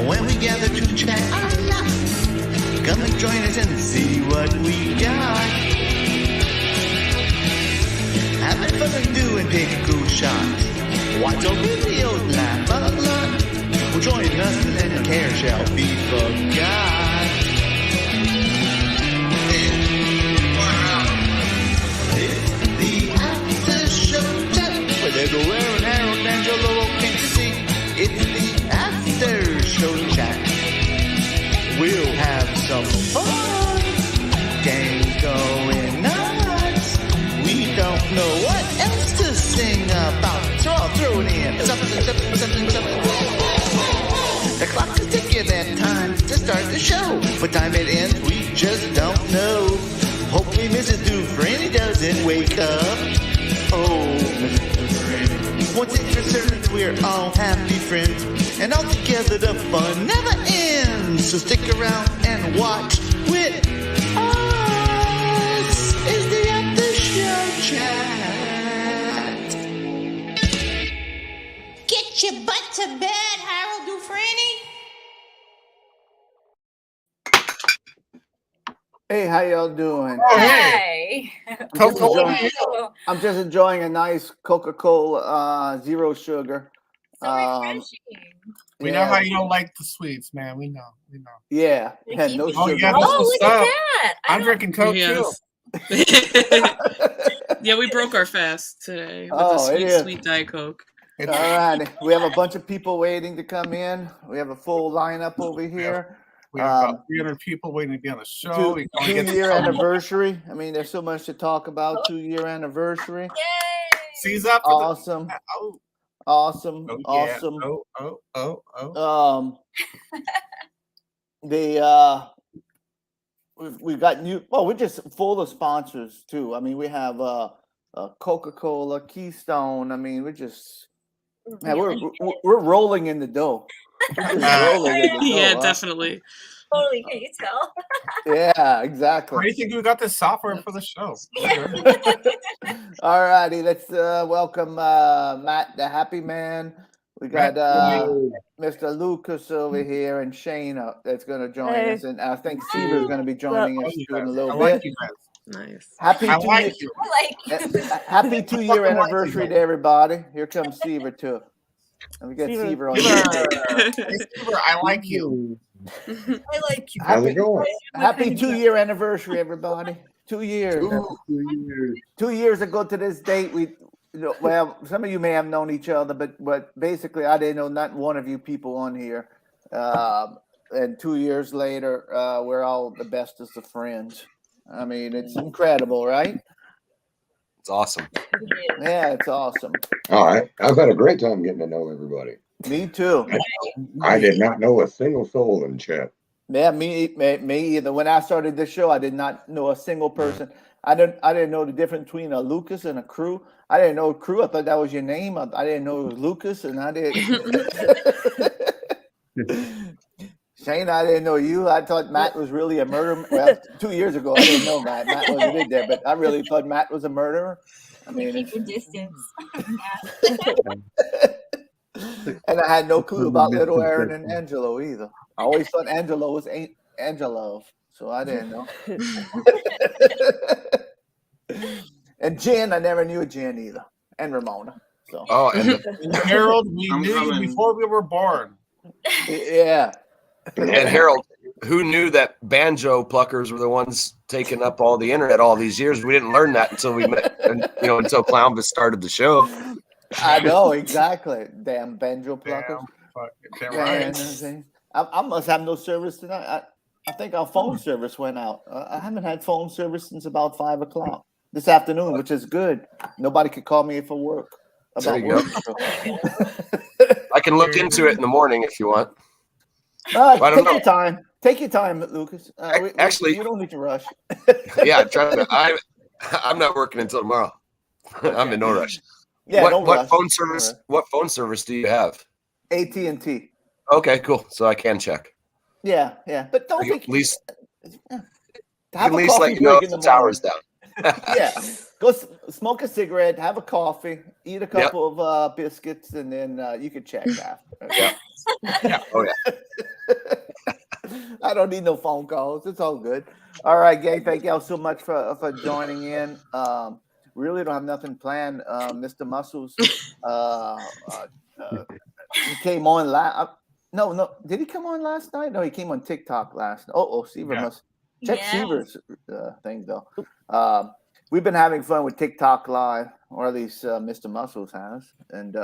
when we gather to chat. Come and join us and see what we got. Having fun and doing pickle shots. Watch our videos, laugh a lot. Well, join us and then care shall be forgot. It's the after show chat. Where they go wearing Harold Angelo can't see. It's the after show chat. We'll have some fun. Gang going nuts. We don't know what else to sing about. So I'll throw it in. Something. The clock is ticking and time to start the show. What time it ends, we just don't know. Hopefully Mrs. Dufresne doesn't wake up. Oh, Mrs. Dufresne. One thing's for certain, we're all happy friends. And all together the fun never ends. So stick around and watch with us. Is the after show chat. Get your butt to bed, Harold Dufresne. Hey, how y'all doing? Hey. I'm just enjoying a nice Coca-Cola Zero Sugar. So refreshing. We know how you don't like the sweets, man. We know. Yeah, had no Oh, sugar. yeah. Oh, look at that. I'm drinking Coke Yes. Yeah, we broke our fast today with the sweet Diet Coke. All right, we have a bunch of people waiting to come in. We have a full lineup over here. We have about 300 people waiting to be on the show. Two-year anniversary. I mean, there's so much to talk about. 2-year anniversary. Yay. Seize up. Awesome. Awesome. Oh, yeah. Awesome. Oh. We've got new. Well, we're just full of sponsors too. I mean, we have Coca-Cola, Keystone. I mean, we're rolling in the dough. Yeah, definitely. Totally, can you tell? Yeah, exactly. Why do you think we got this software for the show? All righty, let's welcome Matt, the happy man. We got Mr. Lucas over here and Shane that's going to join us, and I think Seymour is going to be joining us in a little bit. Nice. Happy I like you. Happy 2-year anniversary to everybody. Here comes Seymour too. Let me get Seymour on here. Seymour, I like you. I like you. How's it going? Happy 2-year anniversary, everybody. 2 years. 2 years ago to this date, well, some of you may have known each other, but basically, I didn't know not one of you people on here. And 2 years later, we're all the bestest of friends. I mean, it's incredible, right? It's awesome. Yeah, it's awesome. All right. I've had a great time getting to know everybody. Me too. I did not know a single soul in chat. Yeah, me either. When I started this show, I did not know a single person. I didn't know the difference between a Lucas and a Crew. I didn't know Crew. I thought that was your name. I didn't know it was Lucas, and I didn't. Shane, I didn't know you. I thought Matt was really a murderer. Well, 2 years ago, I didn't know Matt. Matt wasn't in there, but I really thought Matt was a murderer. I mean, Keep your distance. And I had no clue about little Aaron and Angelo either. I always thought Angelo was Angelo, so I didn't know. And Jen, I never knew Jen either, and Ramona. So. Oh, and Harold, we knew you before we were born. Yeah. And Harold, who knew that banjo pluckers were the ones taking up all the internet all these years? We didn't learn that until we met, until Clownvis started the show. I know, exactly. Damn banjo pluckers. Damn right. I must have no service tonight. I think our phone service went out. I haven't had phone service since about 5 o'clock this afternoon, which is good. Nobody could call me for work. There you go. I can look into it in the morning if you want. Take your time. Take your time, Lucas. Actually, you don't need to rush. Yeah, I'm not working until tomorrow. Okay. I'm in no rush. Yeah, what phone service? Right. What phone service do you have? AT&T. Okay, cool. So I can check. Yeah, but don't at least have at least let you know if the tower's down. Yeah, go smoke a cigarette, have a coffee, eat a couple of biscuits, and then you can check after. Yeah. Oh yeah. I don't need no phone calls. It's all good. All right, gang. Thank y'all so much for joining in. Really don't have nothing planned. Mr. Muscles, he came on last. No. Did he come on last night? No, he came on TikTok last. Seaver must check Seaver's thing though. We've been having fun with TikTok Live, or at least Mr. Muscles has, and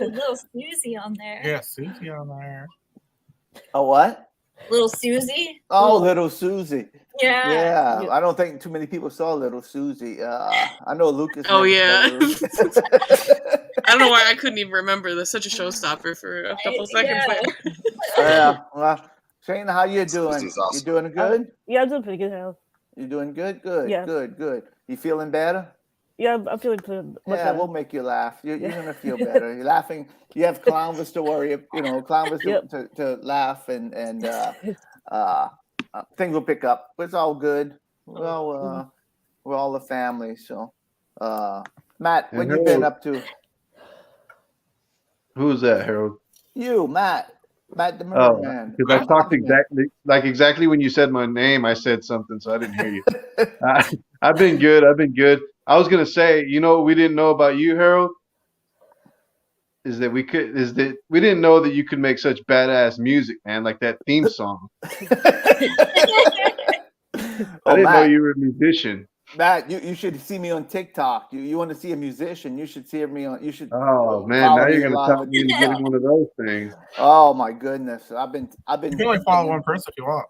Little Susie on there. Yeah, Susie on there. Oh, what? Little Susie. Oh, little Susie. Yeah. I don't think too many people saw little Susie. I know Lucas. Oh, never yeah. saw Little- I don't know why I couldn't even remember. That's such a showstopper for a couple seconds there. Yeah. Well, Shane, how you doing? Susie's awesome. You doing good? Yeah, I'm doing pretty good now. You doing good? Good. Yeah. Good. You feeling better? Yeah, I'm feeling pretty much Yeah, better. we'll make you laugh. You're gonna feel better. You're laughing. You have Clownvis to worry. Clownvis to laugh, and things will pick up. But it's all good. Well, we're all a family. So, Matt, what you been up to? Who's that, Harold? You, Matt the Oh, Man. because I talked exactly when you said my name, I said something, so I didn't hear you. I've been good. I was gonna say, what we didn't know about you, Harold, is that we didn't know that you could make such badass music, man, like that theme song. I didn't know you were a musician. Matt, you should see me on TikTok. You want to see a musician? You should see me on. You should. Oh man, now you're gonna tell me to get one of those things. Oh my goodness, I've been. You can only follow one person if you want.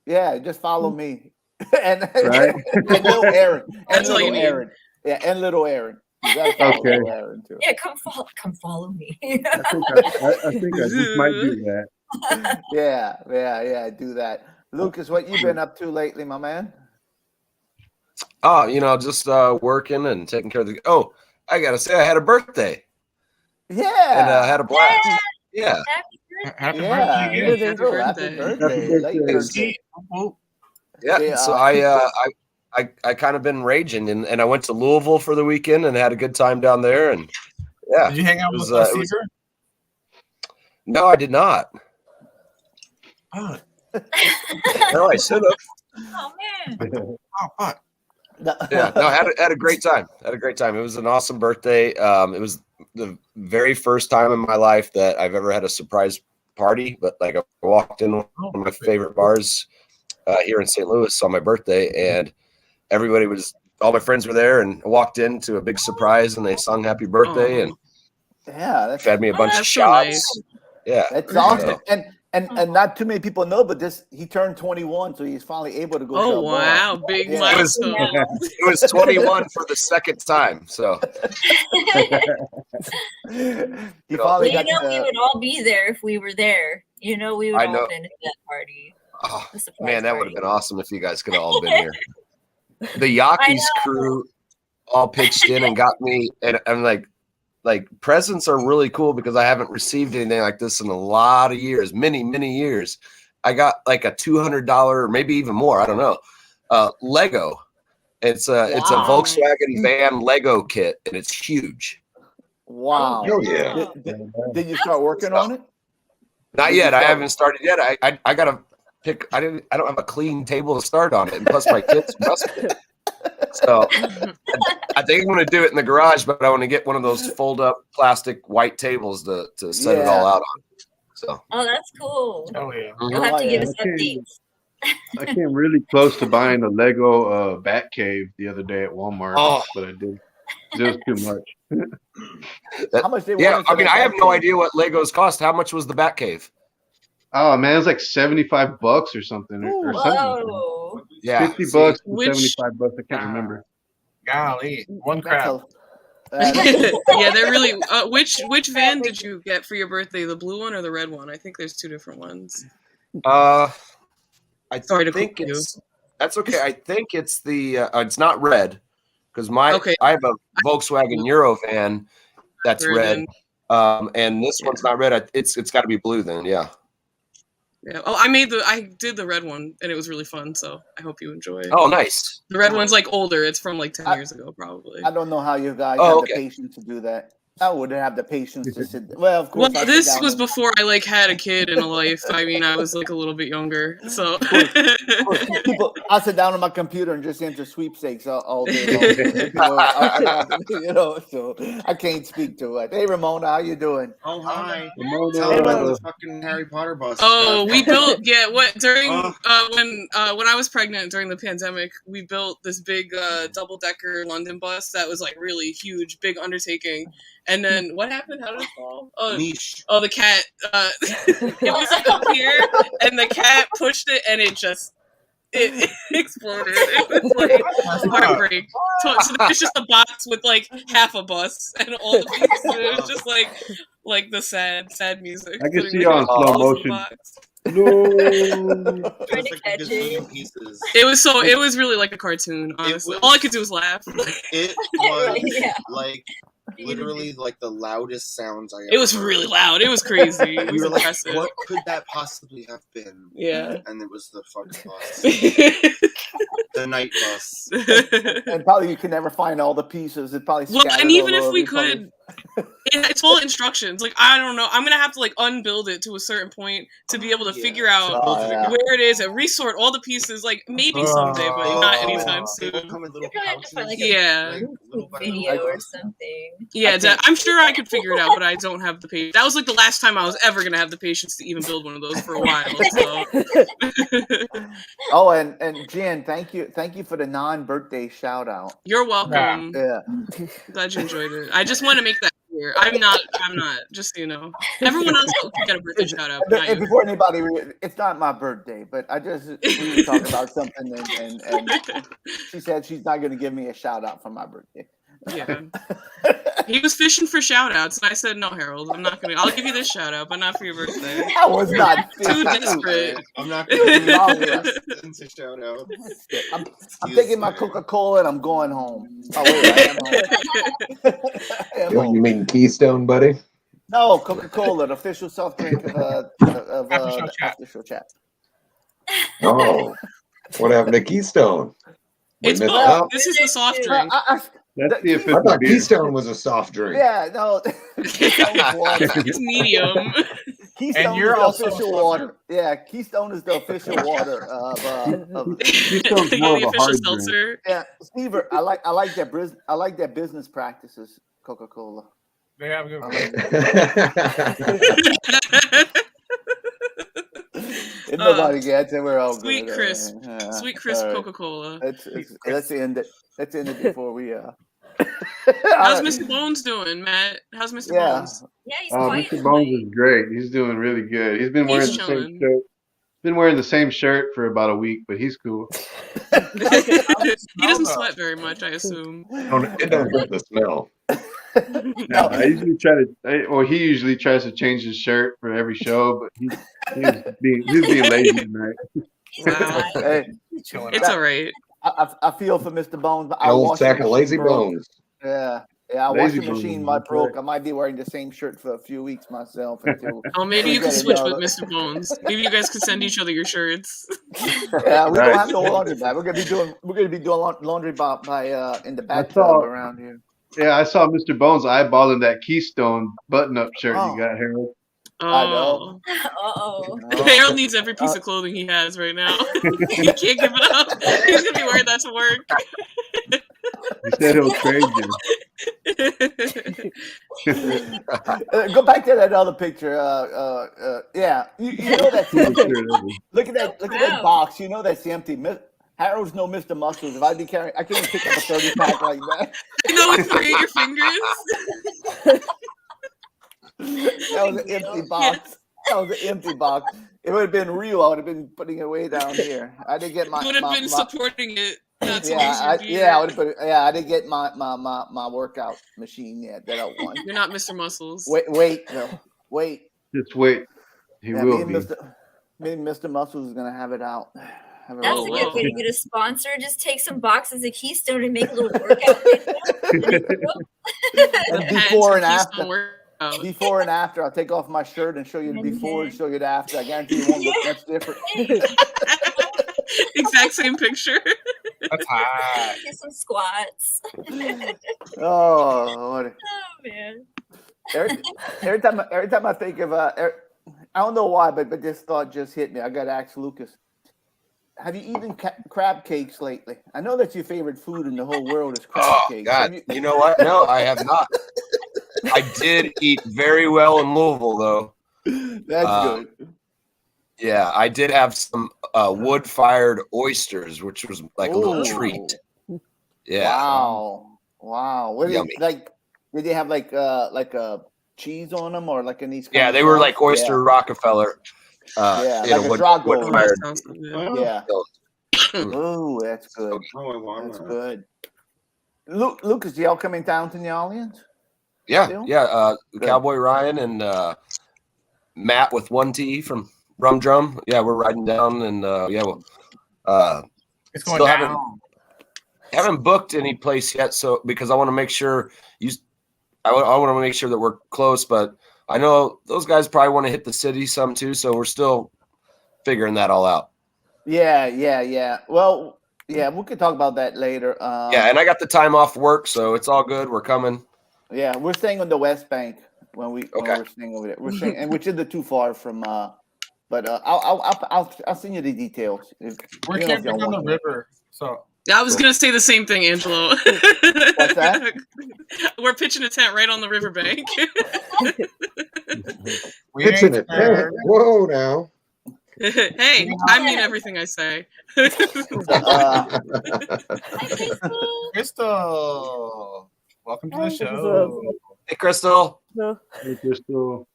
Yeah, just follow me and Right? and little Aaron. That's all you need. Aaron. Yeah, and little Aaron. You gotta follow Okay. little Aaron too. Yeah, come follow me. I think I just might do that. Yeah. Do that. Lucas, what you been up to lately, my man? Oh, just working and taking care of the. Oh, I gotta say, I had a birthday Yeah. and had a blast. Yeah. Happy Yeah. birthday. Happy Happy birthday. birthday. Late birthday. Yeah. So I kind of been raging, and I went to Louisville for the weekend and had a good time down there. And yeah, Did you hang out with Caesar? No, I did not. Oh, No, I should have. Oh man. fuck. Yeah, no, had a great time. It was an awesome birthday. It was the very first time in my life that I've ever had a surprise party. But like, I walked in one of my favorite bars here in St. Louis on my birthday, and all my friends were there, and I walked into a big surprise, and they sung "Happy Birthday" and that's fed me a bunch of that's so shots. nice. Yeah, That's awesome. And not too many people know, but he turned 21, so he's finally able to go. to Oh a bar. wow, big Yeah. milestone. It was 21 for the second time. So He Well, finally we got would all be there if we were there. We would I all know. have been at that party. oh, The surprise man, that would have party. been awesome if you guys could have all been here. The Yankees crew all pitched in and got me, and I'm like presents are really cool because I haven't received anything like this in a lot of years, many years. I got like a $200, maybe even more, I don't know, Lego. It's a Volkswagen Van Lego Kit, and it's huge. Wow. Oh, yeah. Did you start working on it? Not yet. I haven't started yet. I gotta pick. I don't have a clean table to start on it, and plus my kids must. So I think I'm going to do it in the garage, but I want to get one of those fold-up plastic white tables to set it all out on. So. Oh, that's cool. Oh yeah. You'll have to give us Okay. updates. I came really close to buying a Lego Bat Cave the other day at Walmart, but I did. It was too much. How much they Yeah, wanted for I mean, that I have Bat no Cave? idea what Legos cost. How much was the Batcave? Oh man, it was like $75 or something, or something. Whoa. Yeah, $50 to Which- $75. I can't remember. Golly, one That's crap. Yeah, they're really. Which van did you get for your birthday? The blue one or the red one? I think there's two different ones. I Sorry to think quote you. that's okay. I think it's the it's not red because I have a Volkswagen Eurovan that's red, and this one's not red. It's got to be blue then. Yeah. Yeah. Oh, I did the red one, and it was really fun. So I hope you enjoy it. Oh, nice. The red one's like older. It's from like 10 years ago, probably. I don't know how you guys Oh, have okay. the patience to do that. I wouldn't have the patience to sit. Well, of course. Well, I sit this down was and- before I like had a kid in a life. I mean, I was like a little bit younger, so. People, I sit down on my computer and just enter sweepstakes all day long. So I can't speak to it. Hey, Ramona, how you doing? Oh, hi. Ramona. Tell me about the fucking Harry Potter bus. Oh, we built during when I was pregnant during the pandemic, we built this big double decker London bus that was like really huge, big undertaking. And then what happened? How did it fall? Oh, the cat. It was like up here, and the cat pushed it, and it exploded. It was like heartbreak. So there's just a box with like half a bus and all the pieces. It was just like the sad music. I can see you on slow motion. No. Trying to catch it. It was really like a cartoon, honestly. All I could do was laugh. It was Yeah. like literally like the loudest sounds I ever It was heard. really loud. It was crazy. It We was were like, impressive. what could that possibly have been? Yeah. And it was the fucking bus. The night bus. And probably you can never find all the pieces. It probably Well, scattered and even all if over. we You probably- could, it's all instructions. Like, I don't know. I'm going to have to, like, unbuild it to a certain point to be able to figure out where it is and resort all the pieces. Like, maybe someday, but not anytime soon. They will come in little You're gonna have to find like a Yeah. video or something. Yeah, I'm sure I could figure it out, but I don't have the patience. That was, like, the last time I was ever going to have the patience to even build one of those for a while. So. Oh, and Jen, thank you for the non-birthday shout out. You're welcome. Yeah. Glad you enjoyed it. I just want to make that clear. I'm not, just so you know. Everyone else can get a birthday shout out, but not And you. before anybody, it's not my birthday, but we were talking about something, and she said she's not going to give me a shout out for my birthday. Yeah. He was fishing for shout outs, and I said, no, Harold, I'm not going to. I'll give you this shout out, but not for your birthday. I was not Too desperate. I'm not going to do shout out. I'm taking my Coca-Cola and I'm going home. Oh, wait, I am home. I am home. You mean Keystone, buddy? No, Coca-Cola, the official soft drink of After Show Chat. Oh, what happened to Keystone? We It's missed both. out? This is the soft drink. That's the I official thought beer. Keystone was a soft drink. Yeah, no. Keystone's water. It's medium. Keystone you're is the also official water. Yeah, Keystone is the official water of Keystone's Yeah, more of the a official hard drink. seltzer. yeah. Steve, I like their business practices. Coca-Cola. They have good. If nobody gets it, we're all Sweet good. crisp. Sweet crisp all right. Coca-Cola. Let's end it. Let's end it before we. How's Mr. Bones doing, Matt? How's Mr. Yeah. Bones? Yeah, he's Oh, quiet. Mr. Bones is great. He's doing really good. He's been wearing He's the chilling. same shirt. Been wearing the same shirt for about a week, but he's cool. He doesn't sweat very much, I assume. It don't hurt the smell. No, he usually tries to change his shirt for every show, but he's being lazy tonight. Wow. Hey, It's all right. I feel for Mr. Bones. But The old sack of lazy bones. Yeah. Yeah, our Lazy washing machine bones, might that's broke. right. I might be wearing the same shirt for a few weeks myself until. Oh, maybe you we can get it switch done. with Mr. Bones. Maybe you guys could send each other your shirts. Yeah, we Right. don't have no laundry bag. We're gonna be doing laundry by in the bathtub saw- around here. Yeah, I saw Mr. Bones eyeballing that Keystone button-up shirt Oh. you got, Harold. I know. Uh-oh. Harold needs every piece of clothing he has right now. He can't give it up. He's gonna be wearing that to work. He said he'll trade you. Go back to that other picture. Yeah, you know that's empty. Look at that. Look at that box. You know that's empty. Harold's no Mr. Muscles. If I'd be carrying, I can't pick up a 30-pack like that. You know, with three of your fingers. That was an empty box. That was an empty box. It would have been real. I would have been putting it way down here. I didn't get my. You would have been my supporting it. Not to yeah, lose your gear. I would have put. I didn't get my workout machine yet. That I want. You're not Mr. Muscles. Wait, wait. Just wait. He Yeah, will me and be. Mr. Muscles is gonna have it out. Have it That's out. a good way to get a sponsor. Just take some boxes of Keystone and make a little workout video. And before and after. Keystone workout. Before and after, I'll take off my shirt and show you the before and show you the after. I guarantee you won't look much different. Exact same picture. That's hot. Get some squats. Oh, Lordy. Oh man. every time I think of I don't know why, but this thought just hit me. I got to ask Lucas. Have you eaten crab cakes lately? I know that's your favorite food in the whole world is crab cakes. God, you know what? No, I have not. I did eat very well in Louisville, though. That's good. Yeah, I did have some wood-fired oysters, which was like a little treat. Yeah. Wow. What Yummy. Did they have like a cheese on them or like in these? Yeah, they were like oyster Rockefeller. Yeah, in like a a wood-fired. Yeah. Oh, that's good. That's good. Lucas, y'all coming down to New Orleans? Yeah. Cowboy Ryan and Matt with 1T from Rum Drum. Yeah, we're riding down, and It's going down. Haven't booked any place yet, so because I want to make sure I want to make sure that we're close, but I know those guys probably want to hit the city some too, so we're still figuring that all out. Yeah. Well, yeah, we could talk about that later. And I got the time off work, so it's all good. We're coming. Yeah, we're staying on the West Bank when we're staying over there. We're staying, and which isn't too far from. But I'll send you the details. We're camping on the river, so. Yeah, I was gonna say the same thing, Angelo. What's that? We're pitching a tent right on the riverbank. Pitching a tent. Whoa, now. Hey, I mean everything I say. Crystal, welcome to the show. Hey, Crystal. Hey, Crystal.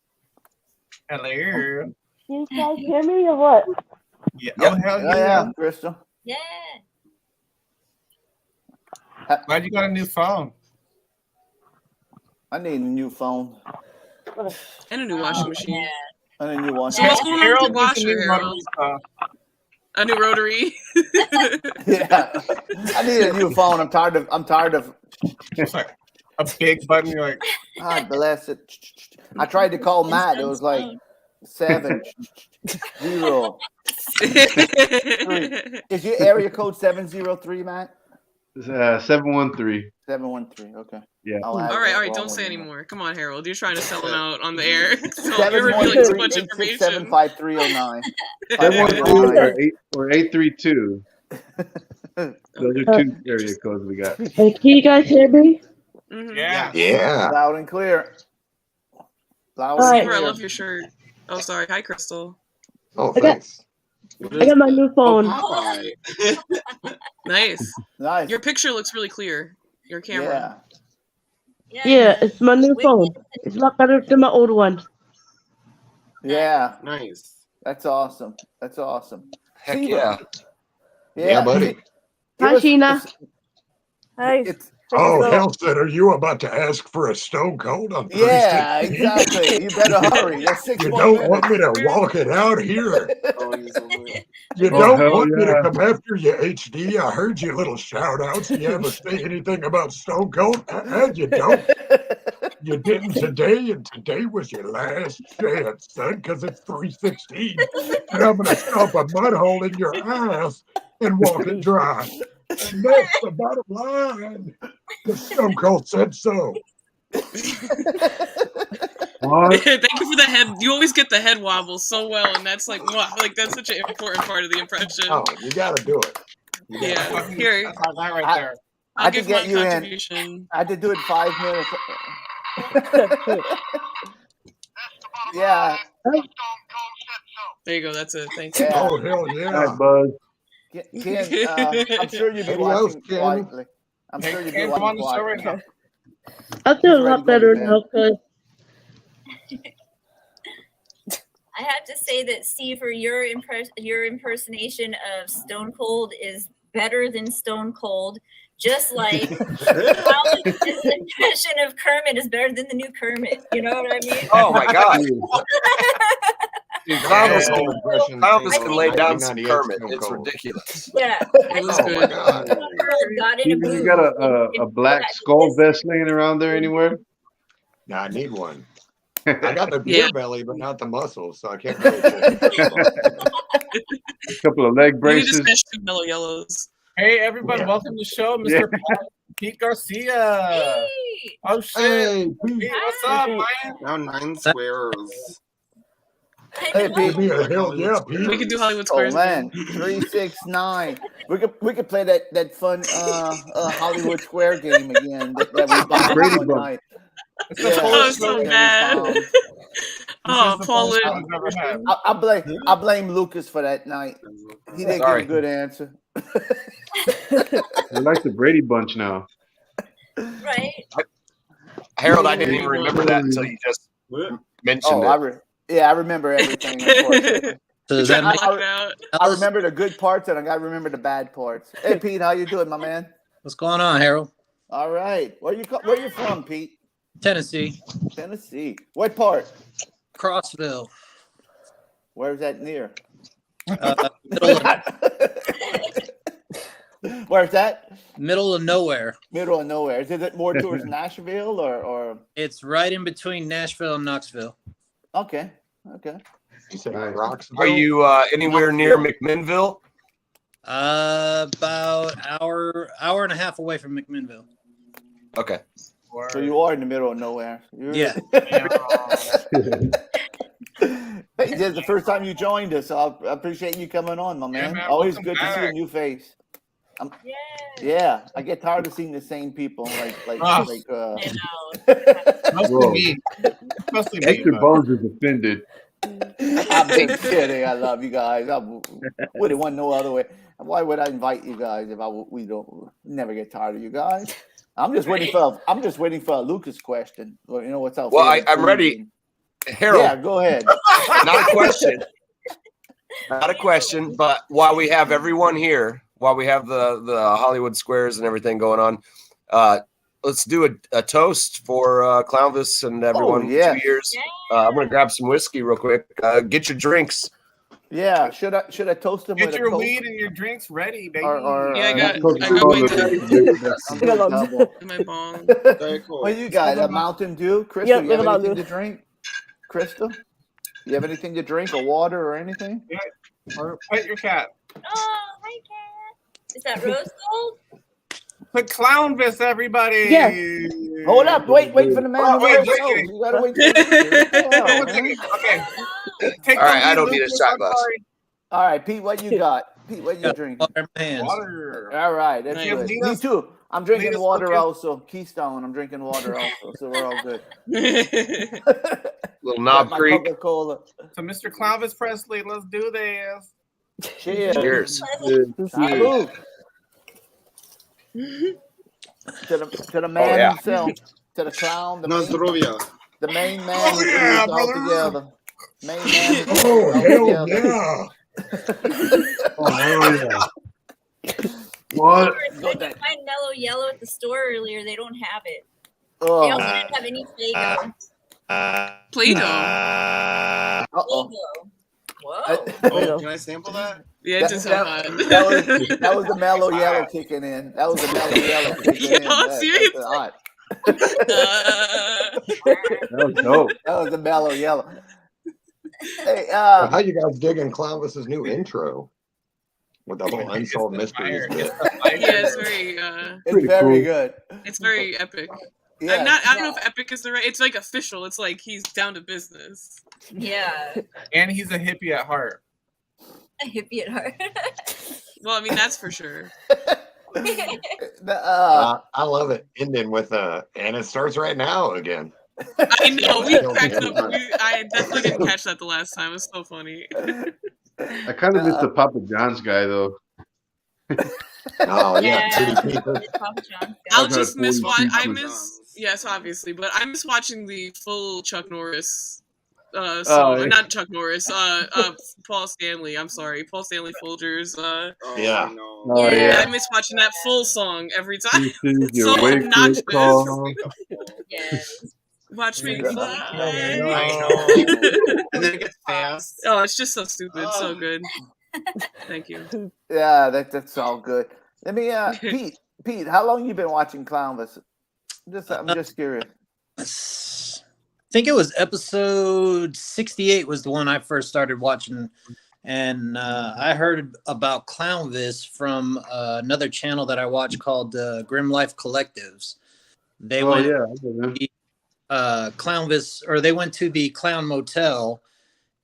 Hello. Can you guys hear me or what? Yeah. Yep. Oh, hell Yeah, Crystal. Yeah. Glad you got a new phone. I need a new phone. And a new washing machine. And a new one. So what's going on with the Harold needs washer, a new Harold? rotary stuff. A new rotary. Yeah, I need a new phone. I'm tired of. It's like a big button. You're like, God bless it. I tried to call Matt. It was like 7 0 3. Is your area code 703, Matt? 713. 713. Okay. Yeah. All right. Don't say anymore. Come on, Harold. You're trying to sell them out on the air. So you're 713 revealing too much information. 8675309. 712 or 832. Those are 2 area codes we got. Hey, can you guys hear me? Mm-hmm. Yeah. Loud and clear. Loud All and right. Seymour, I clear. love your shirt. Oh, sorry. Hi, Crystal. Oh, thanks. I got my new phone. Nice. Nice. Your picture looks really clear. Your camera. Yeah, it's my new phone. It's a lot better than my old one. Yeah. nice. That's awesome. That's awesome. Heck Seymour. yeah. Yeah, buddy. Give Hi, us- Sheena. Hi. It's, Oh, Hellstead, are you about to ask for a Stone Cold on Thursday? yeah, exactly. You better hurry. That's 6 You more don't minutes. want me to walk it out here. You Oh, don't hell want me to yeah. come after you, HD. I heard your little shout outs. You ever say anything about Stone Cold? You don't. You didn't today, and today was your last chance, son, because it's 3:16. And I'm going to stomp a mud hole in your ass and walk it dry. And that's the bottom line. The Stone Cold said so. What? Thank you for the head. You always get the head wobble so well, and that's like, wow, like that's such an important part of the impression. Oh, you got to do it. Yeah. Here, That's that right there. I'll I give could get my you in. contribution. I had to do it 5 minutes. Yeah. There you go. That's it. Thank you. Yeah. Oh, hell All yeah. right, bud. Ken, I'm sure you'll be Anybody else, watching Ken? quietly. I'm Hey, sure you'll be Ken, come on watching the show right quietly. now. I feel a Ready to lot go better to bed. now because I have to say that Steve, your impersonation of Stone Cold is better than Stone Cold. Just like Alex' impression of Kermit is better than the new Kermit. You know what I mean? Oh my God. Dude, Clownvis can lay down some 1998 Kermit. Stone It's Cold. ridiculous. Yeah. It was Oh my good. God. Stone Cold got in a You booth. got a black skull vest laying around there anywhere? Now I need one. I got the beer Yeah. belly, but not the muscles, so I can't really say. A couple of leg You need to braces. smash 2 mellow yellows. Hey, everybody, Yeah. welcome to the show, Yeah. Mr. Paul. Pete Garcia. Hey. Oh shit. Hey, Pete, what's up, man? Now 9 squares. Hey, Pete. Give me a hell yeah, We Pete. could do Hollywood Oh Squares. man, 369. We could play that fun Hollywood Square game again that we bought Brady one Bunch. night. It's the Yeah. Oh, fullest so show. bad. This Oh, is the Paul fullest show Lynn. we've ever had. I blame Lucas for that night. He didn't Sorry. give a good answer. We're like the Brady Bunch now. Right. Harold, I didn't even remember that until you just mentioned Oh, it. I remember everything. Unfortunately. So does that make I remember the good parts and I got to remember the bad parts. Hey, Pete, how you doing, my man? what's going on, Harold? All right. Where you from, Pete? Tennessee, Tennessee. What part? Crossville. Where's that near? Middle Where's that? of nowhere. Middle of nowhere. Is it more towards Nashville or? It's right in between Nashville and Knoxville. Okay. You said Roxville? Are you anywhere near McMinnville? About hour and a half away from McMinnville. Okay. So you are in the middle of nowhere. Yeah. Hey, this is the first time you joined us. So I appreciate you coming on, my man. man, Always welcome good to see a back. new face. Yeah. Yeah, I get tired of seeing the same people. I know. Mostly me. Mostly me. Hector but- Bones is offended. I'm just kidding. I love you guys. I wouldn't want no other way. Why would I invite you guys if we don't never get tired of you guys? I'm just waiting for a Lucas question. Well, you know what's up? Well, I'm ready. Harold. Yeah, go ahead. Not a question. Not a question, but while we have everyone here, while we have the Hollywood Squares and everything going on, let's do a toast for Clownvis and everyone. Oh, yeah. 2 years. I'm gonna grab some whiskey real quick. Get your drinks. Yeah, should I toast them Get with a your Coke? weed and your drinks ready, baby. Yeah, I got Coke my Cola double. I'm doing double. My bong. Very cool. What you got? A Mountain Dew? Crystal, you have anything to drink? Crystal? You have anything to drink or water or anything? Yeah. Or pet your cat. Oh, hi, cat. Is that rose gold? Put Clownvis, everybody. Yeah. Hold up. Wait for the man. Oh, to wait, roll. wait. You gotta wait for the Okay. Take All right, the I don't lead, need a Lucas, shot I'm glass. sorry. All right, Pete, what you got? Pete, what you drinking? Water in my hands. Water. All right, that's Nice. good. Lead Me us- too. I'm lead drinking us, water Lucas. also. Keystone. I'm drinking water also, so we're all good. Little Knob My Creek. Coca-Cola. So, Mr. Clownvis Presley, let's do this. Cheers. Cheers. Salud. To the man yeah. himself, to the clown, Na zdrowia. the main man Oh, who yeah, puts it all brother. together. Main man who puts Oh, it all hell together. yeah. Oh, hell yeah. What? I tried to find Mellow Yellow at the store earlier. They don't have it. They Oh. also didn't have any Play-Doh. Play-Doh. Uh-oh. Play-Doh. Whoa. Oh, can I sample that? Yeah, it just so hot. that was the mellow yellow kicking in. That was the mellow yellow kicking in. Oh, That's seriously? hot. That was dope. That was the mellow yellow. Hey, How you guys digging Clownvis's new intro with the whole unsolved mysteries bit? Yeah, it's very it's very good. it's very epic. Yeah. I don't know if epic is the right. It's like official. It's like he's down to business. Yeah. And he's a hippie at heart. A hippie at heart. Well, I mean that's for sure. I love it. Ending with and it starts right now again. I know we cracked up. I definitely didn't catch that the last time. It was so funny. I kind of miss the Papa John's guy though. Oh yeah, Yeah. Pretty people. It's Papa John's. I'll I've just had miss 40 watch. I pieces. miss yes, obviously, but I miss watching the full Chuck Norris song. Oh, yeah. Not Chuck Norris. Paul Stanley. I'm sorry, Paul Stanley Folgers. Oh, Yeah. no. Oh yeah. I miss watching that full song every time. This is It's your so wake obnoxious. call. Yes. Watch me I fly. know. And then it gets fast. Oh, it's just so stupid. It's so good. Thank you. Yeah, that's all good. Let me Pete, how long you been watching Clownvis? I'm just curious. I think it was episode 68 was the one I first started watching, And I heard about Clownvis from another channel that I watch called Grim Life Collectives. They went Clownvis, or they went to the Clown Motel,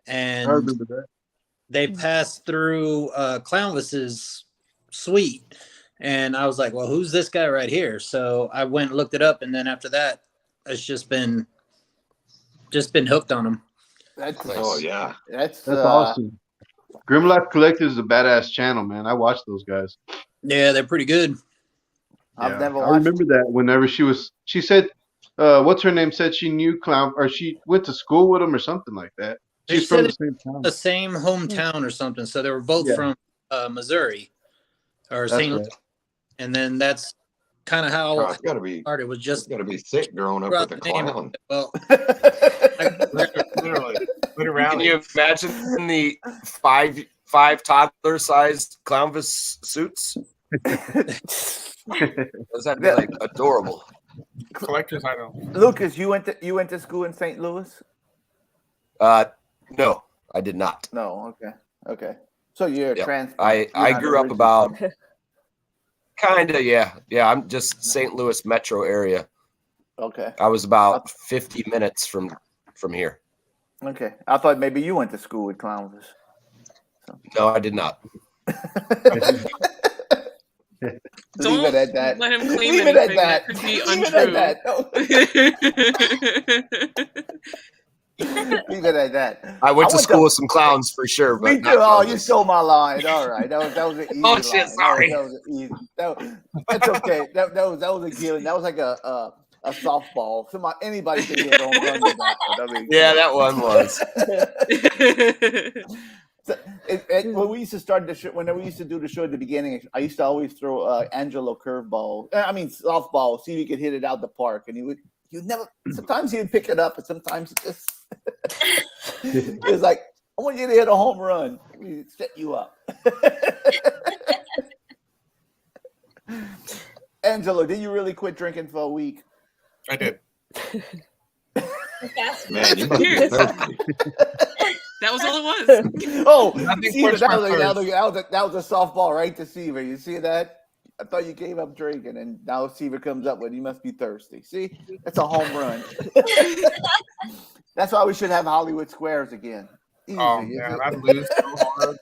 and I remember that. they passed through Clownvis's suite, and I was like, "Well, who's this guy right here?" So I went and looked it up, and then after that, it's just been hooked on him. That's yeah, that's awesome. Grim Life Collective is a badass channel, man. I watch those guys. Yeah, they're pretty good. I've never I watched. remember that whenever she said, what's her name said she knew Clown, or she went to school with him or something like that. They She's from said the same town. the same hometown or something. So they were both from Missouri or That's St. right. Louis. And then that's kind of how it's gotta be started. Was just gotta be sick growing up throughout with a the name. clown. Well, Literally. Can you imagine the five toddler-sized Clownvis suits? Those have to be like adorable. Collector's item. Lucas, you went to school in St. Louis? No, I did not. No. Okay. So you're a Yep. transplant. I grew up about kinda, yeah. I'm just St. Louis metro area. Okay. I was about 50 minutes from here. Okay. I thought maybe you went to school with Clownvis. No, I did not. Leave it at that. Let him claim Leave it at anything that. that could be Leave it at that. I went to went school to- with some clowns for sure. Me But too. not Oh, you Clownvis. stole my line. All right, that was an easy Oh, line. shit, sorry. That was an easy. That's okay. That was a given. That was like a softball. Anybody can get home run with that one. I mean, Yeah, that one was. When we used to start the show, when we used to do the show at the beginning, I used to always throw Angelo curveball. Softball. See if he could hit it out the park, and you'd never. Sometimes he'd pick it up, and sometimes it just. It was like, I want you to hit a home run. We set you up. Angelo, did you really quit drinking for a week? I did. Man, you must be thirsty. That was all it was. Oh, Nothing Seaver, quenched my thirst. that was a softball right to Seaver. You see that? I thought you gave up drinking, and now Seaver comes up with, you must be thirsty. See? That's a home run. That's why we should have Hollywood Squares again. Easy, Oh isn't man, it? I lose so hard.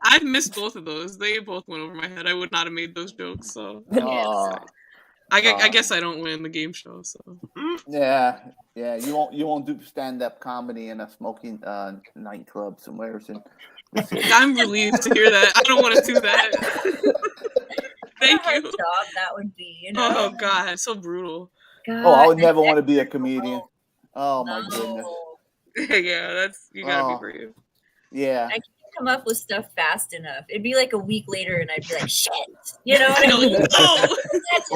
I've missed both of those. They both went over my head. I would not have made those jokes. So Aw. I guess I don't win the game show. So Yeah. You won't do stand up comedy in a smoking nightclub somewhere. I'm relieved to hear that. I don't want to do that. Thank What a you. hard job that would be, you know. Oh God, so brutal. Oh, I would never want to be a comedian. Oh my goodness. Yeah, that's you gotta Oh. be brave. Yeah. I can't come up with stuff fast enough. It'd be like a week later, and I'd be like, "Shit," you know. I know, What I mean? no.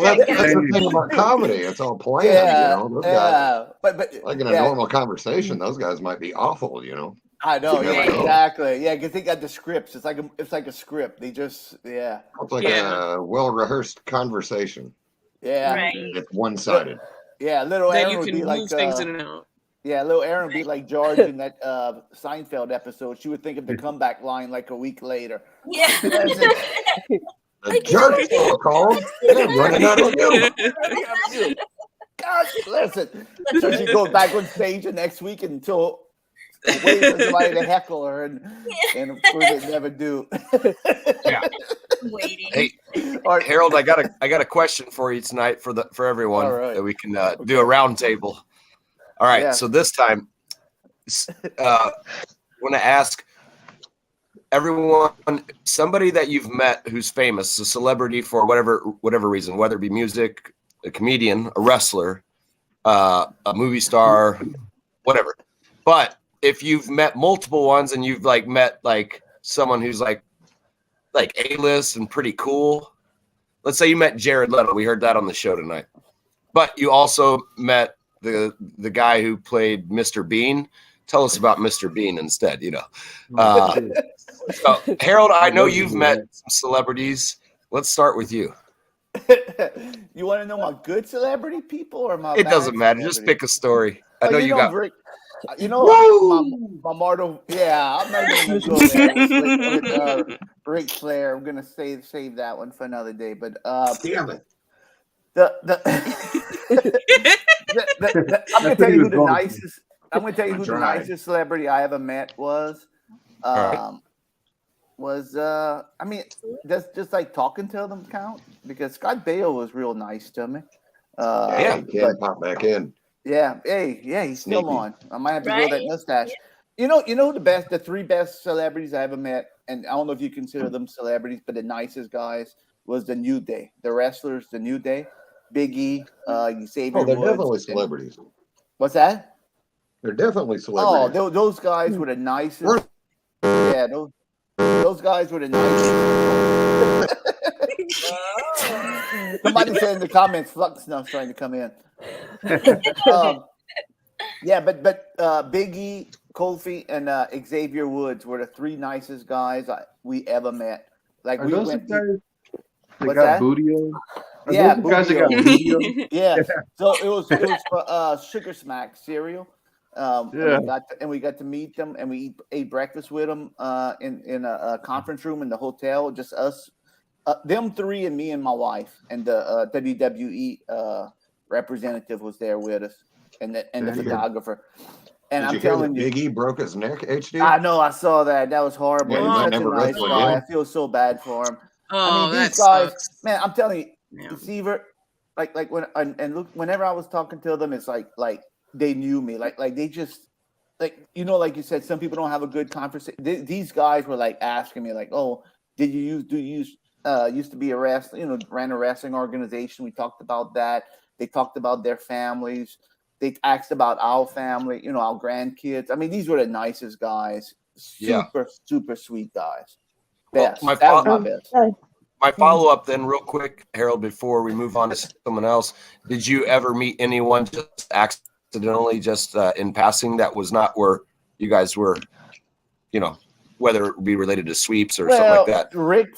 Well, that's the thing about comedy. It's all planned, Yeah, you know. Those guys, but like in a yeah. normal conversation, those guys might be awful, you know. I know, You yeah, never know. exactly. Yeah, because they got the scripts. It's like a script. They just, yeah, It's like a well-rehearsed conversation. yeah, Right. It's one-sided. yeah. Little That Aaron you would can be move like, things in and out. yeah, little Aaron would be like George in that Seinfeld episode. She would think of the comeback line like a week later. Yeah. That's it. The jerk called. They're running out of you. God, listen. So she goes back on stage the next week until wait for somebody to heckle her, and of course they never do. Waiting. Hey, Harold, I got a question for you tonight for everyone All right. that we can do a round table. All right, Yeah. so this time, I want to ask everyone, somebody that you've met who's famous, a celebrity for whatever reason, whether it be music, a comedian, a wrestler, a movie star, whatever. But if you've met multiple ones and you've met someone who's like A-list and pretty cool, let's say you met Jared Leto. We heard that on the show tonight. But you also met the guy who played Mr. Bean. Tell us about Mr. Bean instead, you know. So, Harold, I know you've met some celebrities. Let's start with you. You want to know my good celebrity people or my It bad doesn't matter. Just celebrity? pick a story. I Oh, know you got. Rick, You know, my Mardo. Yeah, I'm not even gonna go there with Ric Flair. I'm gonna save that one for another day. But damn it. I'm gonna tell you who the nicest. I'm gonna tell you who the nicest celebrity I ever met was. I mean, just like talking to them count because Scott Baio was real nice to me. Yeah, he can pop back in. Yeah, he's still on. I might have to grow that mustache. You know the three best celebrities I ever met, and I don't know if you consider them celebrities, but the nicest guys was the New Day, the wrestlers, the New Day, Big E, Xavier they're Woods. definitely celebrities. What's that? They're definitely celebrities. Oh, those guys were the nicest. Yeah, those guys were the nicest. Somebody said in the comments, Flux Snuff's trying to come in. Yeah, but Big E, Kofi, and Xavier Woods were the three nicest guys we ever met. Like Are we those went. the guys that What's got that? booty? Yeah, those the guys that got booty? Yeah. So it was for Sugar Smack cereal. And we got to meet them, and we ate breakfast with them in a conference room in the hotel. Just us, them three, and me and my wife, and the WWE representative was there with us, and the photographer. And Did I'm you hear telling that you, Big E broke his neck, HD? I know, I saw that. That was horrible. Yeah, He's he might such a never nice wrestle guy. again. I feel so bad for him. Oh, I mean, these that guys, sucks. man. I'm telling you, Seaver, like when and look, whenever I was talking to them, it's like they knew me, like they just like like you said, some people don't have a good conversation. These guys were like asking me, like, oh, do you used to be a wrestler, ran a wrestling organization. We talked about that. They talked about their families. They asked about our family, our grandkids. I mean, these were the nicest guys. Super, super sweet guys. Best. Well, that was my best. My follow-up then real quick, Harold, before we move on to someone else. Did you ever meet anyone just accidentally, just in passing, that was not where you guys were, whether it be related to sweeps or something like that? Ric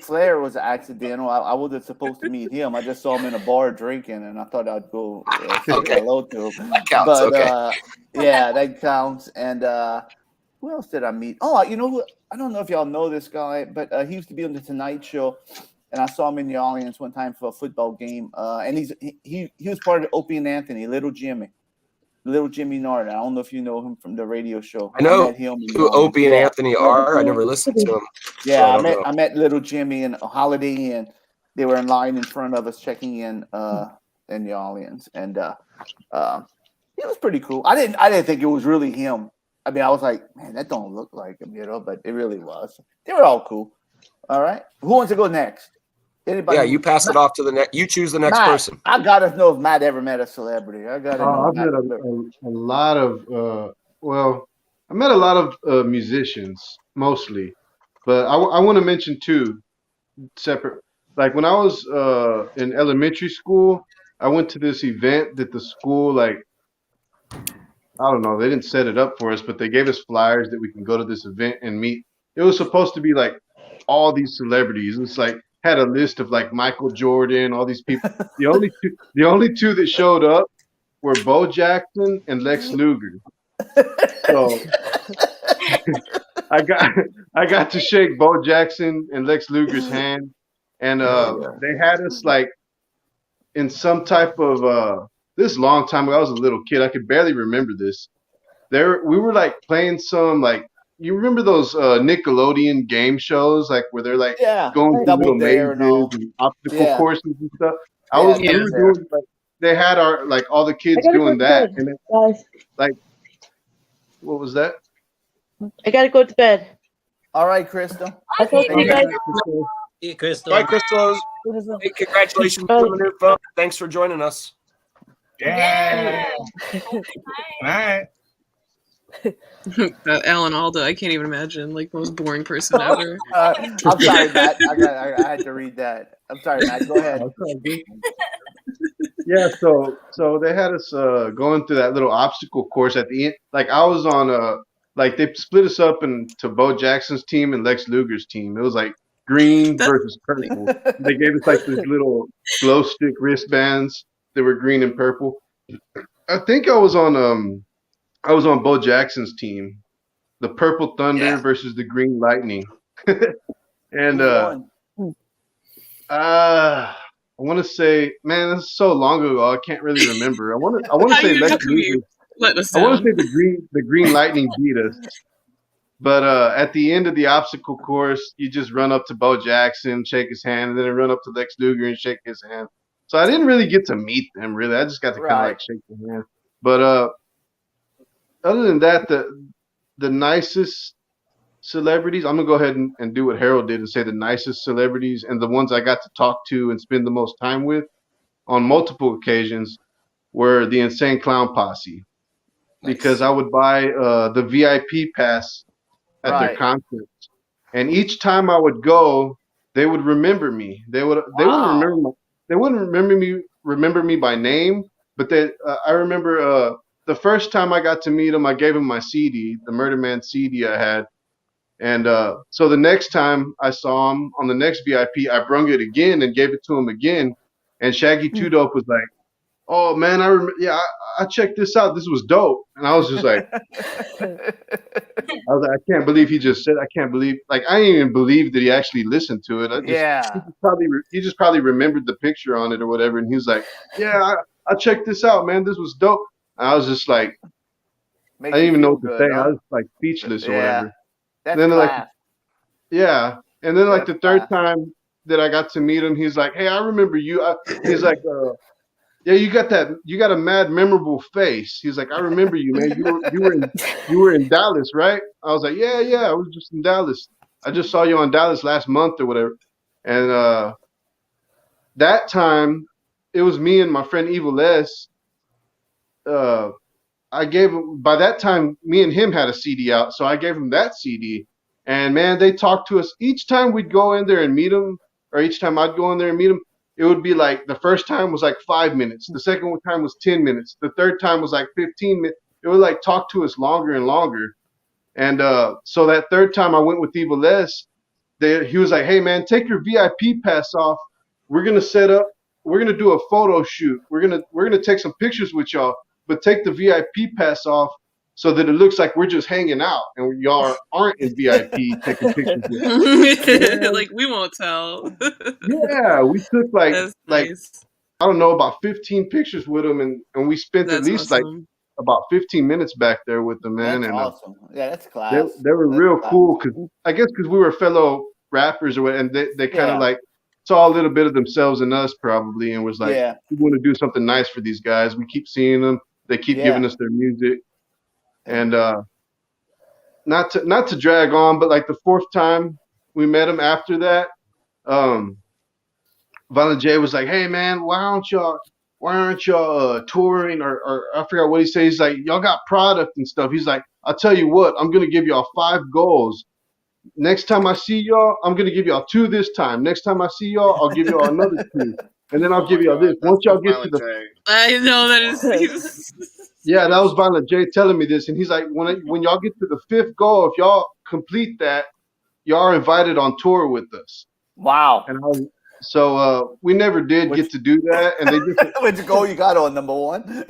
Flair was accidental. I wasn't supposed to meet him. I just saw him in a bar drinking, and I thought I'd go say hello to him. That counts, Yeah, that counts. And who else did I meet? Oh, you know who? I don't know if y'all know this guy, but he used to be on the Tonight Show, and I saw him in the audience one time for a football game. And he was part of Opie and Anthony, Little Jimmy Nard. I don't know if you know him from the radio show. I know met him who Opie and Anthony are. I never listened to him. Yeah, so I met Little Jimmy and Holiday, and they were in line in front of us checking in the audience, and it was pretty cool. I didn't think it was really him. I mean, I was like, man, that don't look like him, but it really was. They were all cool. All right, who wants to go next? Anybody? Yeah, you pass it off to the next. You choose the next person. I gotta know if Matt ever met a celebrity. I gotta know. I've met a lot of. I met a lot of musicians mostly, but I want to mention two separate. Like when I was in elementary school, I went to this event that the school I don't know, they didn't set it up for us, but they gave us flyers that we can go to this event and meet. It was supposed to be like all these celebrities. It's like had a list of like Michael Jordan, all these people. The only two that showed up were Bo Jackson and Lex Luger. So I got to shake Bo Jackson and Lex Luger's hand, and they had us like in some type of this long time ago. I was a little kid. I could barely remember this. We were like playing some you remember those Nickelodeon game shows where they're going through little mazes and obstacle courses and stuff. We were doing they had our all the kids doing that, and what was that? I gotta go to bed. All right, Crystal. Hey, Crystal. Bye, Crystal. Hey, congratulations on the new phone. Thanks for joining us. Yeah. All right. That Alan Alda, I can't even imagine. Most boring person ever. I'm sorry, Matt. I had to read that. I'm sorry, Matt. Go ahead. Yeah, so they had us going through that little obstacle course at the end. I was on they split us up into Bo Jackson's team and Lex Luger's team. It was green versus purple. They gave us these little glow stick wristbands that were green and purple. I think I was on I was on Bo Jackson's team, the Purple Thunder Yeah. versus the Green Lightning, and Who won? I want to say, man, this is so long ago. I can't really remember. I want to How say you Lex how come you Luger. let us I want to down? say the Green Lightning beat us. But at the end of the obstacle course, you just run up to Bo Jackson, shake his hand, and then run up to Lex Luger and shake his hand. So I didn't really get to meet them, really. I just got to kind of Right. like shake their hand. But other than that, the nicest celebrities, I'm gonna go ahead and do what Harold did and say the nicest celebrities and the ones I got to talk to and spend the most time with on multiple occasions were the Insane Clown Posse, because I would buy the VIP pass at their Right. concerts, and each time I would go, they would remember me. They wouldn't remember me by name, but I remember the first time I got to meet them, I gave them my CD, the Murder Man CD I had. And so the next time I saw him on the next VIP, I brung it again and gave it to him again. And Shaggy Two Dope was like, "Oh man, I checked this out. This was dope." And I was just like, I can't believe he just said. I can't believe, like, I didn't even believe that he actually listened to it. Yeah. He just probably remembered the picture on it or whatever. And he was like, "Yeah, I checked this out, man. This was dope." And I was just like, Makes I didn't you even know feel what to good, say. huh? I was like speechless or Yeah. whatever. That's And then class. and then like That's the third class. time that I got to meet him, he's like, "Hey, I remember you." He's like, "Yeah, you got a mad memorable face." He's like, "I remember you, man. You were in Dallas, right?" I was like, "Yeah, I was just in Dallas. I just saw you on Dallas last month or whatever." And that time, it was me and my friend Evil S. I gave him, by that time, me and him had a CD out, so I gave him that CD. And man, they talked to us each time we'd go in there and meet him, or each time I'd go in there and meet him. It would be like the first time was like 5 minutes, the second time was 10 minutes, the third time was like 15 minutes. It would like talk to us longer and longer. And so that third time I went with Evil S, he was like, "Hey man, take your VIP pass off. We're gonna do a photo shoot. We're gonna take some pictures with y'all, but take the VIP pass off so that it looks like we're just hanging out and y'all aren't in VIP taking pictures with us." Like, we won't tell. Yeah, we took like That's nice. I don't know, about 15 pictures with them, and we spent at That's least like awesome. about 15 minutes back there with them, man. That's And awesome. Yeah, that's they class. were That's real class. cool because I guess because we were fellow rappers or what, and they kind of Yeah. like saw a little bit of themselves in us probably, and was like, Yeah. "We want to do something nice for these guys. We keep seeing them. They keep giving Yeah. us their music." And not to drag on, but like the fourth time we met them after that, Violent J was like, "Hey man, why aren't y'all touring?" Or I forgot what he said. He's like, "Y'all got product and stuff." He's like, "I'll tell you what, I'm gonna give y'all 5 goals. Next time I see y'all, I'm gonna give y'all 2 this time. Next time I see y'all, I'll give y'all another 2. And then I'll give y'all this. Once y'all get to the I know that is. Yeah, that was Violent J telling me this, and he's like, when y'all get to the 5th goal, if y'all complete that, y'all are invited on tour with us." Wow. And we never did get to do that, and they just Which goal you got on number one?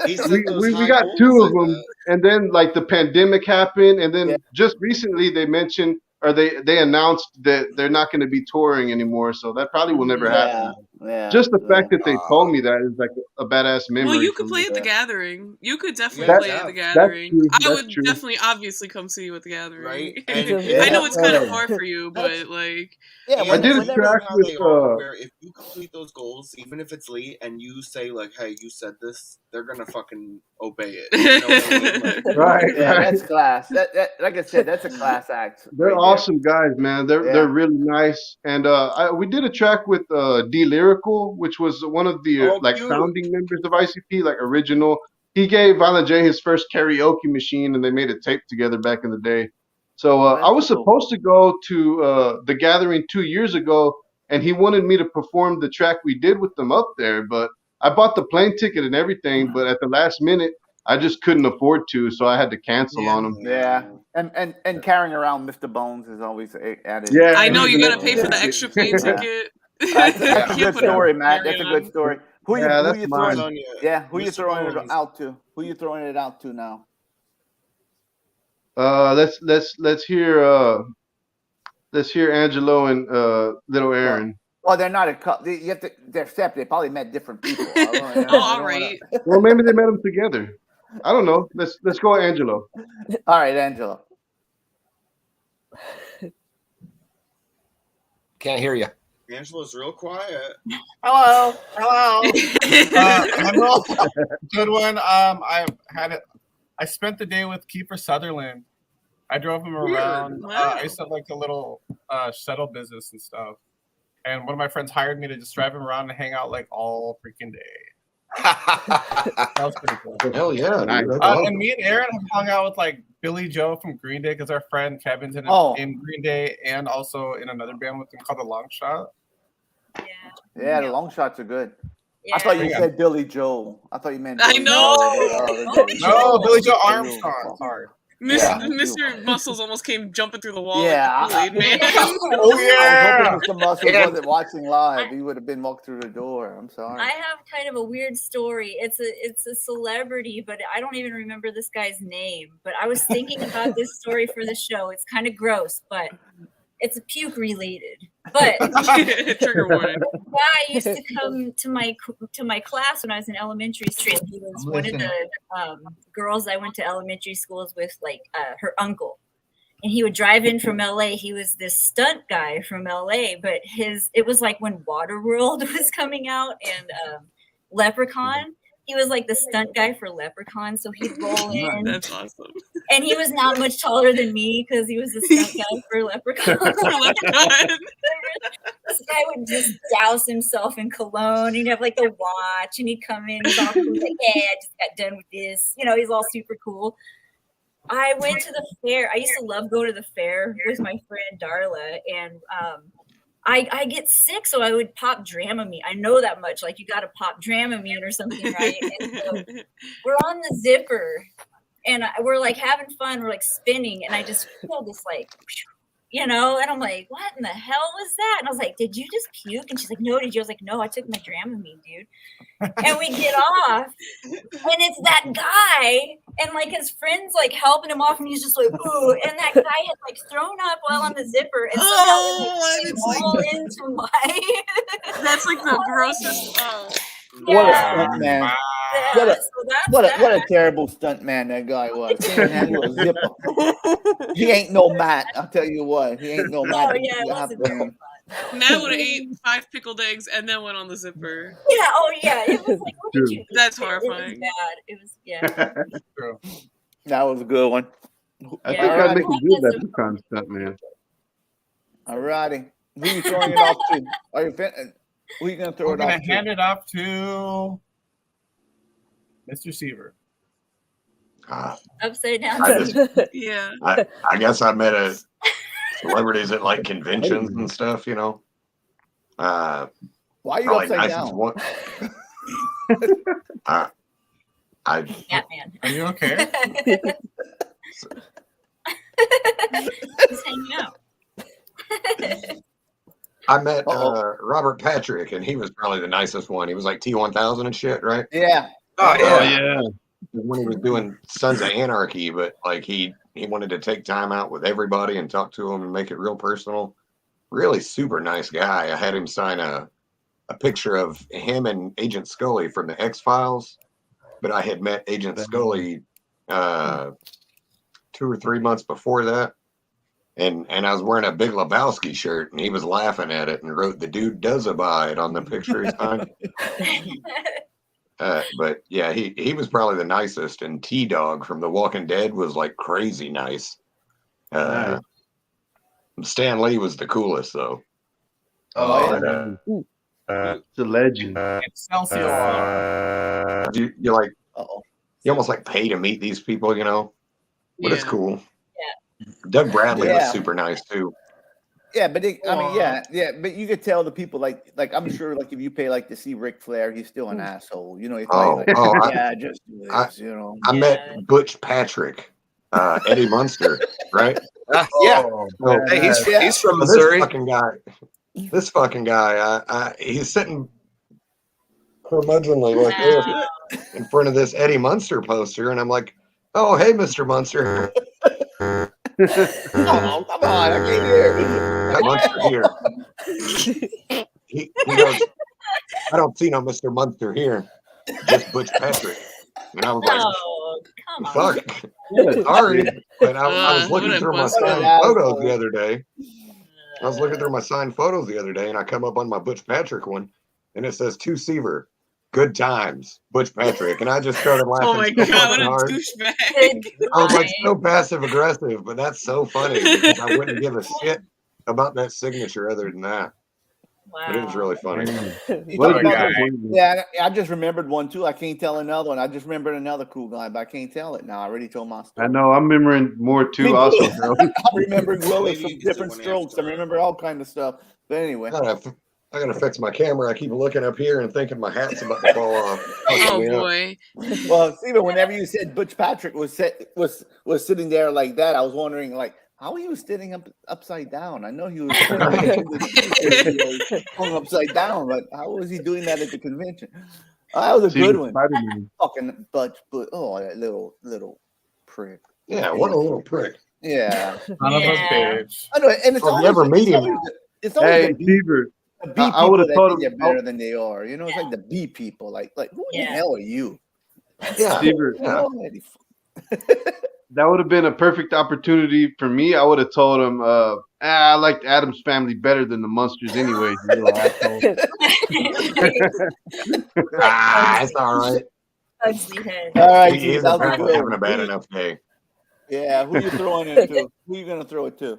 we got 2 of them, and then like the pandemic happened, and then just recently they mentioned, or they announced that they're not going to be touring anymore, so that probably will never happen. Yeah. Just the fact that they told me that is like a badass memory. Well, you could for play me. at the Gathering. You could definitely That- play at the that's Gathering. true, I that's would true. definitely, obviously, come see you at the Gathering. Right? I know it's kind of far for you, but like, Yeah, I did a you know track how with they are, where if you complete those goals, even if it's late, and you say like, "Hey, you said this," they're gonna fucking obey it. You know what I mean? Like, Right, Yeah, right. that's class. That like I said, that's a class act. They're right awesome guys, man. Yeah. They're really nice. And we did a track with D Lyrical, which was one of the like cute. founding members of ICP, like original. He gave Violent J his first karaoke machine, and they made a tape together back in the day. So I was supposed to go to the Gathering 2 years ago, and he wanted me to perform the track we did with them up there. But I bought the plane ticket and everything, but at the last minute, I just couldn't afford to, so I had to cancel on them. Yeah. And carrying around Mr. Bones is always added. Yeah, I know you even gotta pay for the extra plane ticket. That's a Can't good put it story, on Matt. That's a good carry-on. story. Who Yeah, you that's throwing? mine. Yeah, who you Mr. throwing it Bones. out to? Who you throwing it out to now? Let's hear Angelo and little Aaron. Well, they're not a couple. You have to. They're separate. They probably met different people. All right. Well, maybe they met them together. I don't know. Let's go, Angelo. All right, Angelo. Can't hear you. Angelo's real quiet. Hello. I'm real good one. I spent the day with Kiefer Sutherland. I drove him around. Wow. I used to have like a little shuttle business and stuff. And one of my friends hired me to just drive him around and hang out like all freaking day. That was pretty cool. Hell yeah. Dude, And me and Aaron have hung out with like Billy Joe from Green Day because our friend Kevin's in Green Day and also in another band with him called The Long Shot. Yeah, the long shots are good. I thought you said Billy Joel. I thought you meant. I know. No, Billy Joe Armstrong. Sorry. Mr. Muscles almost came jumping through the wall. Yeah. Like man. Oh yeah. If Mr. Muscle wasn't watching live, he would have been walked through the door. I'm sorry. I have kind of a weird story. It's a celebrity, but I don't even remember this guy's name. But I was thinking about this story for the show. It's kind of gross, but it's puke related. But trigger warning. This guy used to come to my class when I was in elementary school. He was one of the girls I went to elementary schools with, like her uncle. And he would drive in from LA. He was this stunt guy from LA, but it was like when Waterworld was coming out and Leprechaun. He was like the stunt guy for Leprechaun, so he'd roll in. That's awesome. And he was not much taller than me because he was the stunt guy for Leprechaun. This guy would just douse himself in cologne. He'd have like the watch, and he'd come in. He's all cool, like, "Yeah, I just got done with this." You know, he's all super cool. I went to the fair. I used to love going to the fair with my friend Darla, and I get sick, so I would pop Dramamine. I know that much. Like, you got to pop Dramamine or something, right? And so we're on the zipper, and we're like having fun. We're like spinning, and I just feel this like, you know, and I'm like, what in the hell was that? And I was like, did you just puke? And she's like, no, did you? I was like, no, I took my Dramamine, dude. And we get off, and it's that guy, and like his friends like helping him off, and he's just like, ooh, and that guy had like thrown up while on the zipper, and somehow all into my. That's like the grossest. What a stunt man! What a terrible stunt man that guy was. He ain't handle a zipper. He ain't no Matt. I'll tell you what. He ain't no Matt. Oh yeah, it wasn't Matt would have ate 5 pickled eggs and then went on the zipper. Yeah. Oh yeah. It was like, what did you? That's It horrifying. was bad. It was True. That was a good one. I think I'd make a good Leprechaun stunt man. All righty. Who you throwing it off to? Are you who you gonna throw We're it off gonna to? hand it off to Mr. Seaver. Upside down. I just- Yeah. I guess I met celebrities at like conventions and stuff, you know. Why are you probably upside nicest down? one. I Batman. Are you okay? He's hanging out. I met Robert Patrick, and he was probably the nicest one. He was like T1000 and shit, right? Yeah. Oh yeah. When he was doing Sons of Anarchy, but like he wanted to take time out with everybody and talk to them and make it real personal. Really super nice guy. I had him sign a picture of him and Agent Scully from the X-Files, but I had met Agent Scully 2 or 3 months before that. And I was wearing a Big Lebowski shirt, and he was laughing at it and wrote, "The dude does abide" on the picture he signed. But yeah, he was probably the nicest. And T-Dog from The Walking Dead was like crazy nice. Nice. Stan Lee was the coolest though. It's a legend. Excelsior. You like, you almost like pay to meet these people, you know. But it's Yeah. cool. Doug Bradley Yeah. was super nice too. Yeah, but but you could tell the people like I'm sure like if you pay like to see Ric Flair, he's still an asshole. You know, he's like, just do this, you know. I met Butch Patrick, Eddie Munster, right? Yeah. So, Hey, he's from Missouri. This fucking guy, he's sitting curmudgeonly like this in front of this Eddie Munster poster, and I'm like, "Oh, hey, Mr. Munster, Oh, come on, I can't hear. That Munster here. He goes, I don't see no Mr. Munster here. Just Butch Patrick. And I was like, Oh, come on. fuck. Sorry. But I was What looking a through my buster. signed photos the other day. I was looking through my signed photos the other day, and I come up on my Butch Patrick one, and it says to Seaver, good times, Butch Patrick. And I just started laughing. Oh my so god, what fucking a hard. douchebag. I was like so passive aggressive, but that's so funny because I wouldn't give a shit about that signature other than that. But it was really funny. Yeah, I just remembered one too. I can't tell another one. I just remembered another cool guy, but I can't tell it now. I already told my story. I know. I'm remembering more too. Also, bro. I'm remembering Willis from different strokes. I remember all kind of stuff. But anyway, I gotta fix my camera. I keep looking up here and thinking my hat's about to fall off. Oh boy. Well, Steven, whenever you said Butch Patrick was sitting there like that, I was wondering like how he was sitting upside down. I know he was hung upside down, but how was he doing that at the convention? That was a good one. Fucking Butch, oh, that little prick. Yeah, what a little prick. Yeah. Son of a bitch. I know, and it's I'll always, never meet him. It's always Hey, the B, Beaver. the B I people would have that told think him. they're better than they are. You know, it's like the B people. Like who the hell are you? Yeah. Beaver. Yeah. That would have been a perfect opportunity for me. I would have told him, I liked Adam's family better than the Munsters anyway. You little asshole. It's all right. Ugly head. All right, He's that was apparently good. having a bad enough day. Yeah, who you throwing it to? Who you gonna throw it to?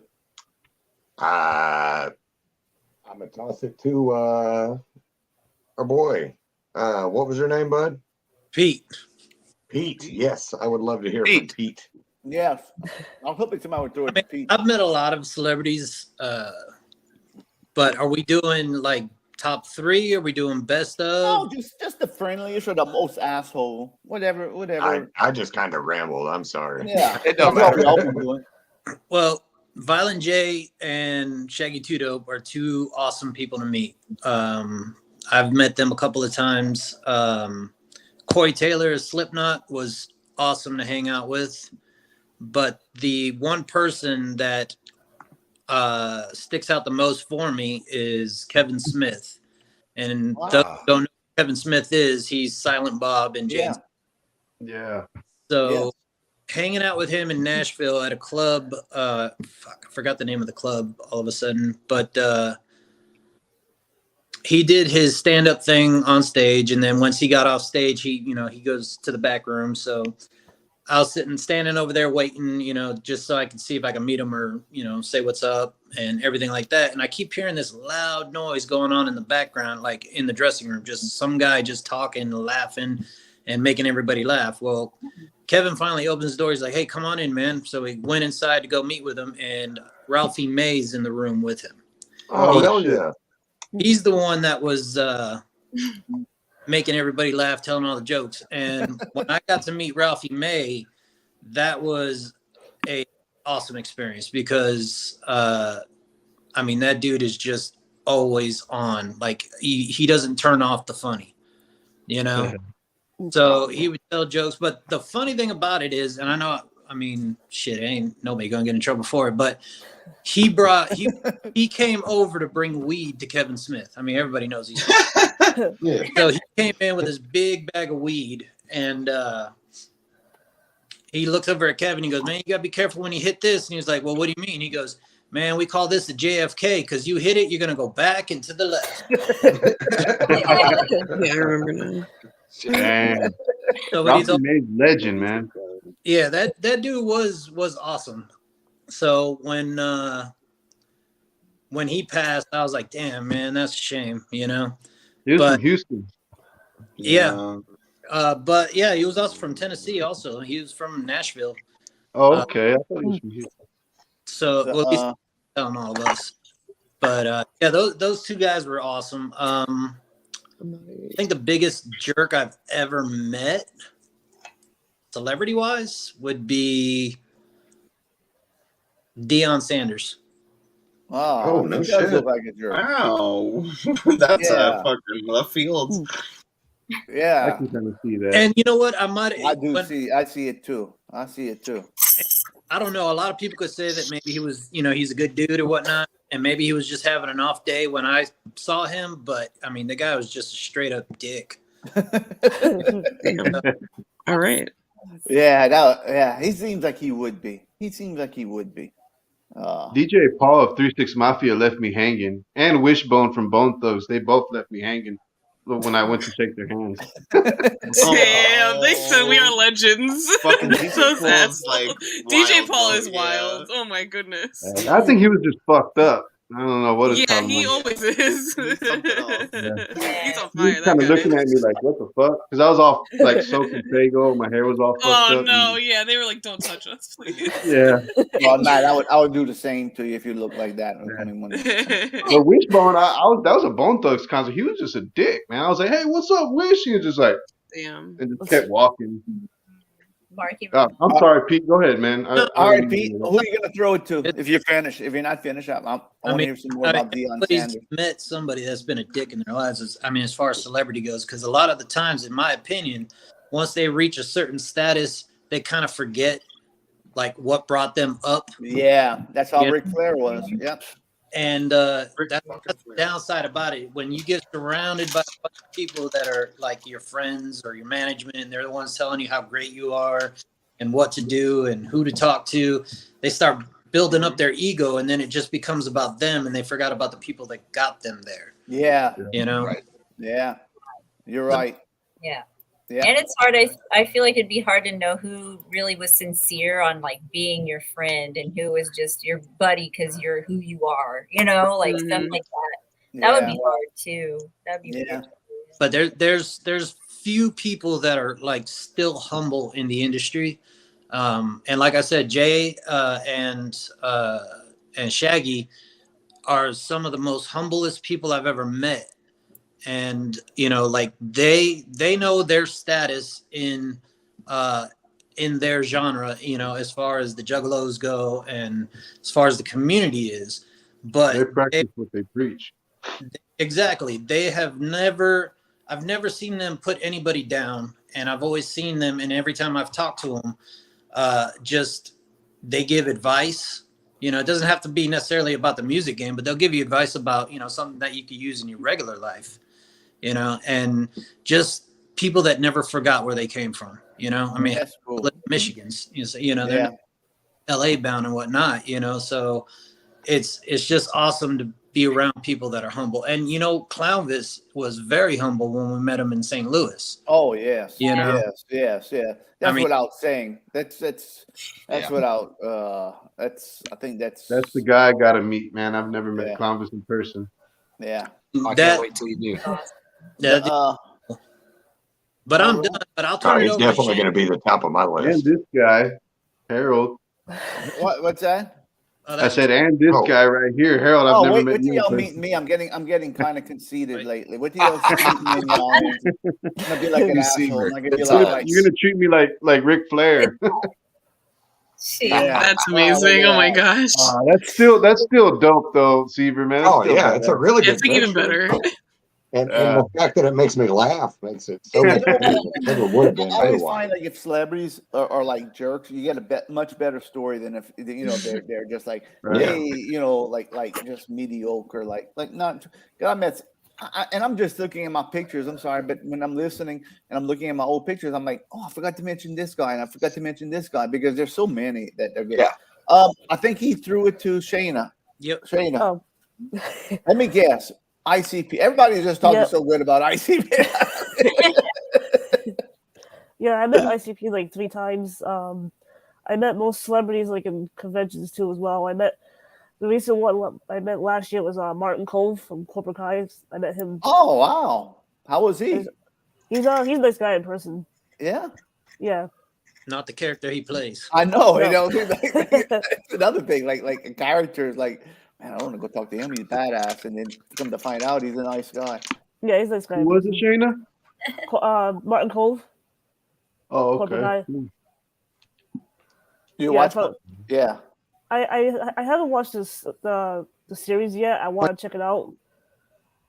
I'm gonna toss it to our boy. What was your name, bud? Pete. Pete. Yes, I would love to hear from Pete. Yes, I'm hoping somebody would throw it to Pete. I've met a lot of celebrities, but are we doing like top 3? Are we doing best of? No, just the friendliest or the most asshole. Whatever. I just kind of rambled. I'm sorry. Yeah, It don't that's what matter. we all been doing. Well, Violent J and Shaggy Two Dope are two awesome people to meet. I've met them a couple of times. Corey Taylor of Slipknot was awesome to hang out with. But the one person that sticks out the most for me is Kevin Smith. And those who don't know who Kevin Smith is, he's Silent Bob and James. Yeah. So hanging out with him in Nashville at a club, I forgot the name of the club all of a sudden, but he did his stand-up thing on stage, and then once he got off stage, he goes to the back room. So I was standing over there waiting, just so I could see if I could meet him or, say what's up and everything like that. And I keep hearing this loud noise going on in the background, like in the dressing room, just some guy just talking, laughing, and making everybody laugh. Well, Kevin finally opens the door. He's like, "Hey, come on in, man." So we went inside to go meet with him, and Ralphie May's in the room with him. Oh, hell yeah. He's the one that was making everybody laugh, telling all the jokes. And when I got to meet Ralphie May, that was a awesome experience because, that dude is just always on. Like, he doesn't turn off the funny, So he would tell jokes. But the funny thing about it is, and I know, ain't nobody gonna get in trouble for it, but he came over to bring weed to Kevin Smith. Everybody knows he's Yeah. So he came in with his big bag of weed, and he looks over at Kevin. He goes, "Man, you gotta be careful when you hit this." And he's like, "Well, what do you mean?" He goes, "Man, we call this the JFK because you hit it, you're gonna go back and to the left." Yeah, I remember now. Damn. So Ralphie May's legend, man. yeah, that dude was awesome. So when he passed, I was like, "Damn, man, that's a shame," He was from Houston. Yeah. But yeah, he was also from Tennessee. Also, he was from Nashville. Oh, okay. I thought he was from Houston. So well, he's telling all of us. But yeah, those two guys were awesome. I think the biggest jerk I've ever met, celebrity-wise, would be Dion Sanders. Oh, no he does shit. look like a jerk. Wow. That's Yeah. a fucking left field. I Yeah, can kind of see that. And you know what? I I see it too. I don't know. A lot of people could say that maybe he was, he's a good dude or whatnot, and maybe he was just having an off day when I saw him. But I mean, the guy was just a straight up dick. All right. Yeah, he seems like he would be. DJ Paul of 36 Mafia left me hanging, and Wishbone from Bone Thugs. They both left me hanging when I went to shake their hands. Damn, they said we are legends. Fucking DJ Those Paul's assholes. like DJ wild, Paul though, is wild. Oh my goodness. I think he was just fucked up. I don't know what his Yeah, problem he was. always is. He's something else. He's on He fire. was kind of That looking guy. at me like, what the fuck? Because I was all like soaked in Fago. My hair was all fucked Oh up. no, yeah, they were like, "Don't touch us, please." Yeah. Well, Matt, I would do the same to you if you look like that. But Wishbone, that was a Bone Thugs concert. He was just a dick, man. I was like, hey, what's up, Wish? He was just like, damn, and just kept walking. Marky. I'm sorry, Pete. Go ahead, man. All right, Pete. Who are you gonna throw it to if you're finished? If you're not finished, I want to hear some more about Dion everybody's Sanders. met somebody that's been a dick in their lives. As far as celebrity goes, because a lot of the times, in my opinion, once they reach a certain status, they kind of forget like what brought them up. Yeah, that's how Ric Flair was. Yep. And that's the downside about it. When you get surrounded by people that are like your friends or your management, and they're the ones telling you how great you are and what to do and who to talk to, they start building up their ego, and then it just becomes about them, and they forgot about the people that got them there. Yeah. Right. Yeah. You're right. Yeah. Yeah. And it's hard. I feel like it'd be hard to know who really was sincere on like being your friend and who was just your buddy because you're who you are, like stuff like that. That would be hard too. That'd be weird. But there's few people that are like still humble in the industry. And like I said, Jay and Shaggy are some of the most humblest people I've ever met. And like they know their status in their genre, as far as the juggalos go and as far as the community is. But they practice what they preach. Exactly. I've never seen them put anybody down, and I've always seen them, and every time I've talked to them, they give advice. It doesn't have to be necessarily about the music game, but they'll give you advice about, something that you could use in your regular life. And just people that never forgot where they came from, I mean, that's cool. Michigans, they're LA bound and whatnot, so it's just awesome to be around people that are humble. And, Clownvis was very humble when we met him in St. Louis. Oh, yes. Yes. That's without saying. That's without, I think that's the guy I got to meet, man. I've never met Clownvis in person. Yeah. I can't wait till you do. But I'm done. But I'll turn it He's over. definitely going to be the top of my And list. this guy, Harold. What's that? I said, and this guy right here, Harold. I've never met wait till you. y'all meet me. I'm getting kind of conceited lately. Wait till y'all meet me in the audience. I'm gonna be like an asshole. I'm gonna be You're gonna treat me like Ric Flair. That's amazing. Oh my gosh. That's still dope though, Seaver, man. That's still badass. it's a really good It's even picture. better. And the fact that it makes me laugh makes it so much better than it ever would have been I always otherwise. find like if celebrities are like jerks, you get a much better story than if they're just like hey, like just mediocre, like not. I met, and I'm just looking at my pictures. I'm sorry, but when I'm listening and I'm looking at my old pictures, I'm like, oh, I forgot to mention this guy and I forgot to mention this guy because there's so many that they're good. Yeah. I think he threw it to Shayna. Yep. Shayna. Oh. Let me guess. ICP. Everybody's just talking so good about ICP. Yeah, I met ICP like 3 times. I met most celebrities like in conventions too as well. I met the recent one I met last year was Martin Cove from Cobra Kai. I met him. Oh wow! How was he? He's a nice guy in person. Yeah. Yeah. Not the character he plays. I know. No. It's another thing. Like a character is like, man, I want to go talk to him. He's badass, and then come to find out, he's a nice guy. Yeah, he's a nice guy. Who was it, Shayna? Martin Cove. Oh, Cobra okay. Kai. You watch? Yeah. I haven't watched the series yet. I want to check it out.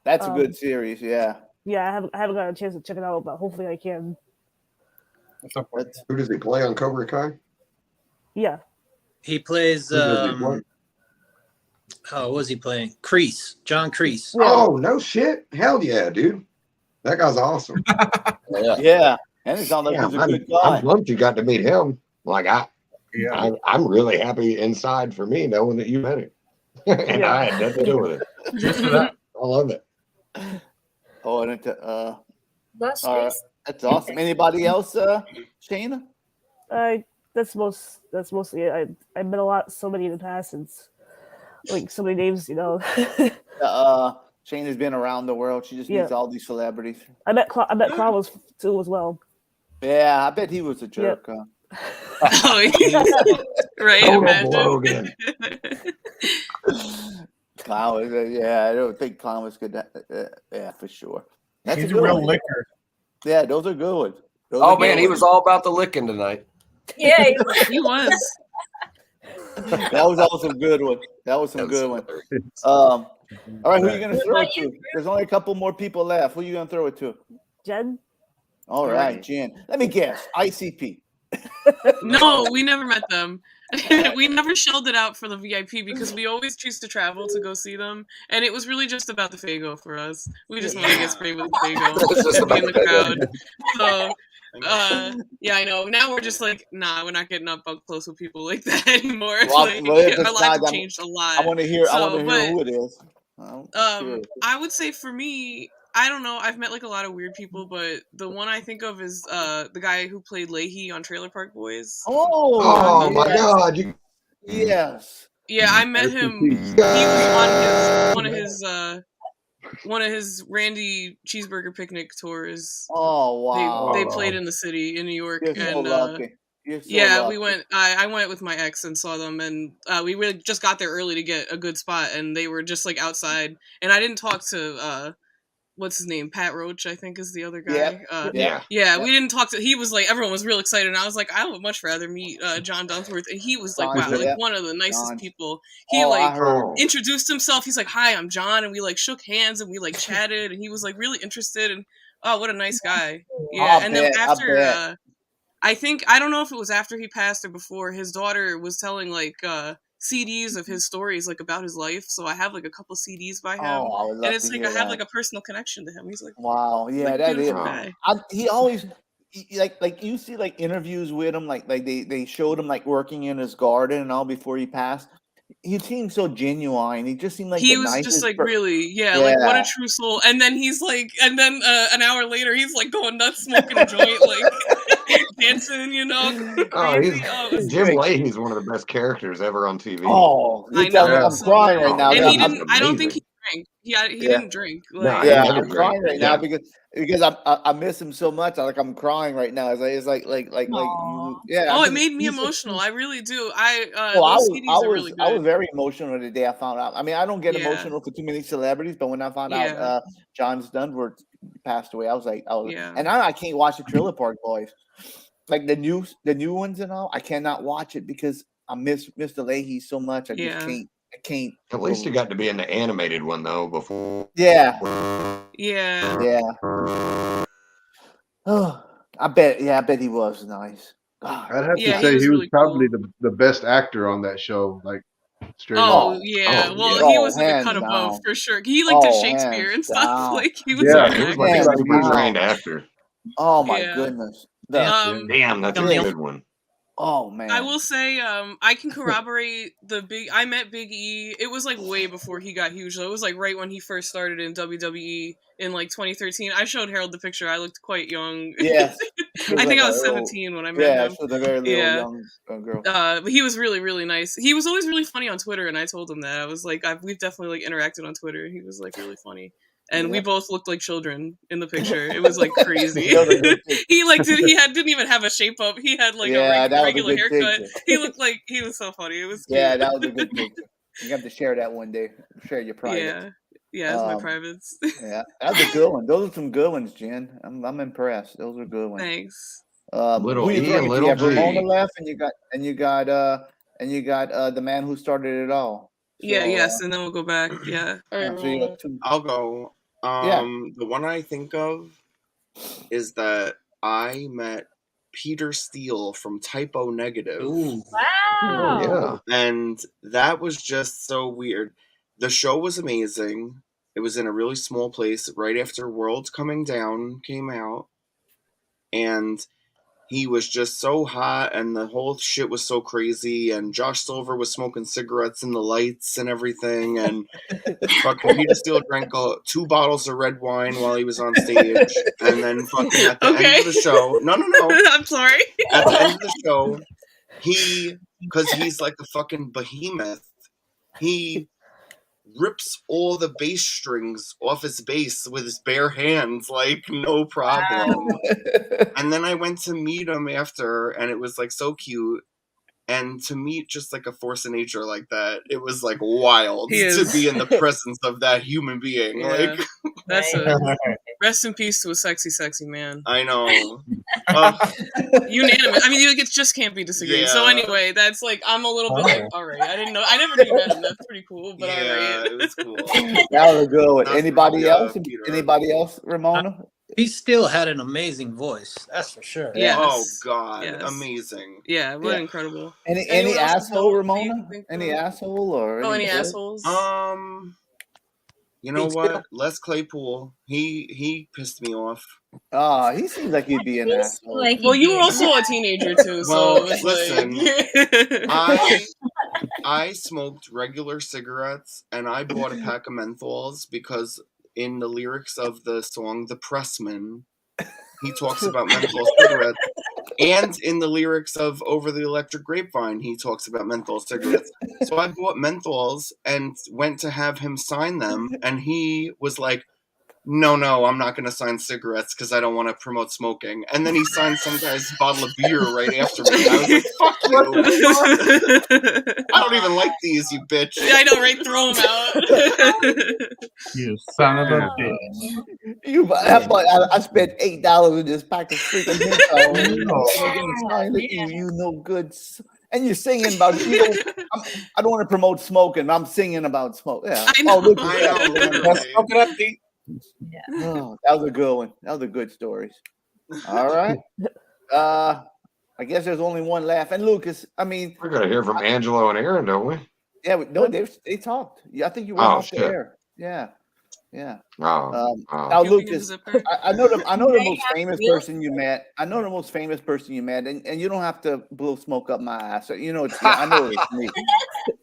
That's a good series. Yeah. Yeah, I haven't got a chance to check it out, but hopefully I can. Who does he play on Cobra Kai? Yeah. He plays. Who does he play? Oh, what was he playing? Crease, John Crease. Oh, no shit. Hell yeah, dude. That guy's awesome. Yeah. And it sounds like Damn, he's a good guy. I'm pumped you got to meet him. Like I'm really happy inside for me knowing that you met him. And I had nothing to do with it. Just for that. I love it. Oh, and That's that's awesome. Anybody else, Shayna? That's mostly it. I met so many in the past, and like so many names, you know. Shayna's been around the world. She just meets all these celebrities. I met Clownvis too as well. Yeah, I bet he was a jerk. Yep. Oh, yeah. Right, imagine. Clownvis, yeah, I don't think Clownvis could. Yeah, for sure. That's He's a good real one. licker. Yeah, those are good ones. Oh man, he was all about the licking tonight. Yeah, he was. That was also a good one. That was some good one. All right, who are you going to throw it to? There's only a couple more people left. Who are you going to throw it to? Jen. All right, Jen. Let me guess. ICP. No, we never met them. We never shelled it out for the VIP because we always choose to travel to go see them, and it was really just about the Fago for us. We just want to get sprayed with the Fago, just be in the crowd. So, yeah, I know. Now we're just like, nah, we're not getting up close with people like that anymore. Well, like, well, our lives have changed a lot. I want to hear. I want to hear who it is. I would say for me, I don't know. I've met like a lot of weird people, but the one I think of is the guy who played Leahy on Trailer Park Boys. Oh my God! Yes. Yeah, I met him. He was on one of his Randy Cheeseburger Picnic tours. Oh wow! They played in the city in New York, You're so and lucky. You're so yeah, lucky. we went. I went with my ex and saw them, and we really just got there early to get a good spot, and they were just like outside. And I didn't talk to what's his name, Pat Roach, I think is the other guy. Yeah. We didn't talk to. He was like, everyone was real excited, and I was like, I would much rather meet John Dunsworth, and he was like, wow, like one of the nicest people. He introduced himself. He's like, hi, I'm John, and we like shook hands and we like chatted, and he was like really interested, and oh, what a nice guy. Yeah, and then after. I think, I don't know if it was after he passed or before, his daughter was telling like CDs of his stories like about his life. So I have like a couple CDs by him. Oh, I would love and it's to like hear I have that. like a personal connection to him. He's like, wow, yeah, like, that is. beautiful guy. He always like you see like interviews with him, like they showed him like working in his garden and all before he passed. He seemed so genuine. He just seemed like he the was just nicest like really, like what a true soul. And then he's like, and then an hour later he's like going nuts, smoking a joint, like dancing, you know. Jim Leahy's one of the best characters ever on TV. Oh, I know. I'm crying right now. And Yeah, he didn't. I don't think he drank. He didn't drink. Like, yeah, I'm crying right now because I miss him so much. I'm crying right now. It's like yeah. Oh, it made me emotional. I really do. Those CDs are really good. I was very emotional the day I found out. I mean, I don't get emotional for too many celebrities, but when I found out John Dunsworth passed away, I was and now I can't watch the Trailer Park Boys, like the new ones and all. I cannot watch it because I miss Mr. Leahy so much. I just can't. I can't. At least you got to be in the animated one though before. Yeah. Oh, I bet he was nice. I'd have to say he was probably the best actor on that show. Like straight up. He was like a cut above for sure. He did Shakespeare and stuff. Like he was he was like a super trained actor. Oh my goodness. Damn, that's a good one. Oh man. I will say, I can corroborate I met Big E. It was like way before he got huge though. It was like right when he first started in WWE in like 2013. I showed Harold the picture. I looked quite young. Yes. I think I was 17 when I met him. Yeah, she was a very little young girl. But he was really, really nice. He was always really funny on Twitter, and I told him that. I was like, we've definitely like interacted on Twitter. He was like really funny. And we both looked like children in the picture. It was like crazy. He didn't even have a shape up. He had like a regular haircut. Picture. He looked like he was so funny. It was cute. Yeah, that was a good picture. You have to share that one day. Share your private. Yeah, it's my privates. Yeah, that was a good one. Those are some good ones, Jen. I'm impressed. Those are good ones. Thanks. Little E and Little G. Ramona left, and you got the man who started it all. So, and then we'll go back. Yeah. I'll go. The one I think of is that I met Peter Steele from Typo Negative. Ooh. Wow. And that was just so weird. The show was amazing. It was in a really small place right after World Coming Down came out. And he was just so hot, and the whole shit was so crazy, and Josh Silver was smoking cigarettes in the lights and everything, and fucking Peter Steele drank 2 bottles of red wine while he was on stage, and then fucking at the end of the show, no, I'm sorry. at the end of the show, because he's like a fucking behemoth, he rips all the bass strings off his bass with his bare hands, like no problem. And then I went to meet him after, and it was like so cute. And to meet just like a force of nature like that, it was like wild to be in the presence of that human being. Yeah. Like That's rest in peace to a sexy, sexy man. I know. Unanimous. I mean, it just can't be disagreed. Yeah. So anyway, that's like, I'm a little bit like, all right. I didn't know. I never knew you met him. That's pretty cool. But all right. It was cool. That was a good one. That's Anybody pretty, else? Peter. Anybody else, Ramona? He still had an amazing voice. That's for sure. Yes. Oh God, Yes. amazing. Yeah, what incredible. Any else asshole, you Ramona? think Any of? asshole or Oh, any anybody? assholes? You know He's what? Les Claypool, he pissed me off. He seems like he'd be an asshole. Like Well, you were also a teenager too, so Well, it was listen, like... I smoked regular cigarettes, and I bought a pack of menthols because in the lyrics of the song "The Pressman," he talks about menthol cigarettes, and in the lyrics of "Over the Electric Grapevine," he talks about menthol cigarettes. So I bought menthols and went to have him sign them, and he was like, no, I'm not going to sign cigarettes because I don't want to promote smoking. And then he signed some guy's bottle of beer right after me. I was like, fuck you. I don't even like these, you bitch. Yeah, I know, right? Throw them out. You son of a bitch. I spent $8 in this pack of freaking menthol. You no good. And you're singing about, I don't want to promote smoking, but I'm singing about smoke. Yeah. I know. Look, Smoke it up, Pete. Oh, that was a good one. That was a good stories. All right. I guess there's only one left. And Lucas, I mean, We're gonna hear from Angelo and Aaron, don't we? yeah, no, they talked. Yeah, I think you went off the air. Yeah. Now, Lucas, I know the most famous person you met. I know the most famous person you met, and you don't have to blow smoke up my ass. You know, I know it's me.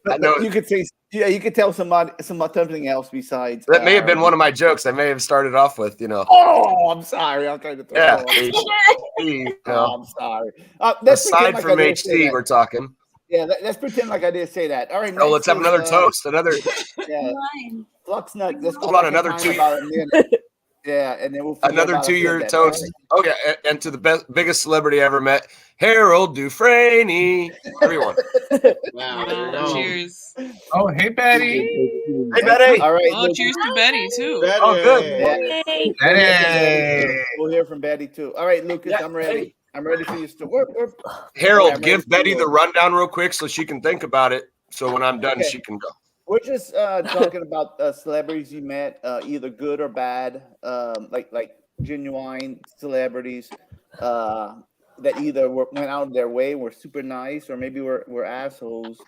I know you could say, you could tell something else besides. That may have been one of my jokes. I may have started off with, Oh, I'm sorry. I'm trying to throw. I'm sorry. Aside from HC, we're talking. Yeah, let's pretend like I did say that. All right. Oh, let's have another toast. Another. Yeah. Flux Nut. Let's hold on. Another 2 years. Yeah, and then we'll another 2-year toast. Okay, and to the biggest celebrity I ever met, Harold Dufresne. Everyone. Wow. Cheers. Oh, hey, Betty. Hey, Betty. All right. Oh, cheers to Betty too. Betty. Oh, good. Betty. We'll hear from Betty too. All right, Lucas, I'm ready. I'm ready for you to work. Harold, give Betty the rundown real quick so she can think about it. So when I'm done, she can go. We're just talking about celebrities you met, either good or bad, like genuine celebrities that either went out of their way, were super nice, or maybe were assholes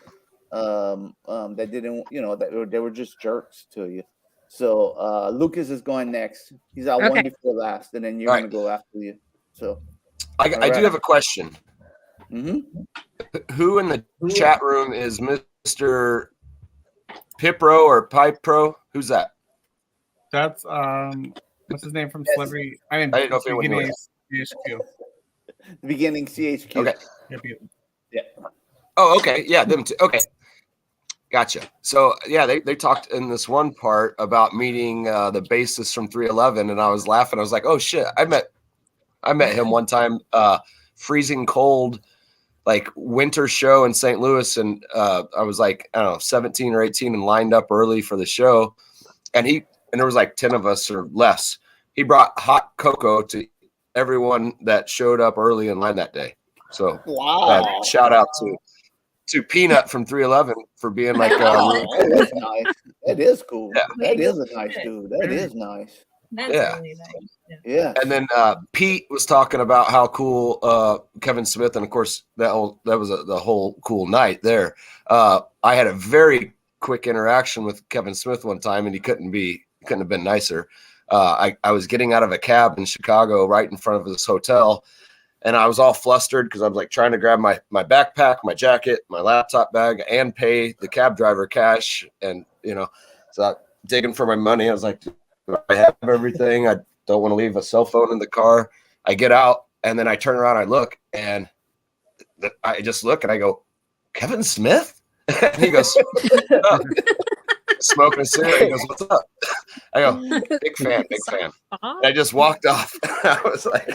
that didn't, that they were just jerks to you. So Lucas is going next. He's out one before last, and then you're going to go after you. So I do have a question. Mm-hmm. Who in the chat room is Mr. Pipro or Pipe Pro? Who's that? That's what's his name from Celebrity? I didn't know if anyone knew. CHQ. The beginning CHQ. Okay. Yeah. Oh, okay. Yeah, them too. Okay. Gotcha. So yeah, they talked in this one part about meeting the bassist from 311, and I was laughing. I was like, oh shit, I met him one time, freezing cold, like winter show in St. Louis, and I was like, I don't know, 17 or 18 and lined up early for the show, and there was like 10 of us or less. He brought hot cocoa to everyone that showed up early in line that day. So shout out to Peanut from 311 for being like that's nice. That is cool. Yeah. That is a nice dude. That is nice. That's Yeah. really nice. Yeah. And then Pete was talking about how cool Kevin Smith, and of course that was the whole cool night there. I had a very quick interaction with Kevin Smith one time, and he couldn't have been nicer. I was getting out of a cab in Chicago right in front of this hotel, and I was all flustered because I was like trying to grab my backpack, my jacket, my laptop bag, and pay the cab driver cash. And so I'm digging for my money. I was like, do I have everything? I don't want to leave a cell phone in the car. I get out, and then I turn around, I look, and I just look, and I go, Kevin Smith? And he goes, oh. Smoking a cigarette. He goes, what's up? I go, big fan. And I just walked off. I was like,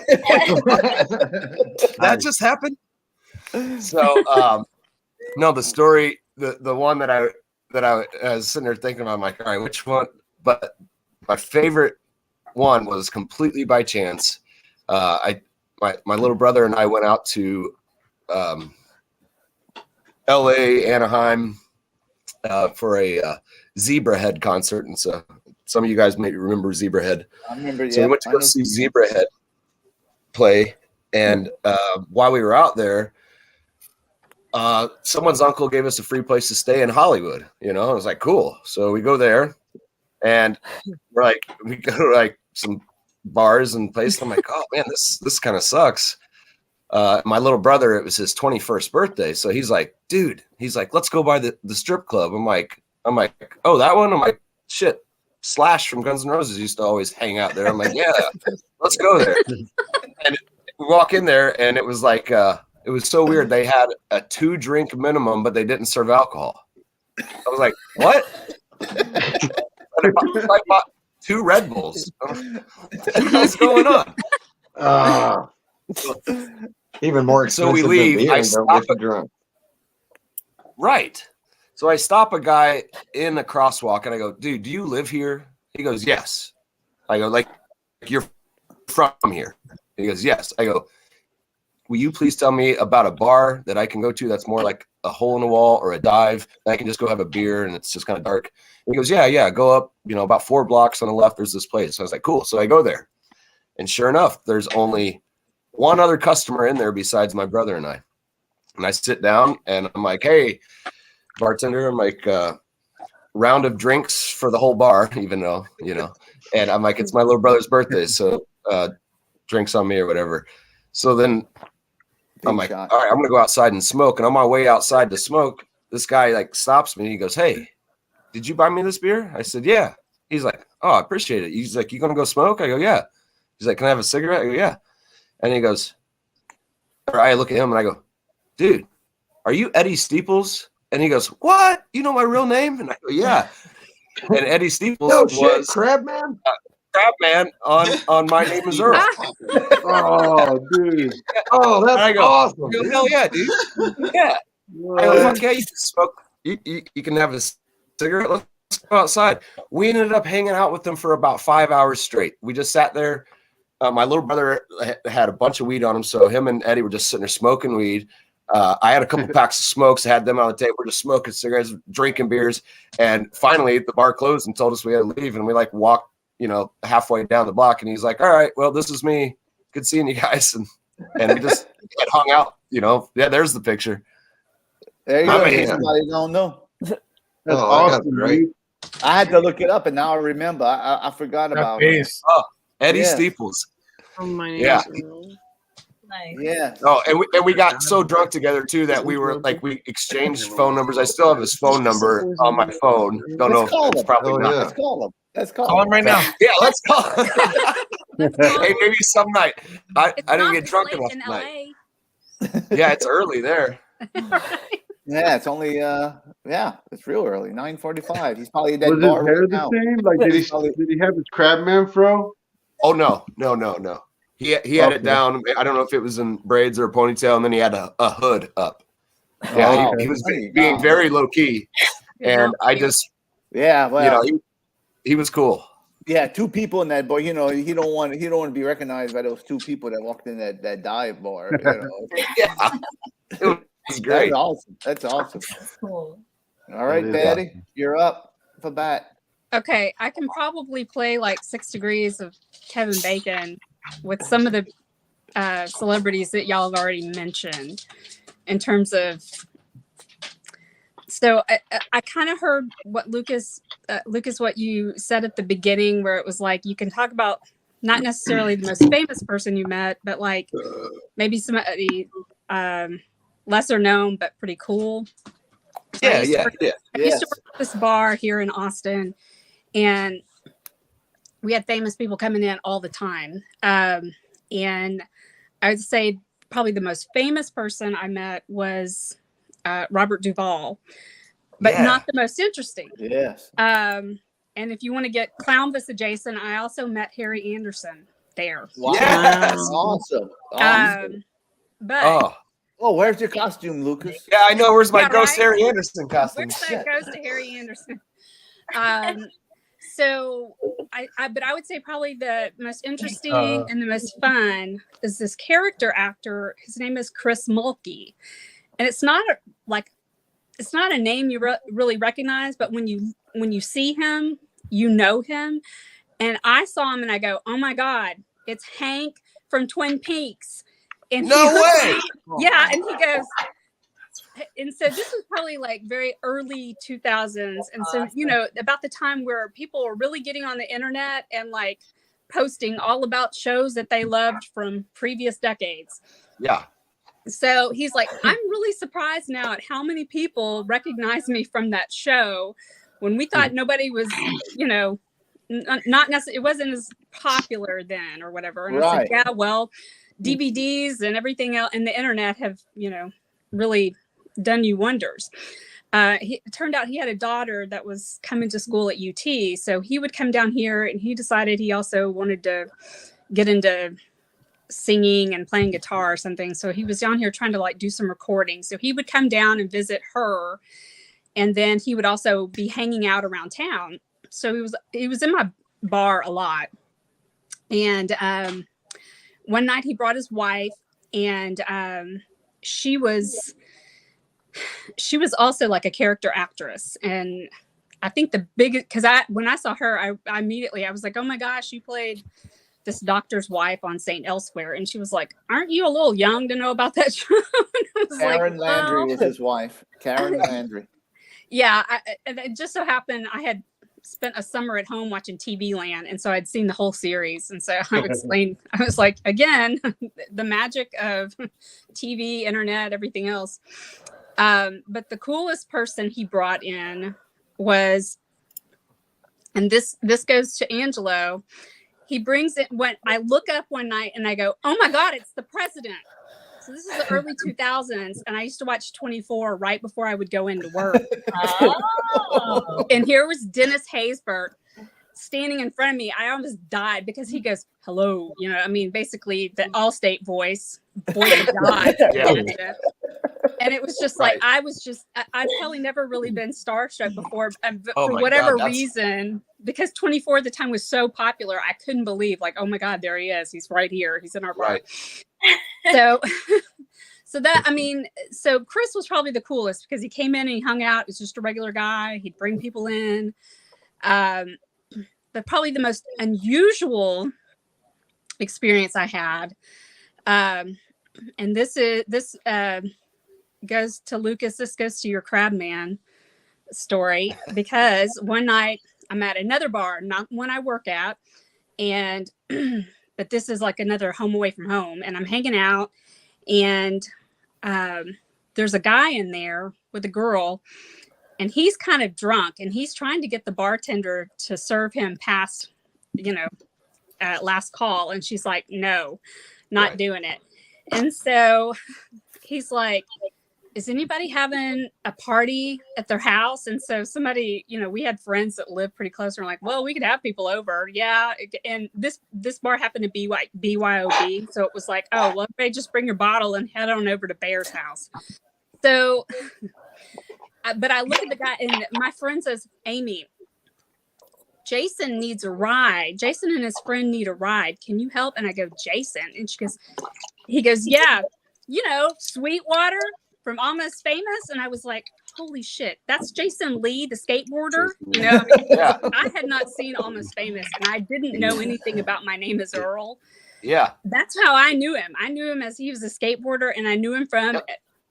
that just happened. So, no, the story, the one that I was sitting there thinking about, I'm like, all right, which one? But my favorite one was completely by chance. My little brother and I went out to L.A., Anaheim, for a Zebrahead concert, and so some of you guys may remember Zebrahead. I remember. So we went to go see Zebrahead play, and while we were out there, someone's uncle gave us a free place to stay in Hollywood. I was like, cool. So we go there, and we go to like some bars and places. I'm like, oh man, this kind of sucks. My little brother, it was his 21st birthday. So he's like, dude, let's go by the strip club. I'm like, oh, that one? I'm like, shit, Slash from Guns N' Roses used to always hang out there. I'm like, yeah, let's go there. And we walk in there, and it was like, it was so weird. They had a 2-drink minimum, but they didn't serve alcohol. I was like, what? I bought 2 Red Bulls. What's going on? Even more expensive. So we leave. Than beer, I don't stop get you drunk. Right. So I stop a guy in the crosswalk, and I go, dude, do you live here? He goes, yes. I go, like you're from here? He goes, yes. I go, will you please tell me about a bar that I can go to that's more like a hole in the wall or a dive, and I can just go have a beer and it's just kind of dark? He goes, yeah, go up, about 4 blocks on the left, there's this place. So I was like, cool. So I go there, and sure enough, there's only one other customer in there besides my brother and I. And I sit down, and I'm like, hey, bartender, I'm like, round of drinks for the whole bar, even though, and I'm like, it's my little brother's birthday, so drinks on me or whatever. So then I'm like, all right, I'm going to go outside and smoke. And on my way outside to smoke, this guy like stops me. He goes, hey, did you buy me this beer? I said, yeah. He's like, oh, I appreciate it. He's like, you going to go smoke? I go, yeah. He's like, can I have a cigarette? I go, yeah. And he goes, or I look at him and I go, dude, are you Eddie Steeples? And he goes, what? You know my real name? And I go, yeah. And Eddie Steeples was Crabman? Crabman on My Name is Earl. Oh, dude. Oh, that's awesome. Go, hell yeah, dude. Yeah. I go, okay, you can smoke. You can have a cigarette. Let's go outside. We ended up hanging out with them for about 5 hours straight. We just sat there. My little brother had a bunch of weed on him, so him and Eddie were just sitting there smoking weed. I had a couple packs of smokes. I had them on the table. We're just smoking cigarettes, drinking beers. And finally, the bar closed and told us we had to leave. And we walked, halfway down the block. And he's like, all right, well, this is me. Good seeing you guys. And we just had hung out, Yeah, there's the picture. There you go. Somebody don't know. That's awesome, great. I had to look it up, and now I remember. I forgot about it. Oh, Eddie Steeples. Oh, my name Yeah. is Earl. Nice. Yeah. Oh, and we got so drunk together too that we were like, we exchanged phone numbers. I still have his phone number on my phone. Don't know if it's probably not. Let's call him. Let's call Call him right now. Yeah, let's call him. Hey, maybe some night. I didn't get drunk enough tonight. Yeah, it's early there. Yeah, it's only it's real early. 9:45. He's probably at that Was his bar hair right the now. same? Like, did he have his Crabman fro? Oh no. He had it down. I don't know if it was in braids or a ponytail, and then he had a hood up. Yeah, he was being very low key, and I just well, he was cool. Yeah, 2 people in that bar. He don't want to be recognized by those 2 people that walked in that dive bar. Yeah, it was great. That's awesome. That's awesome. That's cool. All right, That is Daddy, you're up for bat. Okay, I can probably play like 6 Degrees of Kevin Bacon with some of the celebrities that y'all have already mentioned in terms of. So I kind of heard what Lucas, what you said at the beginning, where it was like you can talk about not necessarily the most famous person you met, but like maybe somebody lesser known but pretty cool. So I used to work at this bar here in Austin, and we had famous people coming in all the time. And I would say probably the most famous person I met was Robert Duvall, but not the most interesting. Yes. And if you want to get Clownvis adjacent, I also met Harry Anderson there. Wow. Yes. Awesome. But where's your costume, Lucas? Yeah, I know. Where's my Ghost Harry Anderson costume? That goes to Harry Anderson. So but I would say probably the most interesting and the most fun is this character actor. His name is Chris Mulkey, and it's not a name you really recognize, but when you see him, you know him. And I saw him and I go, oh my God, it's Hank from Twin Peaks. And no way. Yeah. And he goes, and so this was probably like very early 2000s. And so, about the time where people were really getting on the internet and like posting all about shows that they loved from previous decades. Yeah. So he's like, I'm really surprised now at how many people recognize me from that show when we thought nobody was, not necessarily, it wasn't as popular then or whatever. And I said, yeah, well, DVDs and everything else and the internet have, really done you wonders. It turned out he had a daughter that was coming to school at UT. So he would come down here, and he decided he also wanted to get into singing and playing guitar or something. So he was down here trying to like do some recording. So he would come down and visit her. And then he would also be hanging out around town. So he was in my bar a lot. And one night he brought his wife, and she was also like a character actress. And I think because when I saw her, I immediately, I was like, oh my gosh, you played this doctor's wife on St. Elsewhere. And she was like, aren't you a little young to know about that show? Karen Landry is his wife. Karen Landry. Yeah. And it just so happened I had spent a summer at home watching TV Land. And so I'd seen the whole series. And so I explained, I was like, again, the magic of TV, internet, everything else. But the coolest person he brought in was, and this goes to Angelo. He brings it when I look up one night and I go, oh my God, it's the president. So this is the early 2000s. And I used to watch 24 right before I would go into work. And here was Dennis Haysbert standing in front of me. I almost died because he goes, hello. Basically the Allstate voice of God. Yeah. And it was just like, I'd probably never really been starstruck before. But for whatever reason, because 24 at the time was so popular, I couldn't believe, like, oh my God, there he is. He's right here. He's in our bar. So Chris was probably the coolest because he came in and he hung out. He's just a regular guy. He'd bring people in. But probably the most unusual experience I had. And this goes to Lucas. This goes to your Crab Man story, because one night I'm at another bar, not one I work at, and but this is like another home away from home, and I'm hanging out, and there's a guy in there with a girl, and he's kind of drunk, and he's trying to get the bartender to serve him past, last call, and she's like, no, not doing it. And so he's like, is anybody having a party at their house? And so somebody, we had friends that lived pretty close, and we're like, well, we could have people over. Yeah. And this bar happened to be like BYOB. So it was like, oh, well, okay, just bring your bottle and head on over to Bear's house. So, but I look at the guy, and my friend says, Amy, Jason needs a ride. Jason and his friend need a ride. Can you help? And I go, Jason. And he goes, yeah, Sweetwater. from Almost Famous, and I was like, holy shit, that's Jason Lee, the skateboarder. You know, I mean, Yeah. I had not seen Almost Famous, and I didn't know anything about My Name Is Earl. Yeah. That's how I knew him. I knew him as he was a skateboarder, and I knew him from,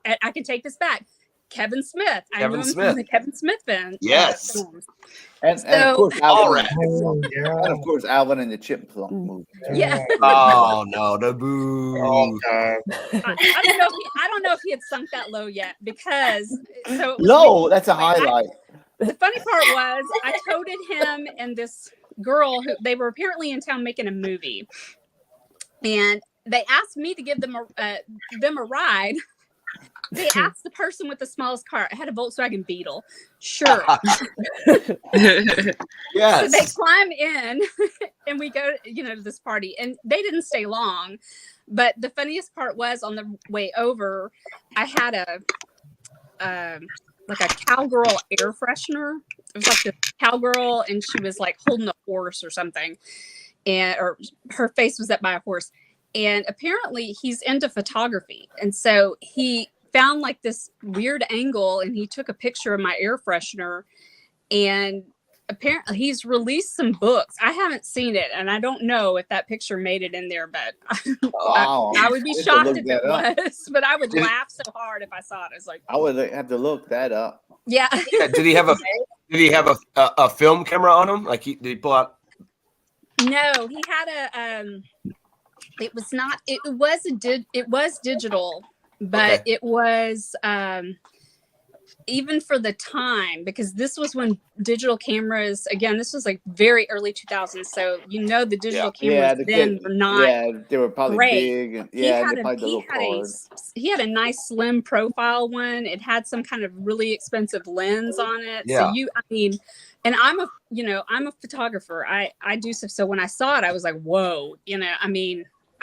I can take this back, Kevin Smith. I knew him from the Kevin Smith films. And So- of course, Alvin, yeah. and of course, Alvin and the Chipmunk movie. Yeah. Oh no, the boo. I don't know if he had sunk that low yet, because so it was Low, that's a highlight. The funny part was I toted him and this girl who they were apparently in town making a movie, and they asked me to give them a ride. They asked the person with the smallest car. I had a Volkswagen Beetle. Sure. Yes. So they climb in and we go, to this party, and they didn't stay long. But the funniest part was on the way over, I had a cowgirl air freshener. It was like the cowgirl, and she was like holding a horse or something, or her face was up by a horse. And apparently he's into photography. And so he found like this weird angle, and he took a picture of my air freshener, and apparently he's released some books. I haven't seen it, and I don't know if that picture made it in there, but I would be shocked if it was, but I would laugh so hard if I saw it. I was like, I would have to look that up. Yeah. Did he have a film camera on him? Like did he pull out? No, he had it was not, it was digital, but it was, even for the time, because this was when digital cameras, again, this was like very early 2000s. So, the digital cameras then were not they were probably great. big. And, He had a nice slim profile one. It had some kind of really expensive lens on it. Yeah. So and I'm a photographer. I do stuff. So when I saw it, I was like, whoa,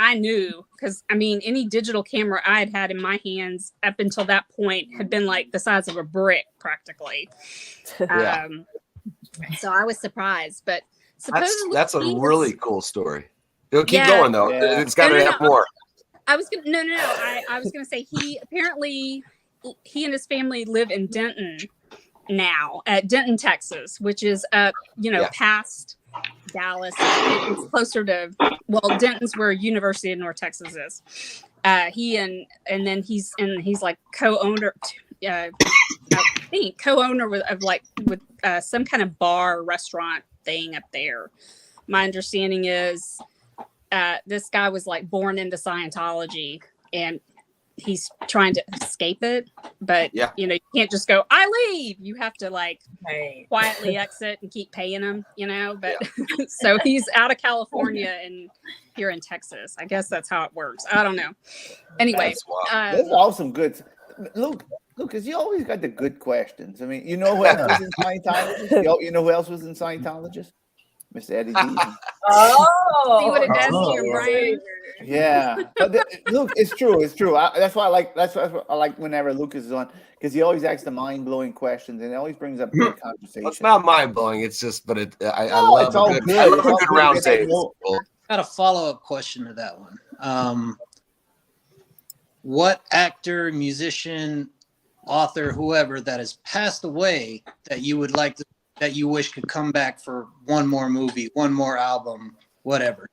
I knew, because any digital camera I had in my hands up until that point had been like the size of a brick practically. Yeah. So I was surprised, but supposedly that's a really cool story. It'll keep going though. Yeah. It's got to have more. I was gonna I was gonna say he and his family live in Denton now, at Denton, Texas, which is up, past Dallas. It's closer to, Denton's where University of North Texas is. He's like co-owner, I think co-owner with some kind of bar restaurant thing up there. My understanding is this guy was like born into Scientology, and he's trying to escape it, but you can't just go, I leave. You have to quietly exit and keep paying him, but so he's out of California and here in Texas. I guess that's how it works. I don't know. Anyway, there's awesome good. Lucas, you always got the good questions. I mean, who else was in Scientologist? You know who else was in Scientologist? Mr. Eddie Deason. See what it does to your brain. Yeah, but Luke, it's true. It's true. That's why I like whenever Lucas is on, because he always asks the mind-blowing questions, and it always brings up good conversation. It's not mind-blowing. It's just, but I love a good round table. Got a follow-up question to that one. What actor, musician, author, whoever that has passed away that you would like to, that you wish could come back for one more movie, one more album, whatever?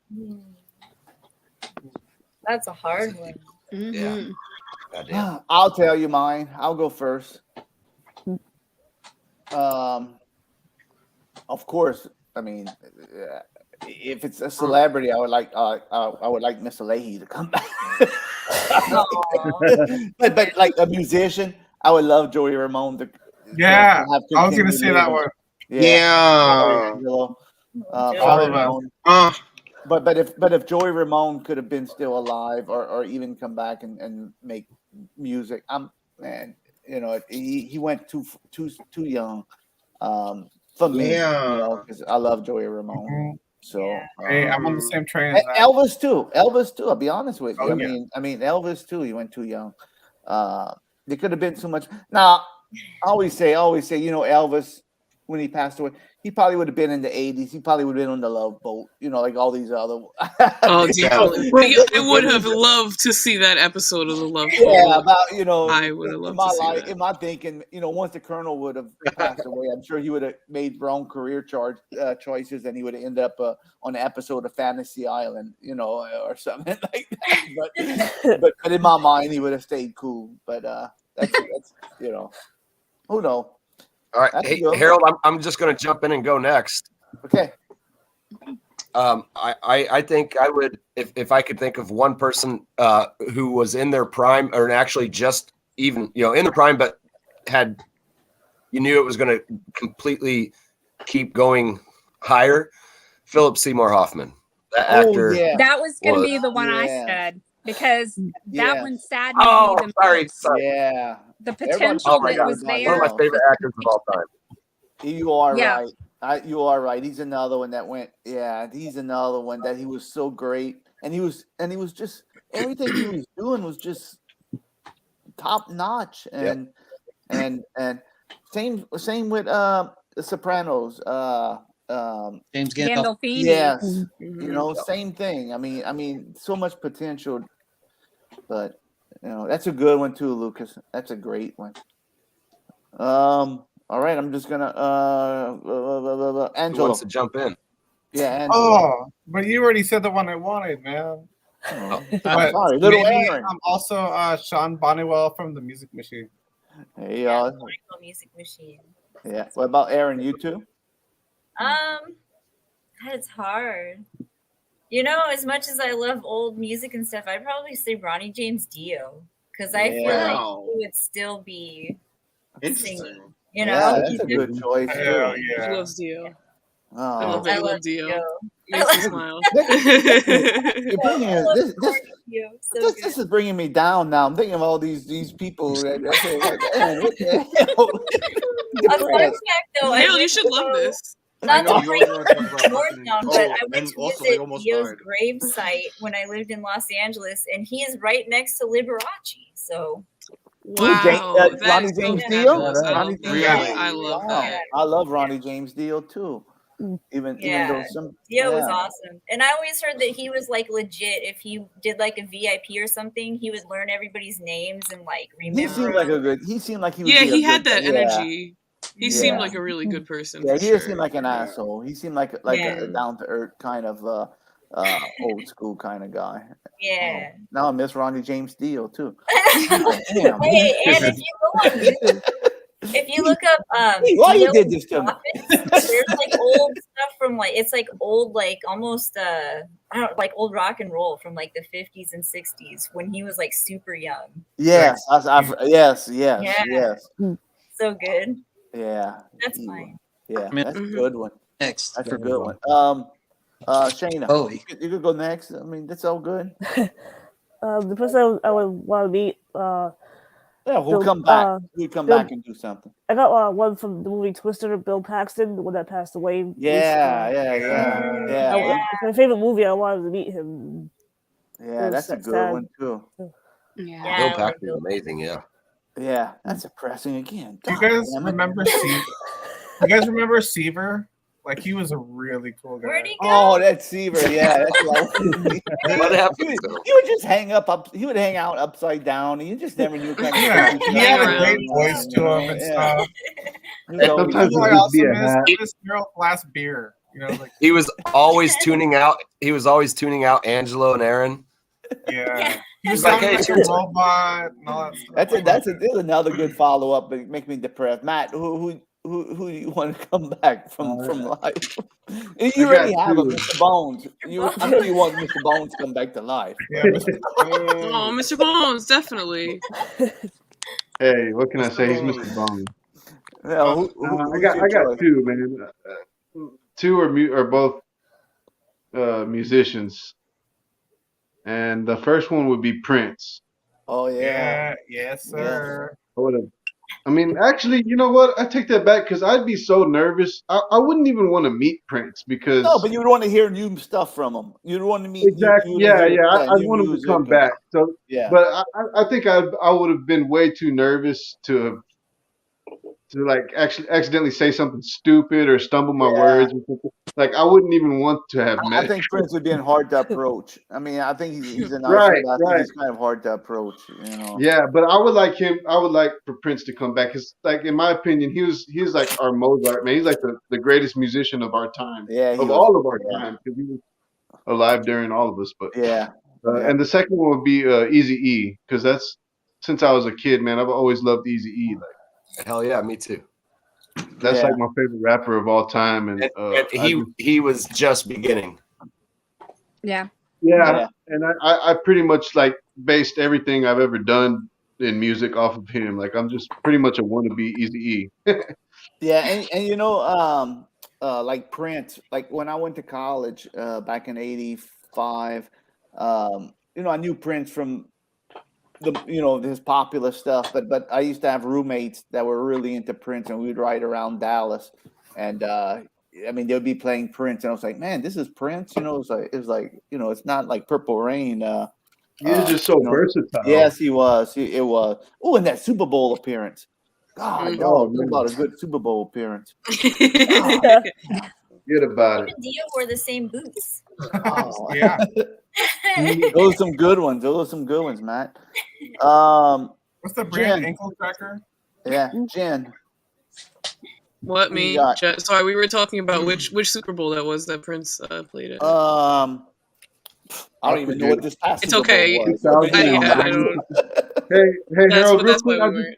That's a hard one. Mm-hmm. Yeah. I'll tell you mine. I'll go first. Of course. I mean, if it's a celebrity, I would like Mr. Leahy to come back. but like a musician, I would love Joey Ramone to. Yeah, I was gonna say that one. Yeah. But if Joey Ramone could have been still alive, or even come back and make music, he went too young for me. Because I love Joey Ramone. So hey, I'm on the same train as that. Elvis too. I'll be honest with you. Oh, I mean Elvis too. He went too young. There could have been so much. Now, I always say, Elvis when he passed away. He probably would have been in the 80s. He probably would have been on the Love Boat, like all these other. Oh, definitely. I would have loved to see that episode of the Love Boat. Yeah, about I would have loved to see that. In my thinking, once the Colonel would have passed away, I'm sure he would have made wrong career choices, and he would have ended up on an episode of Fantasy Island, or something like that. But in my mind, he would have stayed cool. But that's who knows. All right, hey, Harold, I'm just going to jump in and go next. Okay. I think I would, if I could think of one person who was in their prime, or actually just even in their prime, but you knew it was going to completely keep going higher. Philip Seymour Hoffman, the actor. That was going to be the one I said, because that one saddened me the most. Sorry. Yeah. The potential that was there. One of my favorite actors of all time. You are right. You are right. He's another one that went. Yeah, he's another one that he was so great, and he was just everything he was doing was just top notch, and same with The Sopranos. James Gandolfini. Yes, same thing. I mean, so much potential, but that's a good one too, Lucas. That's a great one. All right, I'm just gonna Angelo wants to jump in. Yeah, Angelo. But you already said the one I wanted, man. But sorry, little maybe Aaron. I'm also Sean Bonnewell from the Music Machine. Hey, y'all. Music Machine. Yeah. What about Aaron? You too? It's hard. As much as I love old music and stuff, I'd probably say Ronnie James Dio, because I feel like he would still be singing. Yeah, that's a good choice. Hell He yeah. loves Dio. Oh. I love that. I love Dio. This is bringing me down now. I'm thinking of all these people. A fun fact, though, Harold, you should love this. Not to bring more down, but I went to visit Dio's grave site when I lived in Los Angeles, and he is right next to Liberace. So. Wow, Ronnie James Dio. I love that. I love Ronnie James Dio too. Even though Dio was awesome, and I always heard that he was like legit. If he did like a VIP or something, he would learn everybody's names and like remember. He seemed like he seemed like he was. Yeah, he had that energy. He seemed like a really good person. Yeah, he didn't seem like an asshole. He seemed like a down to earth kind of old school kind of guy. Yeah. Now I miss Ronnie James Dio too. Damn. Hey, and if you look up why you did this to me? There's like old stuff from it's like old almost old rock and roll from like the 50s and 60s when he was like super young. Yes, yes. So good. Yeah. That's fine. Yeah, that's a good one. Next. That's a good one. Shayna, you could go next. I mean, that's all good. The person I would want to meet. We'll come back. We'll come back and do something. I got one from the movie Twister, Bill Paxton, the one that passed away. Yeah. It's my favorite movie. I wanted to meet him. Yeah, that's a good one too. Yeah. Bill Paxton is amazing. Yeah. Yeah, that's depressing again. You guys remember Seaver? You guys remember Seaver? Like he was a really cool guy. Where'd he go? Oh, that's Seaver. Yeah, that's What happened? He would just hang up. He would hang out upside down, and you just never knew. He had a great voice to him and stuff. Sometimes I it would also be a miss hat. this girl last beer. He was always tuning out. He was always tuning out Angelo and Aaron. Yeah. He was like, like hey, a robot and all that stuff. That's another good follow up, but make me depressed. Matt, who do you want to come back from life? You already have him, Mr. Bones. I know you want Mr. Bones to come back to life. Yeah, Oh, Mr. Bones, definitely. Hey, what can I say? He's Mr. Bones. Yeah, I got two, man. Two are both musicians, and the first one would be Prince. Oh yeah. Yes, sir. I mean, actually, you know what? I take that back because I'd be so nervous. I wouldn't even want to meet Prince because but you would want to hear new stuff from him. You'd want to meet exactly. I want him to come back. So yeah, but I think I would have been way too nervous to to like actually accidentally say something stupid or stumble my Yeah. words or something. Like I wouldn't even want to have I met. think Prince would be hard to approach. I mean, I think he's a nice Right, guy, but I think right. he's kind of hard to approach. You know. Yeah, but I would like him. I would like for Prince to come back. Cause like in my opinion, he's like our Mozart man. He's like the greatest musician of our time, Yeah, he of was. all of our Yeah. time, because he was alive during all of us. But Yeah. Yeah. and the second one would be Easy E, because that's since I was a kid, man. I've always loved Easy E. Like Hell yeah, me too. that's Yeah. like my favorite rapper of all time, and And he was just beginning. Yeah. yeah, Yeah. and I pretty much like based everything I've ever done in music off of him. Like I'm just pretty much a wannabe Easy E. Yeah, and you know, like Prince, like when I went to college back in '85, you know, I knew Prince from his popular stuff, but I used to have roommates that were really into Prince, and we'd ride around Dallas, and I mean, they'd be playing Prince, and I was like, man, this is Prince, you know, it was like, you know, it's not like Purple Rain. He was just so you know, versatile. yes, he was. It was. Oh, and that Super Bowl appearance. God, Oh, dog, man. talk about a good Super Bowl appearance. Forget about Him it. and Dio wore the same boots. Oh, Yeah. those are some good ones. Those are some good ones, Matt. What's the brand? Jen. Ankle tracker? Yeah, Jen. What Who me? you got? Sorry, we were talking about which Super Bowl that was that Prince played at. I don't even know what this past It's Super Bowl okay. was. I don't. Hey, That's Harold, what. real That's quick, why we weren't.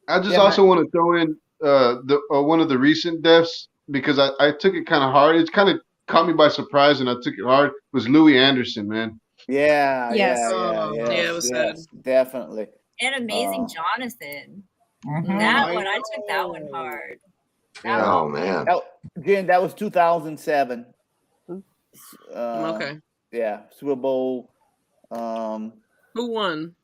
I just Yeah, also want to throw in the one of the recent deaths because I took it kind of hard. It's kind of caught me by surprise, and I took it hard. Was Louis Anderson, man? Yeah, Yes. yeah, Yeah, it was sad. yes, definitely. And Amazing Uh, Jonathan. Mhm. That one, I took that one hard. That Yeah. Oh one. man. Jen, that was 2007. Okay. Yeah, Super Bowl. Who won?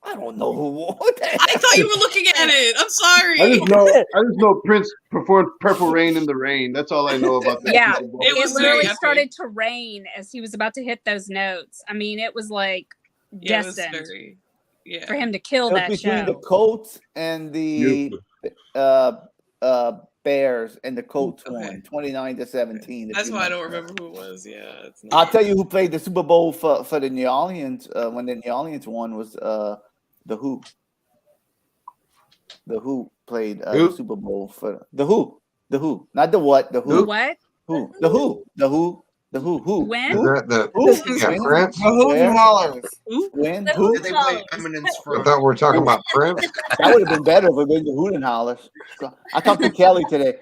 I don't know who won. I thought you were looking at it. I'm sorry. I just know Prince performed "Purple Rain in the Rain." That's all I know about that. Yeah. Super Bowl. It It was very literally epic. started to rain as he was about to hit those notes. I mean, it was like Yeah, it was destined very. Yeah. for him to kill It was that between the show. Colts and the Bears, and the Colts Okay. won 29-17. if That's you why I remember. don't remember who it was. Yeah. It's I'll tell you who played the Super Bowl for the New Orleans when the New Orleans won was the Who. The Who played Who? the Super Bowl for the Who, not the what, the The Who, what? who, the Who, the Who, the Who, When? Is who, that the who, yeah, when, Prince? The Who Where? hollers. when, The who? Did they play Eminence I from? thought we were talking about Prince. That would have been better if it been the Hoot and Hollers. I talked to Kelly today.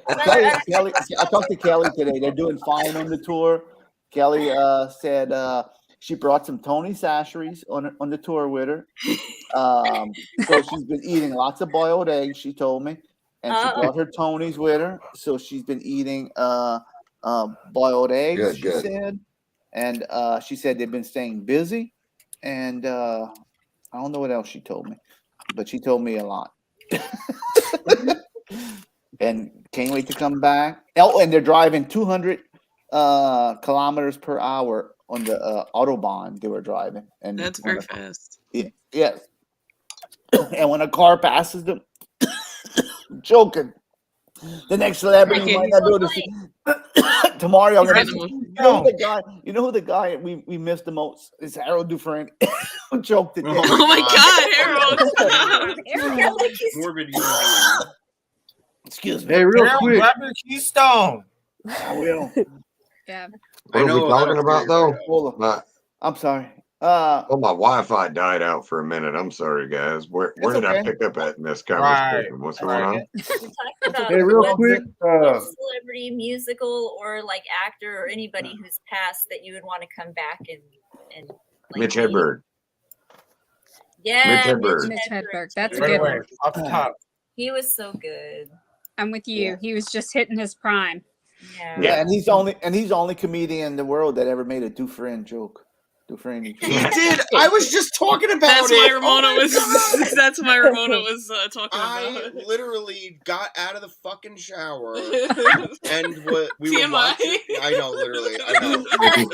Kelly, I talked to Kelly today. They're doing fine on the tour. Kelly said she brought some Tony Sacheries on the tour with her. So she's been eating lots of boiled eggs, she told me. And she brought her Tonys with her. So she's been eating boiled eggs, Good. said. And she said they've been staying busy. And I don't know what else she told me, but she told me a lot. And can't wait to come back. Oh, and they're driving 200 kilometers per hour on the Autobahn they were driving. And That's very fast. Yeah, yes. And when a car passes them, I'm joking. The next celebrity might not do this. Tomorrow, I'm gonna you know who the guy we missed the most is Harold Dufresne. Joke today. Oh my God, Harold! Morbid Excuse me. Hey, real Harold, quick. grab your keystone. I will. Yeah. What are we talking about though? Hold on. I'm sorry. My Wi-Fi died out for a minute. I'm sorry, guys. Where did I okay. pick up at in this conversation? What's going on? We talked about Hey, real what quick. celebrity, musical, or like actor or anybody who's passed that you would want to come back and like Mitch meet. Hedberg. Yeah, Mitch Hedberg. Mitch Hedberg. That's a Right good away, one. off the top. He was so good. I'm with you. Yeah. He was just hitting his prime. Yeah. Yeah, and he's the only comedian in the world that ever made a Dufresne joke. Dufresne. He did. I was just talking about That's it. why Ramona Oh my was. God. That's why Ramona was talking I about. literally got out of the fucking shower and we were TMI. watching. I know, literally. I know.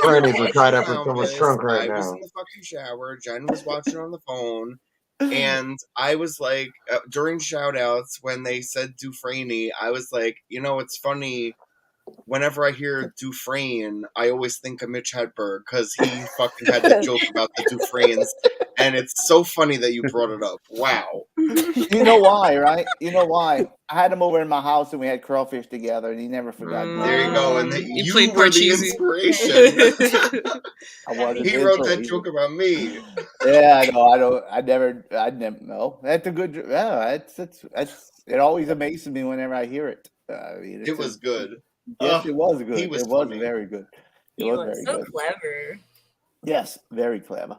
Franny's are tied up in someone's Clownvis. trunk right I was now. in the fucking shower. Jen was watching on the phone, And I was like, during shout outs, when they said Dufresne, I was like, it's funny. Whenever I hear Dufresne, I always think of Mitch Hedberg because he fucking had the joke about the Dufresnes. And it's so funny that you brought it up. Wow. You know why, right? You know why? I had him over in my house and we had crawfish together, and he never forgot. There you go. And You you played were the Parcheesi. inspiration. I wasn't. He wrote that joke about me. Yeah, I know. I never know. That's a good. Yeah, that's. It always amazes me whenever I hear it. I mean, It was good. Yes, it was good. He was It was funny. very good. It He was was very so good. clever. Yes, very clever.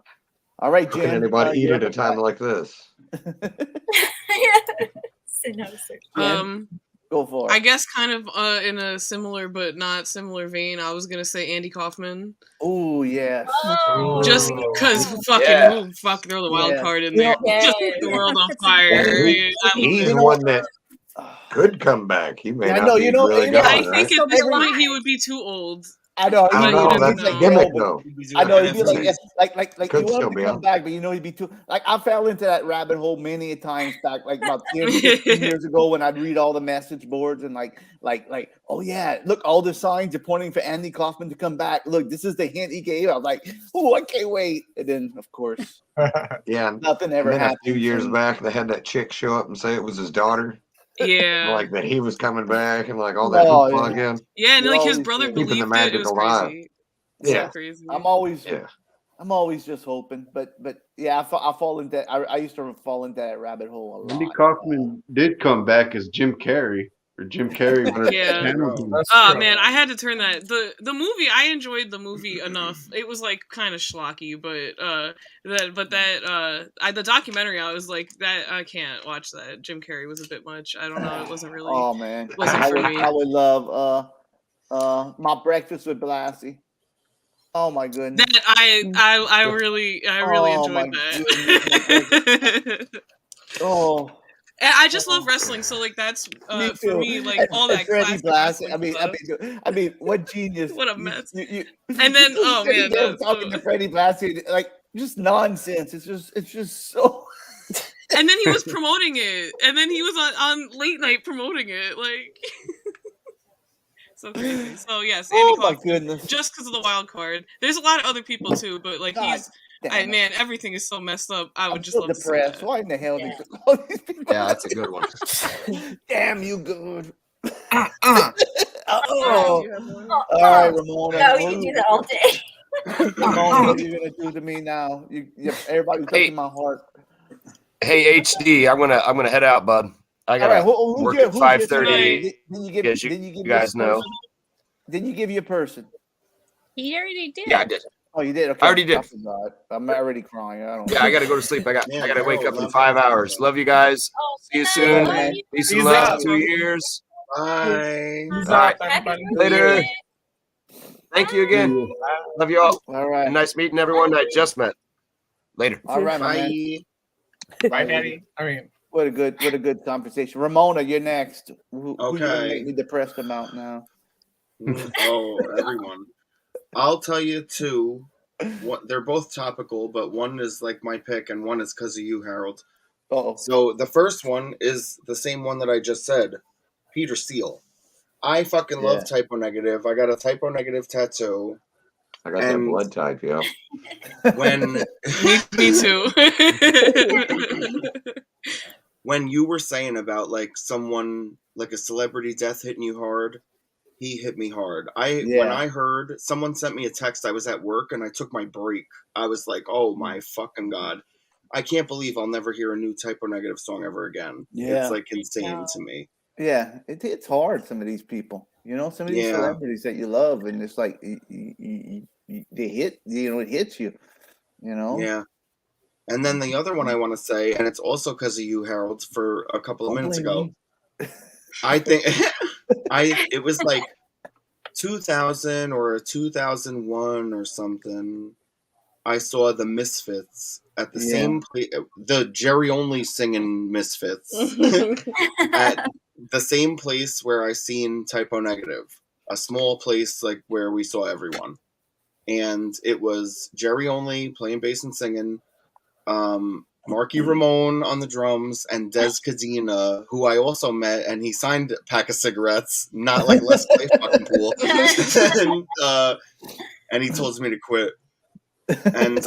All right, How Jim. can anybody eat you're at a up. time like this? Go for it. I guess kind of in a similar but not similar vein, I was gonna say Andy Kaufman. Oh yes. Just because who fucking throw the wild card in there? Just set the world on fire. I mean, He's one that could come back. He may I not know, be you know, really you know, gone, I right? think at this point he would be too old. I know. I don't know. That's the gimmick, though. I know. He'd be like, Nice. like Could you want still him to be come on. back, but you know he'd be too. Like I fell into that rabbit hole many a times back, like about 10, 15 years ago, when I'd read all the message boards and like, oh yeah, look, all the signs are pointing for Andy Kaufman to come back. Look, this is the hint he gave. I was like, oh, I can't wait. And then, of course, Yeah. nothing ever and then happened. a few years back, they had that chick show up and say it was his daughter. Yeah. Like that he was coming back and like all that Oh, hoopla yeah. again. Yeah, and They like his always brother do. Keeping the believed it. It magic was alive. crazy. Yeah. So crazy. I'm always just hoping, but yeah, I fall into. I used to fall into that rabbit hole a lot. Andy Kaufman did come back as Jim Carrey, or Jim Carrey was Yeah. Hamilton. Oh man, I had to turn that. The movie, I enjoyed the movie enough. It was like kind of schlocky, but the documentary, I was like, that I can't watch that. Jim Carrey was a bit much. I don't know. It wasn't really. Oh man, wasn't for me. I would love My Breakfast with Blassie. Oh my goodness. That I really Oh, my enjoyed that. Oh. And I just love wrestling, so like that's Me for too. me like And- all and that Freddie classic Blassie. wrestling I mean, what genius! What a mess. You, And then oh sitting man, there talking to Freddie Blassie, like just nonsense. It's just so. and then he was promoting it, and then he was on late night promoting it, like so crazy. So yes, Andy Oh my Kaufman, goodness! just because of the wild card. There's a lot of other people too, but like God damn it. man, everything is so messed up. I would I'm just so love to see depressed. that. Why in the hell did all these people? Yeah, that's a good one. Damn you, good. Oh, All right, Ramona. No, you can do that all day. Ramona, what are you gonna do to me now? Everybody's touching my heart. Hey HD, I'm gonna head out, bud. I gotta work at 5:30. As you guys know. Didn't you give you a person? He already did. Yeah, I did. Oh, you did. Okay. I already did. I forgot. I'm already crying. I don't. Yeah, I gotta go to sleep. I gotta wake up in 5 hours. Love you guys. See you soon. Peace and love. 2 years. Bye. All right. Later. Thank you again. Love you all. All right. And nice meeting everyone I just met. Later. All right, my man. Bye, Daddy. I mean, what a good conversation. Ramona, you're next. Who you gonna Okay. make me depressed about now? Oh, everyone. I'll tell you two. They're both topical, but one is like my pick, and one is because of you, Harold. Oh. So the first one is the same one that I just said, Peter Steele. I fucking love typo negative. I got a typo negative tattoo. I got that blood type, yeah. When me too. When you were saying about like someone like a celebrity death hitting you hard, he hit me hard. When I heard someone sent me a text, I was at work and I took my break. I was like, oh my fucking God. I can't believe I'll never hear a new typo negative song ever again. Yeah. It's like insane to me. Yeah, it's hard. Some of these people, some of these celebrities that you love, and it's like they hit. It hits you. Yeah. And then the other one I want to say, and it's also because of you, Harold, for a couple of minutes ago. I think it was like 2000 or 2001 or something. I saw the Misfits at the same place, the Jerry Only singing Misfits at the same place where I seen Typo Negative, a small place like where we saw everyone. And it was Jerry Only playing bass and singing. Marky Ramone on the drums, and Des Cadena, who I also met, and he signed a pack of cigarettes, not like Let's Play Fucking Pool. And he told me to quit. And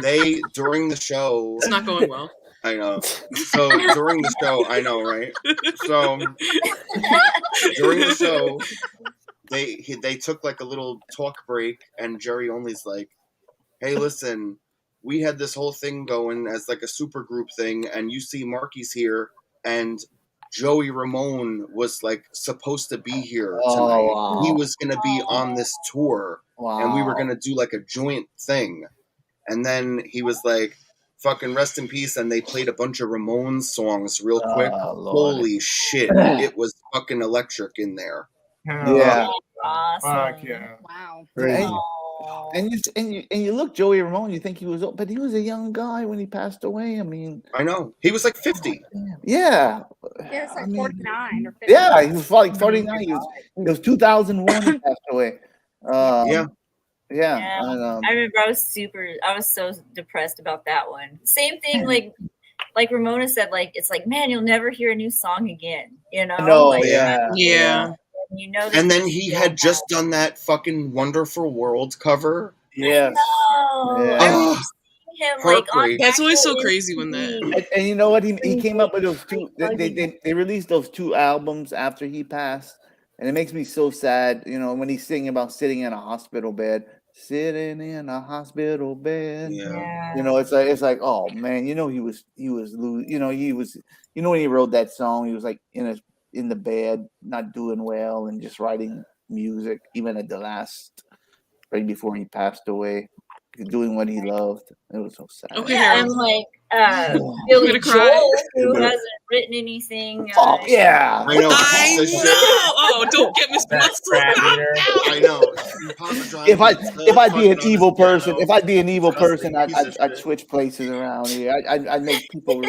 they, during the show... It's not going well. I know. So, during the show, I know, right? So, during the show, they took like a little talk break, and Jerry Only's like, hey, listen, we had this whole thing going as like a super group thing, and you see Marky's here, and Joey Ramone was like supposed to be here tonight. wow. He was going to be on this tour, and we were going to do like a joint thing. And then he was like, fucking rest in peace, and they played a bunch of Ramones songs real quick. Holy shit. It was fucking electric in there. Yeah. Awesome. Fuck yeah. Wow. And you look Joey Ramone, you think he was old, but he was a young guy when he passed away. I mean, I know. He was like 50. Yeah. Yeah, it's like 49 or 50. Yeah, he was like 49. It was 2001 he passed away. Yeah. Yeah. I remember I was so depressed about that one. Same thing, like Ramona said, like it's like, man, you'll never hear a new song again. You know? No, like, Yeah. You know, And then he had just done that fucking Wonderful World cover. Yes. Oh, him like on That's always so crazy when that. And you know what? He came up with those two. They released those two albums after he passed, and it makes me so sad. You know, when he's singing about sitting in a hospital bed, sitting in a hospital bed. Yeah. You know, it's like, oh man, you know, he was when he wrote that song, he was like in the bed, not doing well, and just writing music, even at the last, right before he passed away, doing what he loved. It was so sad. Okay, I'm like Billy Joel, who hasn't written anything. Yeah, I know. Oh, don't get Miss Muscle. I know. If I'd be an evil person, I'd switch places around here. I'd make people.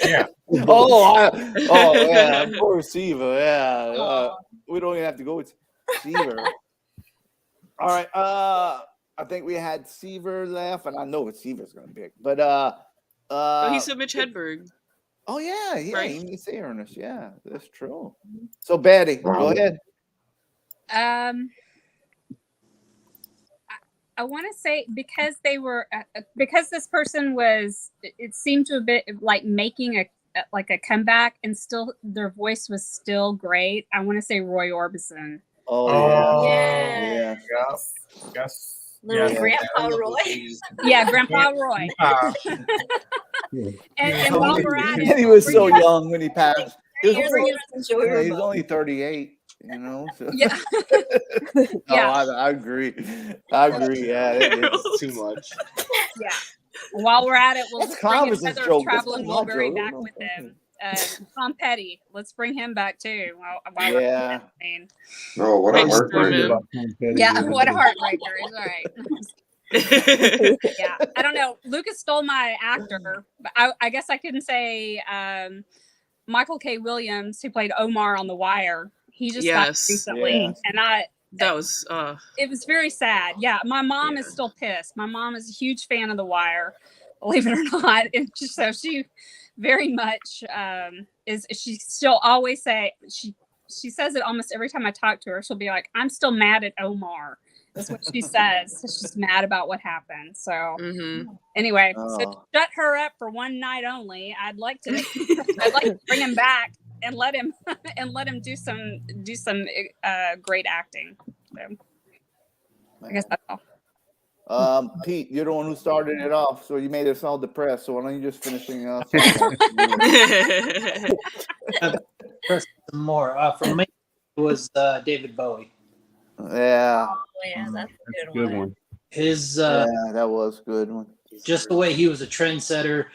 Yeah. Yeah. Poor Seaver. Yeah. We don't even have to go with Seaver. All right. I think we had Seaver left, and I know what Seaver's going to pick. But he said Mitch Hedberg. Oh yeah, Right. he needs to say Ernest. Yeah, that's true. So Betty, go ahead. I want to say because they were because this person was, it seemed to have been like making a comeback, and still their voice was still great. I want to say Roy Orbison. Oh yeah. Yes. Little Grandpa Roy. Yeah, Grandpa Roy. And while we're at it, And he was so young when he passed. He Years was, older than Joey he's Ramone. only 38. You know. So. Yeah. No, I agree. Yeah, it's too much. Yeah. While we're at it, we'll That's just bring Clownvis' another joke. traveling That's not my Wilbury joke. back with him. Tom Petty. Let's bring him back too. While Yeah. Oh, what a heartbreaker. Yeah, what a heartbreaker. It's all right. Yeah, I don't know. Lucas stole my actor, but I guess I couldn't say Michael K. Williams, who played Omar on The Wire. He just died recently, and that was it was very sad. Yeah, my mom is still pissed. My mom is a huge fan of The Wire, believe it or not. And just so she very much she still always say she says it almost every time I talk to her. She'll be like, I'm still mad at Omar. That's what she says. She's just mad about what happened. So anyway, so shut her up for one night only. I'd like to bring him back and let him do some great acting. So, I guess that's all. Pete, you're the one who started it off, so you made us all depressed. So why don't you just finishing off? Some more. For me, it was David Bowie. Yeah. Oh, yeah, that's a Good one. His yeah, that was a good one. Just the way he was a trendsetter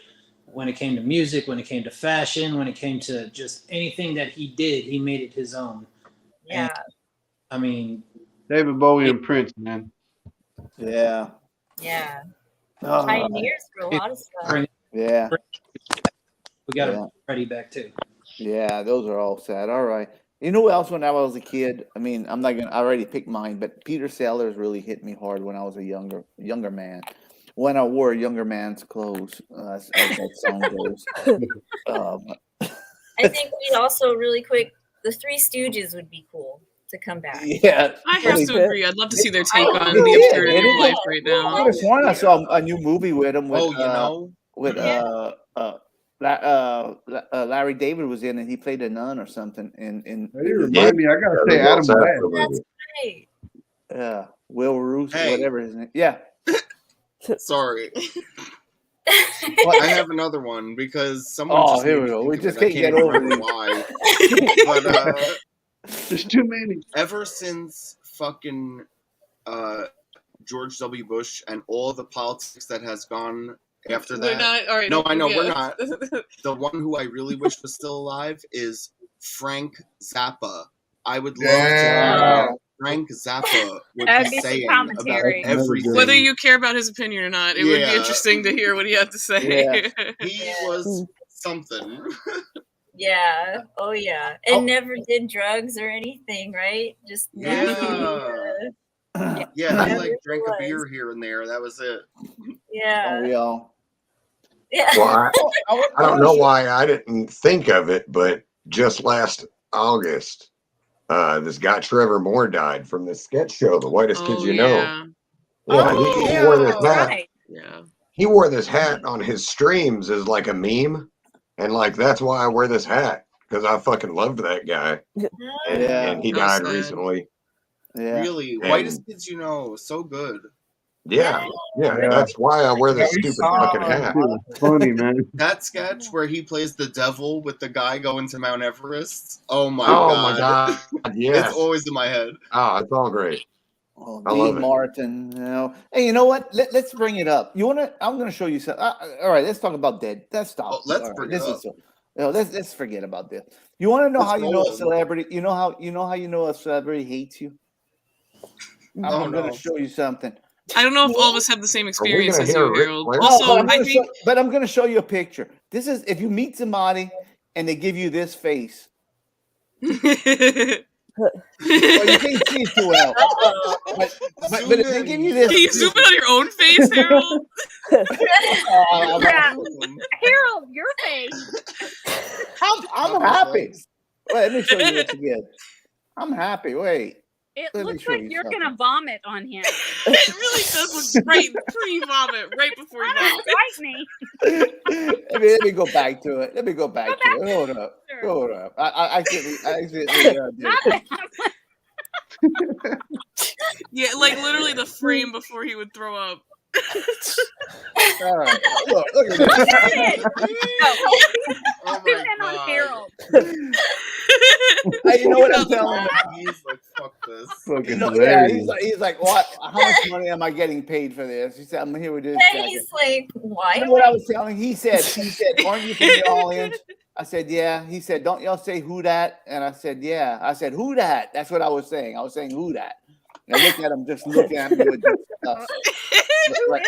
when it came to music, when it came to fashion, when it came to just anything that he did, he made it his own. Yeah. And, I mean, David Bowie and Prince, man. Yeah. Yeah. Oh, Pioneers for a lot of stuff. yeah. We got Freddie back too. Yeah, those are all sad. All right. You know who else when I was a kid? I mean, I already picked mine, but Peter Sellers really hit me hard when I was a younger man. When I wore a younger man's clothes, as that song goes. I think we also really quick. The Three Stooges would be cool to come back. Yeah, I have to agree. I'd love to see their take on Yeah, the absurdity it of is. life right I now. could have sworn I saw a new movie with him. With, Oh, you know? with Larry David was in it. He played a nun or something. In You remind me, I gotta say Adam West. That's great. Yeah, Will Roos, Hey. whatever his name. Yeah. Sorry. I have another one because someone. Oh, just here made we me go. think We of just it. I can't get even over remember these. why. But there's too many. Ever since fucking George W. Bush and all the politics that has gone after that. We're not. All right. No, I know we're yeah. not. The one who I really wish was still alive is Frank Zappa. I would love to hear what Frank Zappa would That'd be be some saying about commentary. everything. Whether you care about his opinion or not, it would be Yeah. interesting to hear what he had to say. Yeah. He was something. Yeah. Oh yeah. And never did drugs or anything, right? Just Yeah. Yeah, he like drank a beer here and there. That was it. Yeah. We all. Yeah. Well, I don't know why I didn't think of it, but just last August, this guy Trevor Moore died from this sketch show, The Whitest Kids You Know. Yeah, he wore this hat. Right. Yeah. He wore this hat on his streams as like a meme, and like that's why I wear this hat because I fucking loved that guy. And he That was died sad. recently. Yeah. Really, And- Whitest Kids You Know, so good. Yeah, that's why I wear this stupid fucking hat. Funny, man. That sketch where he plays the devil with the guy going to Mount Everest. Oh my Oh god. my god! Yes. It's always in my head. Oh, it's all great. Oh, I love Dean it. Martin, you know. Hey, you know what? Let's bring it up. You want to? I'm going to show you something. All right, let's talk about dead. Let's stop. Oh, let's All right, bring this it is let's forget about this. You want to know Let's how you know a roll. celebrity? You know how you know a celebrity hates you? I'm going to show you something. I don't know if all of us have the same experience gonna as hear you, Rick Harold. Flair? Also, but I think I'm going to show you a picture. This is if you meet somebody and they give you this face. Well, you can't see it too well. But if they give you this, can you zoom in on your own face, Harold? Harold, your face. I'm happy. Wait, let me show you this again. I'm happy. Wait. It Let me looks show like you you're something. gonna vomit on him. It really does look right pre-vomit, right before you vomit. Bite me. Let me go back to it. Let me go back to it. Hold up. Hold up. I accidentally did it. Yeah, like literally the frame before he would throw up. All right. Look at this. Oh Zoom in on Harold. Hey, you know what I'm telling you? He's like, fuck this. Fucking Yeah, hilarious. he's like, what? How much money am I getting paid for this? He said, I'm here with this. And jacket. he's like, why? You know what I was telling? He said, aren't you from New Orleans? I said, yeah. He said, don't y'all say who that? And I said, yeah. I said, who that? That's what I was saying. I was saying who that. And I looked at him, just looking at me with disgust. Like.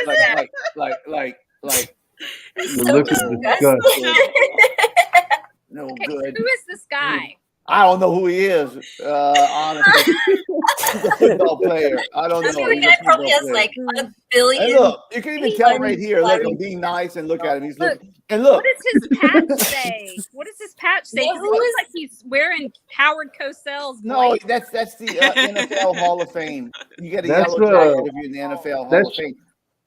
The look of disgust. No Okay, good. who is this guy? I don't know who he is. Honestly, he's a football player. I don't know. The He's a guy probably football has player. like a billion. And look, you can even tell right here. Look, I'm being nice and look at him. He's looking. And look, What does his patch say? What does his patch say? 'Cause Who it looks is- like he's wearing Howard Cosell's. no, white- that's the NFL Hall of Fame. You get a That's, yellow jacket if you're in the NFL Hall that's- of Fame.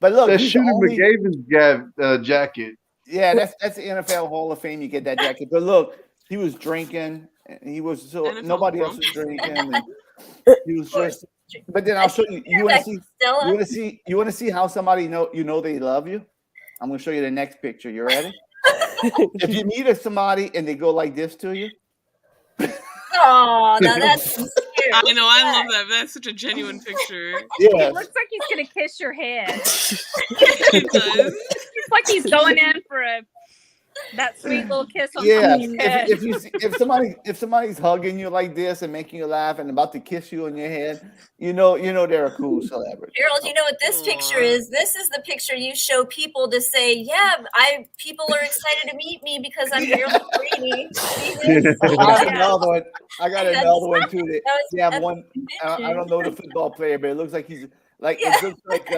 But look, That's he's Shooter only, McGavin's jacket. yeah, that's the NFL Hall of Fame. You get that jacket. But look, he was drinking. And he was so NFL nobody else was drunk. drinking. And he was just. But then I'll show you. You want to see? Stella? You want to see? You want to see how somebody know they love you? I'm going to show you the next picture. You ready? If you meet somebody and they go like this to you, Oh, now that's cute. I know, I love that. That's such a genuine picture. yeah, It looks like he's gonna kiss your head. It does. It's like he's going in for that sweet little kiss on yeah. your head. If somebody's hugging you like this and making you laugh and about to kiss you on your head, you know they're a cool celebrity. Harold, you know what this picture is? This is the picture you show people to say, yeah, people are excited to meet me because I'm Harold Brady. I got another one. I got That's- another one too. That was- you have that's one. I conviction. don't know the football player, but it looks like he's like Yeah. it looks like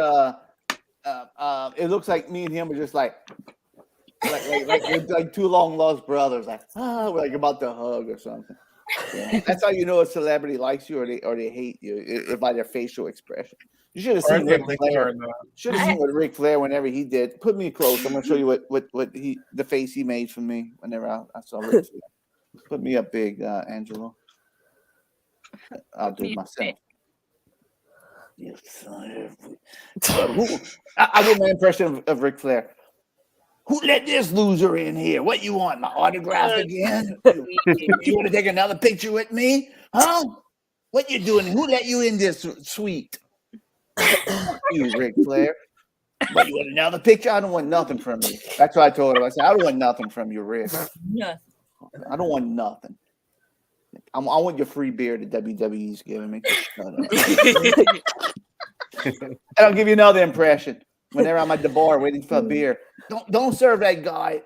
It looks like me and him are just like two long lost brothers, like we're like about to hug or something. Yeah. That's how you know a celebrity likes you or they hate you by their facial expression. You should have seen Ric Flair. Should have seen what Ric Flair whenever he did. Put me close. I'm gonna show you what the face he made for me whenever I saw Ric Flair. Put me up big, Angelo. I'll do it myself. You son of I did my impression of Ric Flair. Who let this loser in here? What you want? My autograph again? You want to take another picture with me? Huh? What you doing? Who let you in this suite? You, Ric Flair. But you want another picture? I don't want nothing from you. That's what I told him. I said, I don't want nothing from you, Rick. Yeah. I don't want nothing. I want your free beer that WWE's giving me. And I'll give you another impression. Whenever I'm at the bar waiting for a beer, don't serve that guy.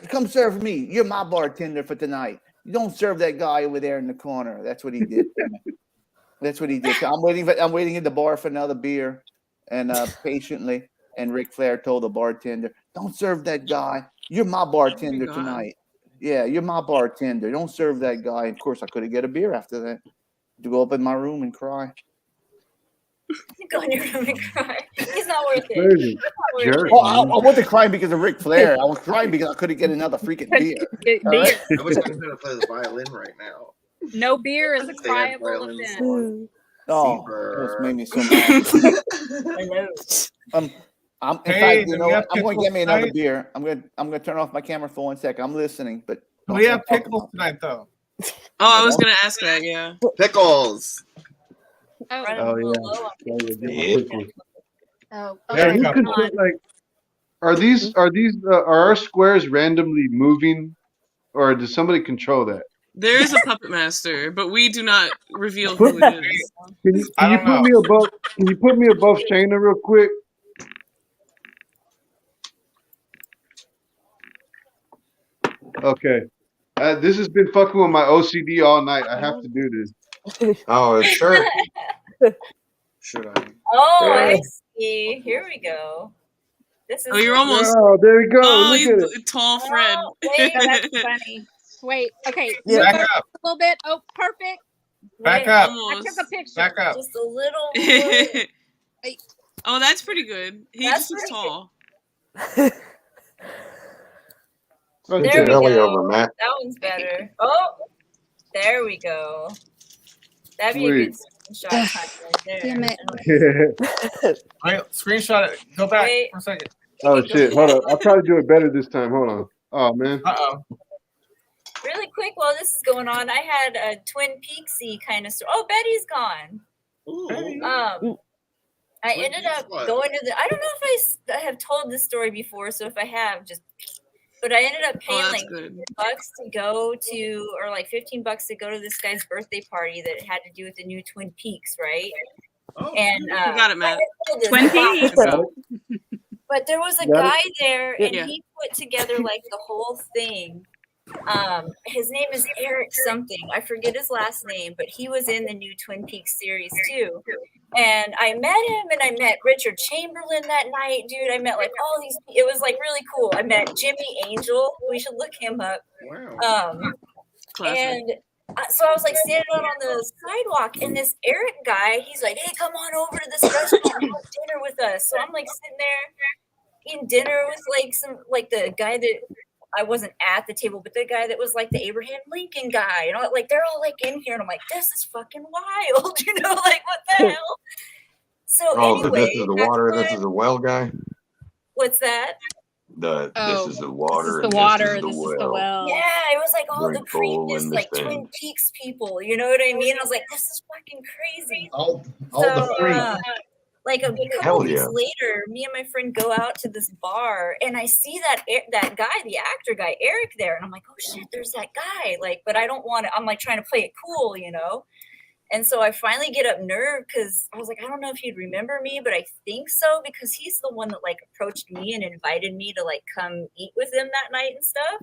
Come serve me. You're my bartender for tonight. You don't serve that guy over there in the corner. That's what he did. That's what he did. So I'm waiting at the bar for another beer, and patiently. And Ric Flair told the bartender, "Don't serve that guy. You're my bartender tonight. Yeah, you're my bartender. Don't serve that guy." Of course, I couldn't get a beer after that. To go up in my room and cry. Go in your room and cry. He's not worth it. I wasn't crying because of Ric Flair. I was crying because I couldn't get another freaking beer. Beer. I wish I was going to play the violin right now. No beer is a cryable event. Oh, this made me so mad. I know. In fact, you know what? I'm going to get me another beer. I'm going to turn off my camera for 1 second. I'm listening, but we have pickles tonight, though. Oh, I was going to ask that. Yeah, pickles. Oh yeah. Oh, Yeah, you could put, like, are our squares randomly moving, or does somebody control that? there is a puppet master, but we do not reveal who it is. Can you put me above? Can you put me above Shayna real quick? Okay. This has been fucking with my OCD all night. I have to do this. Oh, sure. Should I? Oh, I see. Here we go. This is. Oh, you're almost. Oh, there we go. Oh, Look you at it. tall Fred. Wait, that's funny. Wait, okay. Yeah. Move Back up up. a little bit. Oh, perfect. Back up. I took a picture. Back up. Just a little. Oh, that's pretty good. He's That's just tall. There Get we your belly go. over, Matt. That one's better. Oh, there we go. That'd be a good screenshot right there. Damn it. Wait, screenshot it. Go back Wait. for a second. Oh shit! Hold on. I'll try to do it better this time. Hold on. Oh man. Really quick while this is going on, I had a Twin Peaksy kind of story. Oh, Betty's gone. I ended up going to the. I don't know if I have told this story before, so if I have, just. But I ended up paying like $10 to go to, or like $15 to go to this guy's birthday party that had to do with the new Twin Peaks, right? Oh, and you got it, Matt. Twin Peaks. But there was a guy there, and he put together like the whole thing. His name is Eric something. I forget his last name, but he was in the new Twin Peaks series too. And I met him, and I met Richard Chamberlain that night, dude. I met like all these. It was like really cool. I met Jimmy Angel. We should look him up. Wow. And so I was like standing out on the sidewalk, and this Eric guy, he's like, "Hey, come on over to this restaurant and have dinner with us." So I'm like sitting there eating dinner with like the guy that. I wasn't at the table, but the guy that was like the Abraham Lincoln guy, and all, like they're all like in here, and I'm like, this is fucking wild, you know, like what the hell? So anyway, this is the water. This is the well guy. What's that? This is the water. This is the water. This is the well. Yeah, it was like all the Drink coal previous in the like thing. Twin Peaks people, you know what I mean? I was like, this is fucking crazy. All the freaks. Like a couple weeks later, me and my friend go out to this bar, and I see that guy, the actor guy, Eric, there, and I'm like, oh shit, there's that guy. Like, but I don't want to. I'm like trying to play it cool, you know. And so I finally get up nerve because I was like, I don't know if he'd remember me, but I think so because he's the one that like approached me and invited me to like come eat with him that night and stuff.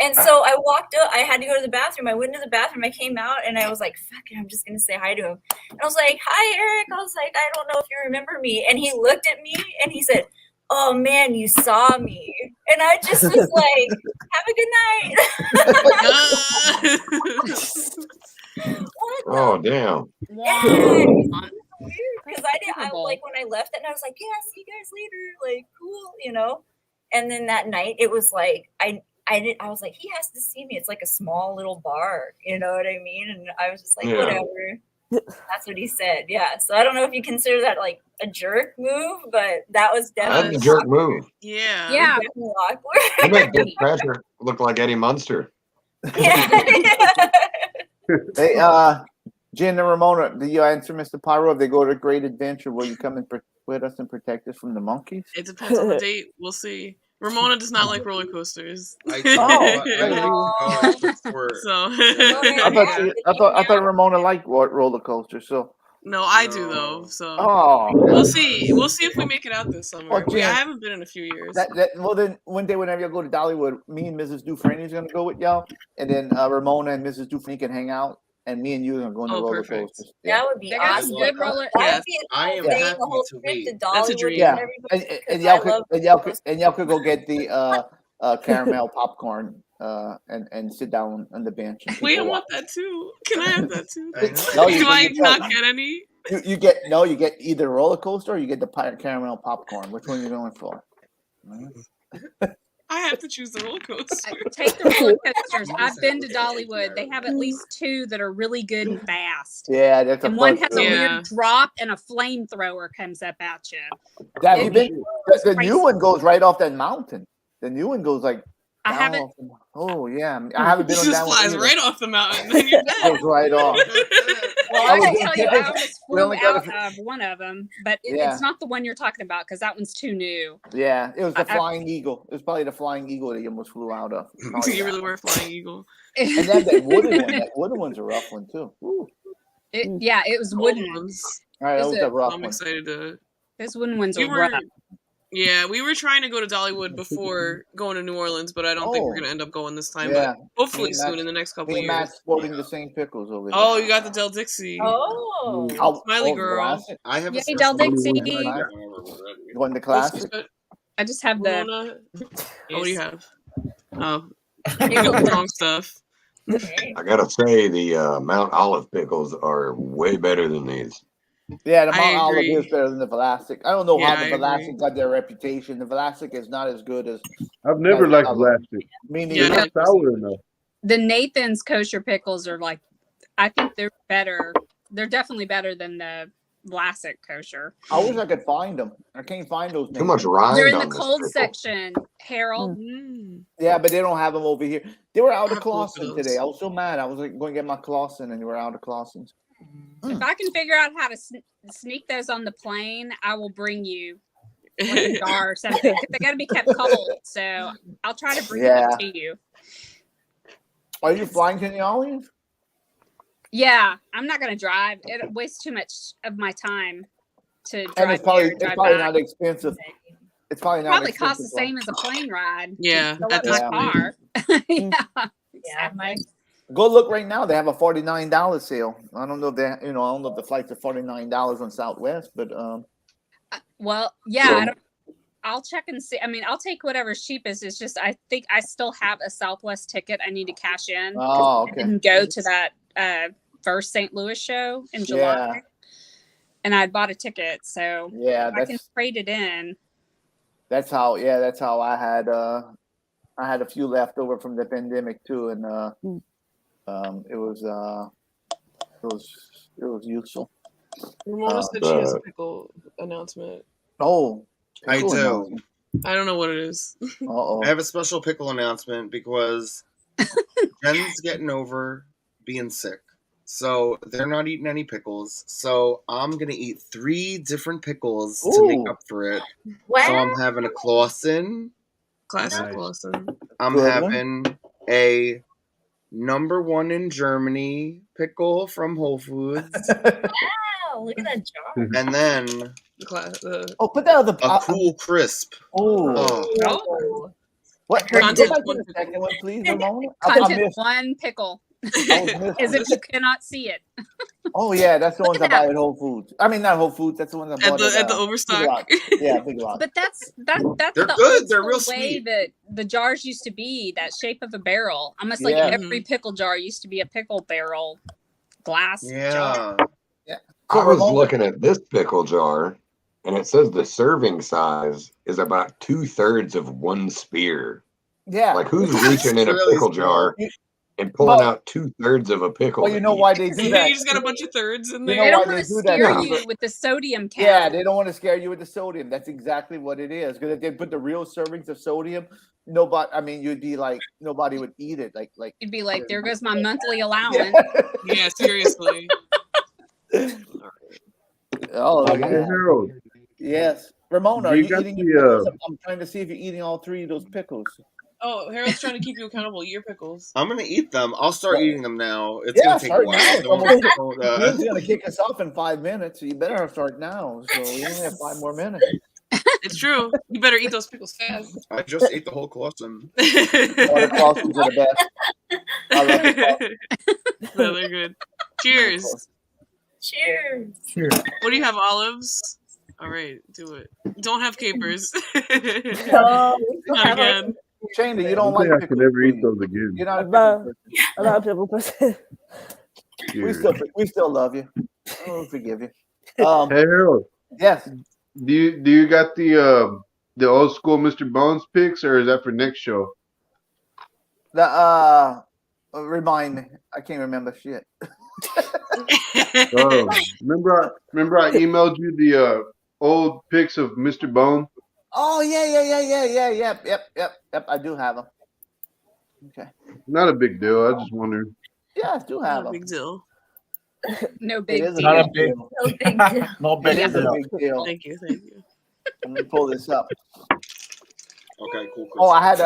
And so I walked up. I had to go to the bathroom. I went to the bathroom. I came out, and I was like, "Fuck it, I'm just gonna say hi to him." And I was like, "Hi, Eric." I was like, "I don't know if you remember me." And he looked at me, and he said, "Oh man, you saw me." And I just was like, "Have a good night." Oh, damn. Because I didn't. I like when I left, and I was like, "Yeah, see you guys later." Like, cool, you know. And then that night, it was like I was like, he has to see me. It's like a small little bar, you know what I mean? And I was just like, Yeah. whatever. That's what he said. Yeah. So I don't know if you consider that like a jerk move, but that was definitely That's a jerk move. Yeah. Yeah. Definitely awkward. You make Dick Patrick look like Eddie Munster. Hey, Jen and Ramona, do you answer Mr. Pyro? If they go to a great adventure, will you come and with us and protect us from the monkeys? It depends on the date. We'll see. Ramona does not like roller coasters. I thought Ramona liked roller coasters. So no, I do though. So we'll see. We'll see if we make it out this summer. Well, I haven't been in a few years. Well, then one day, whenever you go to Dollywood, me and Mrs. Dufresne is gonna go with y'all, and then Ramona and Mrs. Dufresne can hang out. And me and you are going to roller coasters. That would be awesome. Good roller. That would be I am happy happy the whole to trip wait. to That's a Dollywood dream. Yeah, and y'all could go get the caramel popcorn and sit down on the bench. And Wait, I people want that too. Can I have that too? No, Do I not get any? You get either roller coaster or you get the caramel popcorn. Which one are you going for? I have to choose the roller coaster. Take the roller coasters. I've been to Dollywood. They have at least 2 that are really good and fast. Yeah, that's and one has a weird drop and a flamethrower comes up at you. Have you been? The new one goes right off that mountain. The new one goes like. I haven't. Oh yeah, I haven't been on Just that one. flies either. right off the mountain. Then you're dead. Goes right off. Well, I can tell you, I almost We flew only got out of one of them, but Yeah. it's not the one you're talking about because that one's too new. Yeah, it was the Flying Eagle. It was probably the Flying Eagle that you almost flew out of. You really were a Flying Eagle. And then that wooden one. That wooden one's a rough one too. Ooh. Yeah, it was wooden ones. All right, that was a rough I'm one. excited to. Those wooden ones We are were, rough. yeah, we were trying to go to Dollywood before going to New Orleans, but I don't think we're gonna end up going this time. Yeah. But hopefully Me and soon Matt- in the next couple Me of and years. Matt sporting the same pickles over there. Oh, you got the Del Dixie. Oh, Smiley girl. Classic. I have a Yay, Del Dixie. You want the classic? I just have the. Ramona? Oh, what do you have? Oh, you got the wrong stuff. I gotta say, the Mount Olive pickles are way better than these. Yeah, the I Mount Olive agree. is better than the Vlasic. I don't know Yeah, how the I Vlasic got their reputation. The Vlasic is not as good as. I've never as liked Olive. plastic. Me Yeah, neither. It's sour enough. The Nathan's kosher pickles are like, I think they're better. They're definitely better than the Vlasic kosher. I wish I could find them. I can't find those. Too much Nathan's. rind They're in on the this cold pickle. section, Harold. Yeah, but they don't have them over here. They were out of Have to look for Clausen those. today. I was so mad. I was like going to get my Clausen, and they were out of Clausen's. If I can figure out how to sneak those on the plane, I will bring you like a jar or something. 'Cause they got to be kept cold, so I'll try to bring Yeah. them to you. Are you flying to New Orleans? Yeah, I'm not gonna drive. It wastes too much of my time to drive And it's probably there and drive probably back. not expensive. It's probably not Probably expensive. costs the same as a plane ride. Yeah, to fill at up this my point. car. Yeah, yeah, my Go look right now. They have a $49 sale. I don't know if they, I don't know if the flights are $49 on Southwest, but Well, yeah, I don't. I'll check and see. I mean, I'll take whatever's cheapest. It's just I think I still have a Southwest ticket I need to cash in. 'Cause Oh, I okay. didn't go to that first St. Louis show in July, Yeah. and I'd bought a ticket, so yeah, I can that's trade it in. that's how I had a few left over from the pandemic too, and it was useful. Ramona said she has a pickle announcement. Oh, I pickle do. announcement. I don't know what it is. Uh-oh. I have a special pickle announcement because Jen's getting over being sick. So they're not eating any pickles. So I'm going to eat 3 different pickles to make Ooh. up for it. wow. So I'm having a Clausen. Classic Nice. Clausen. I'm Good one. having a #1 in Germany pickle from Whole Foods. Wow, look at that jar. And then The Oh, put that other. a Cool Crisp. Oh, Oh, Oh, What? Content Go back to one the pickle. second one, please, Ramona. I Content missed. one pickle. I As if you cannot see it. Oh yeah, that's the ones I at that. buy at Whole Foods. I mean, not Whole Foods. That's the ones I At bought the at at the Big overstock. Lots. Yeah, Big Lots. But that's They're the good. old They're real school way sweet. that the jars used to be, that shape of a barrel. Almost like Yeah. every pickle jar used to be a pickle barrel glass jar. Yeah. I was Ramona- looking at this pickle jar, and it says the serving size is about 2/3 of one spear. Yeah. Like, who's That's reaching in a really pickle jar small. and pulling Well- out 2/3 of a pickle? Well, you to know eat? why they do You that. just got a bunch of thirds in You there. know They why don't they want to do that, scare Steve? you with the sodium count. Yeah, they don't want to scare you with the sodium. That's exactly what it is. Because if they put the real servings of sodium, nobody. I mean, you'd be like nobody would eat it. Like You'd be like, there goes my monthly allowance. Yeah. Yeah, seriously. Oh, Hey, yeah. Harold, Yes, Ramona, do are you you got eating the, your pickles? I'm trying to see if you're eating all three of those pickles. Oh, Harold's trying to keep you accountable. Your pickles. I'm gonna eat them. I'll start eating them now. It's Yeah, gonna take a start while. now. Don't, He's gonna kick us off in 5 minutes, so you better start now. So we only have 5 more minutes. It's true. You better eat those pickles fast. I just ate the whole Clausen. Oh, the Clausens are the best. I love the Clausens. No, they're good. Cheers. Cheers. What do you have? Olives? All right, do it. Don't have capers. No, Not again. Shanda, you I don't don't think like I could pickles. ever eat do you? those again. You're not a I'm pickle not, person. I'm not a pickle person. We still love you. We'll forgive you. Hey Harold, Yes. do you got the old school Mr. Bones picks, or is that for next show? The remind me. I can't remember shit. Remember I emailed you the old pics of Mr. Bone? Oh yeah. Yep. I do have them. Okay. Not a big deal. I just wondered. Yeah, I do have No them. big deal. No It big is a deal. big deal. No big deal. No It big is a deal. big deal. Thank you. Thank you. Let me pull this up. Okay, cool. Oh, I had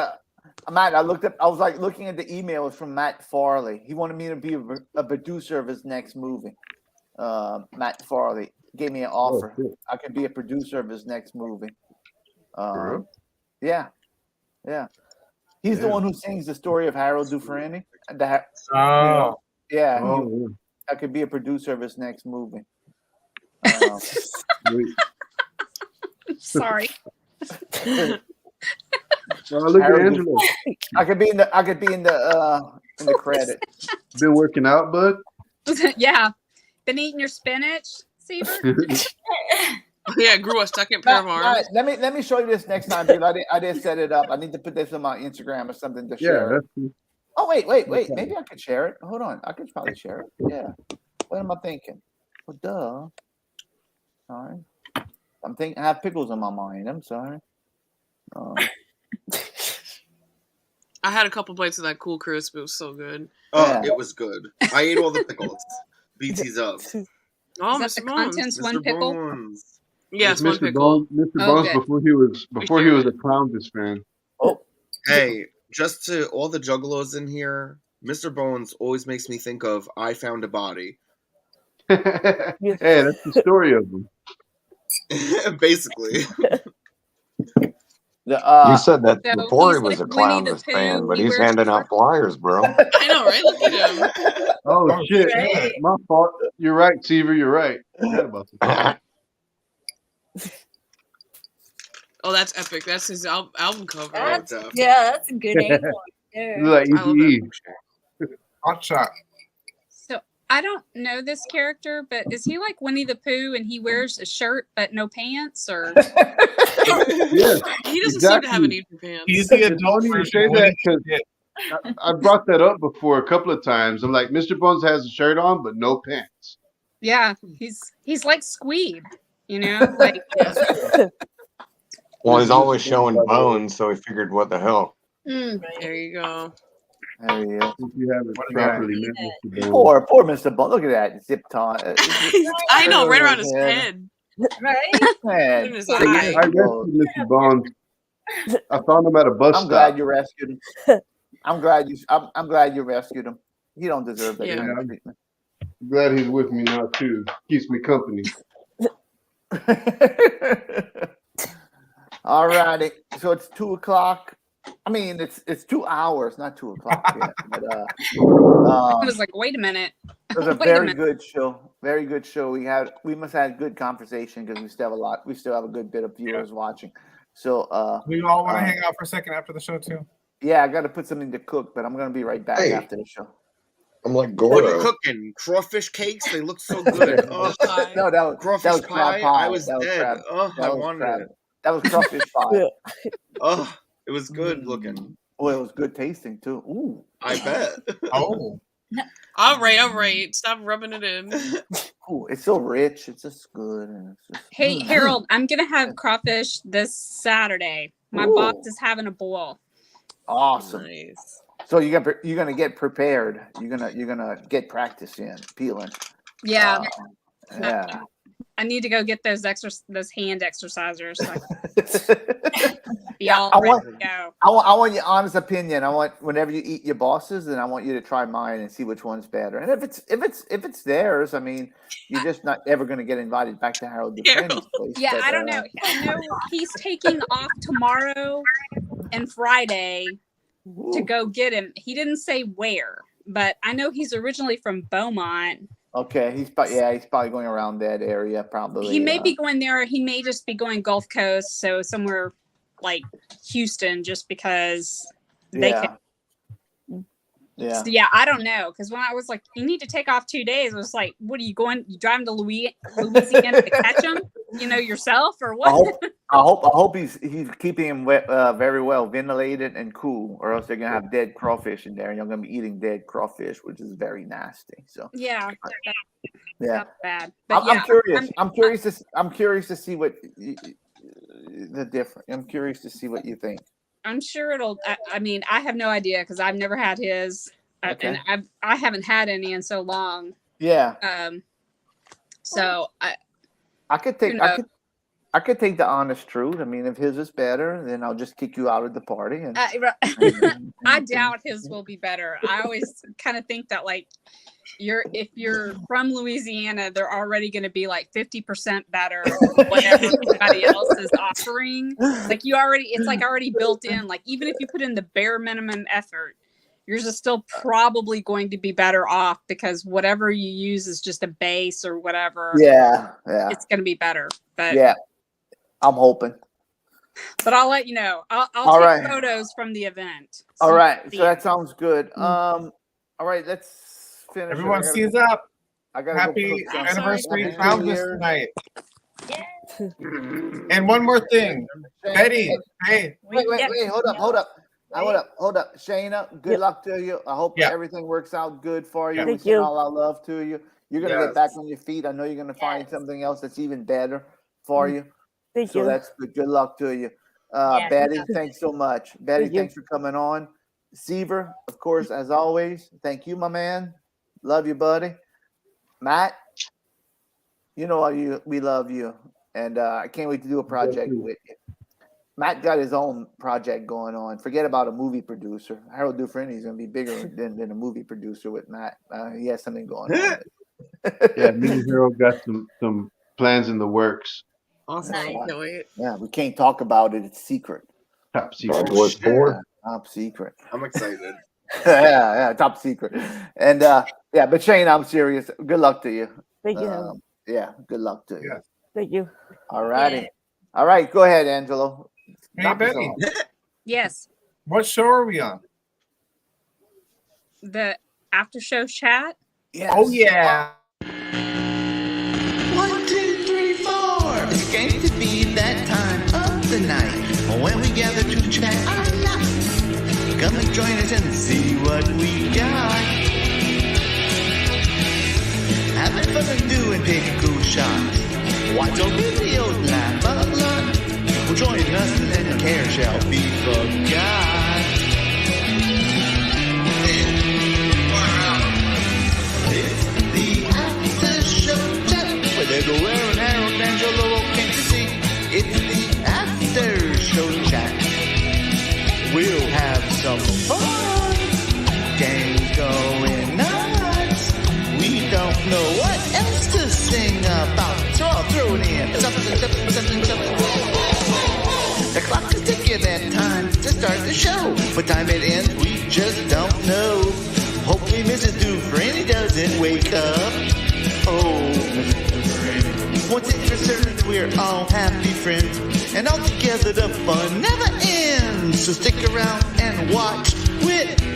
Matt. I looked up. I was like looking at the emails from Matt Farley. He wanted me to be a producer of his next movie. Matt Farley gave me an offer. cool. I could be a producer of his next movie. real? Yeah. He's the Yeah. one who sings the story of Harold Dufresne. Oh. Yeah. Oh, I could be a producer of his next movie. Sweet. Sorry. Oh, look at Harold Angela. I could be in the credit. Been working out, bud? Yeah. Been eating your spinach, Seaver? Yeah, grew a second pair of arms. Let me show you this next time because I didn't set it up. I need to put this on my Instagram or something to share. Yeah, it. that's Oh wait. Maybe I could share it. Hold on. I could probably share it. Yeah. What am I thinking? Well, duh. Sorry. I'm thinking. I have pickles on my mind. I'm sorry. I had a couple bites of that Cool Crisp. It was so good. Oh, Yeah. it was good. I ate all the pickles. BT's up. Oh, Is that Mr. the Bones. contents Mr. one pickle? Bones. Yes, one Mr. pickle. Bones, Mr. Oh, Bones good. before he was a Clownvis fan. Oh. Hey, just to all the juggalos in here, Mr. Bones always makes me think of I Found a Body. Hey, that's the story of him. Basically. You said that So before he he's was like a Winnie the Clownvis Pooh, fan, but he he's wears handing out shorts. flyers, bro. I know, right? Look at him. Oh shit! My fault. You're right, Seaver. You're right. Forgot about that. Oh, that's epic. That's his album cover. That's, Definitely. yeah, that's a good angle. You There. look like I love EPE. Hot shot. So I don't know this character, but is he like Winnie the Pooh and he wears a shirt but no pants? Or Yeah, He doesn't seem to have exactly. any pants. He's the It's adult funny you version say of Winnie that the Pooh. I brought that up before a couple of times. I'm like, Mr. Bones has a shirt on, but no pants. yeah, he's like Squeeb, you know? Like Well, he's always showing bones, so he figured, what the hell? There you go. There he is. If you haven't What a guy. properly met Mr. Bones. Poor Mr. Bones. Look at that zip tie. I know, right around his head. Right? Man, In his poor eye. I rescued Mr. Bones. I found him at a bus I'm glad stop. you rescued him. I'm glad you rescued him. He don't deserve that Yeah. kind of I'm treatment. glad he's with me now too. Keeps me company. All righty. So it's 2:00. I mean, it's 2 hours, not 2 o'clock yet. But I was like, wait a minute. it was a Wait a very minute. good show. Very good show. We must have had good conversation because we still have a good bit of viewers watching. So we all want to hang out for a second after the show too. Yeah, I got to put something to cook, but I'm gonna be right back after the show. I'm like What are you Gordo. cooking? Crawfish cakes? They look so good. Oh, No, that crawfish was pie. crab pie. I was That was dead. crab- Oh, I that was wanted crab. it. That was crawfish pie. Oh, it was good looking. Oh, it was good tasting too. Ooh, I bet. Oh, All right. Stop rubbing it in. ooh, it's so rich. It's just good. And it's just, Hey, Harold, I'm going to have crawfish this Saturday. My Ooh. boss is having a boil. awesome. Nice. So you're gonna get prepared. You're gonna get practice in peeling. Yeah. Yeah. I need to go get those hand exercisers. So be all I ready want- to go. I want your honest opinion. I want whenever you eat your bosses, then I want you to try mine and see which one's better. And if it's theirs, I mean, you're just not ever gonna get invited back to Harold Dufresne's place. Yeah, but, I don't know. I know he's taking off tomorrow and Friday to go get him. He didn't say where, but I know he's originally from Beaumont. Okay, he's probably going around that area. Probably He may be going there. He may just be going Gulf Coast, so somewhere like Houston, just because they can. Yeah. So, yeah, I don't know. Because when I was like, you need to take off 2 days, I was like, what are you going? You driving to Louisiana to catch him? Yourself or what? I hope he's keeping him very well ventilated and cool, or else they're gonna have dead crawfish in there, and you're gonna be eating dead crawfish, which is very nasty. So Yeah. yeah, Not bad. But I'm yeah, curious. I'm curious to see what the difference. I'm curious to see what you think. I'm sure it'll. I mean, I have no idea because I've never had his, Okay. and I haven't had any in so long. Yeah, So I could take you know. I could take the honest truth. I mean, if his is better, then I'll just kick you out of the party. And I doubt his will be better. I always kind of think that like if you're from Louisiana, they're already going to be like 50% better than whatever everybody else is offering. Like it's like already built in. Like even if you put in the bare minimum effort, yours is still probably going to be better off because whatever you use is just a base or whatever. yeah, It's going to be better. But yeah. I'm hoping. But I'll let you know. I'll All take right. photos from the event. All right, See so that sounds good. All right, let's finish. Everyone I gotta- seize up. I gotta Happy go cook something. anniversary Happy Clownvis New Year. tonight. And one more thing, Betty. Hey, Wait, hold up. Shayna, good luck to you. I hope everything works out good for you. Yeah. We Thank send you. all our love to you. You're gonna Yes. get back on your feet. I know you're gonna find something else that's even better for you. Thank So you. that's good. Good luck to you. Yeah. Betty, thanks so much. Betty, Thank you. thanks for coming on. Seaver, of course, as always. Thank you, my man. Love you, buddy. Matt, you know we love you. And I can't wait to do a project with you. Matt got his own project going on. Forget about a movie producer. Harold Dufresne is going to be bigger than a movie producer with Matt. He has something going on. Yeah, me and Harold got some plans in the works. Awesome. Can't wait. Yeah, we can't talk about it. It's secret. Top secret. What's for? Top secret. I'm excited. yeah, top secret. And but Shane, I'm serious. Good luck to you. Thank you. Yeah, good luck to you. Yeah. Thank you. All righty. All right, go ahead, Angelo. Hey, Knock us Betty. off. Yes. What show are we on? The after show chat. Yes. Oh yeah. 1, 2, 3, 4. It's going to be that time of the night when we gather to chat our life. Come and join us and see what we got. Having fun and doing pickle shots. Watch our videos, laugh a lot. Well, join us and then care shall be forgot. It's the after show chat with everywhere and Harold Angelo came to see. It's the after show chat. We'll have some fun. Games going nuts. We don't know what else to sing about, so I'll throw it in. Something. The clock is ticking, that time to start the show. Mr. Dufresne, he doesn't wake up. Oh, Mr. Dufresne. One thing's for certain, we're all happy friends, and all together the fun never ends. So stick around and watch with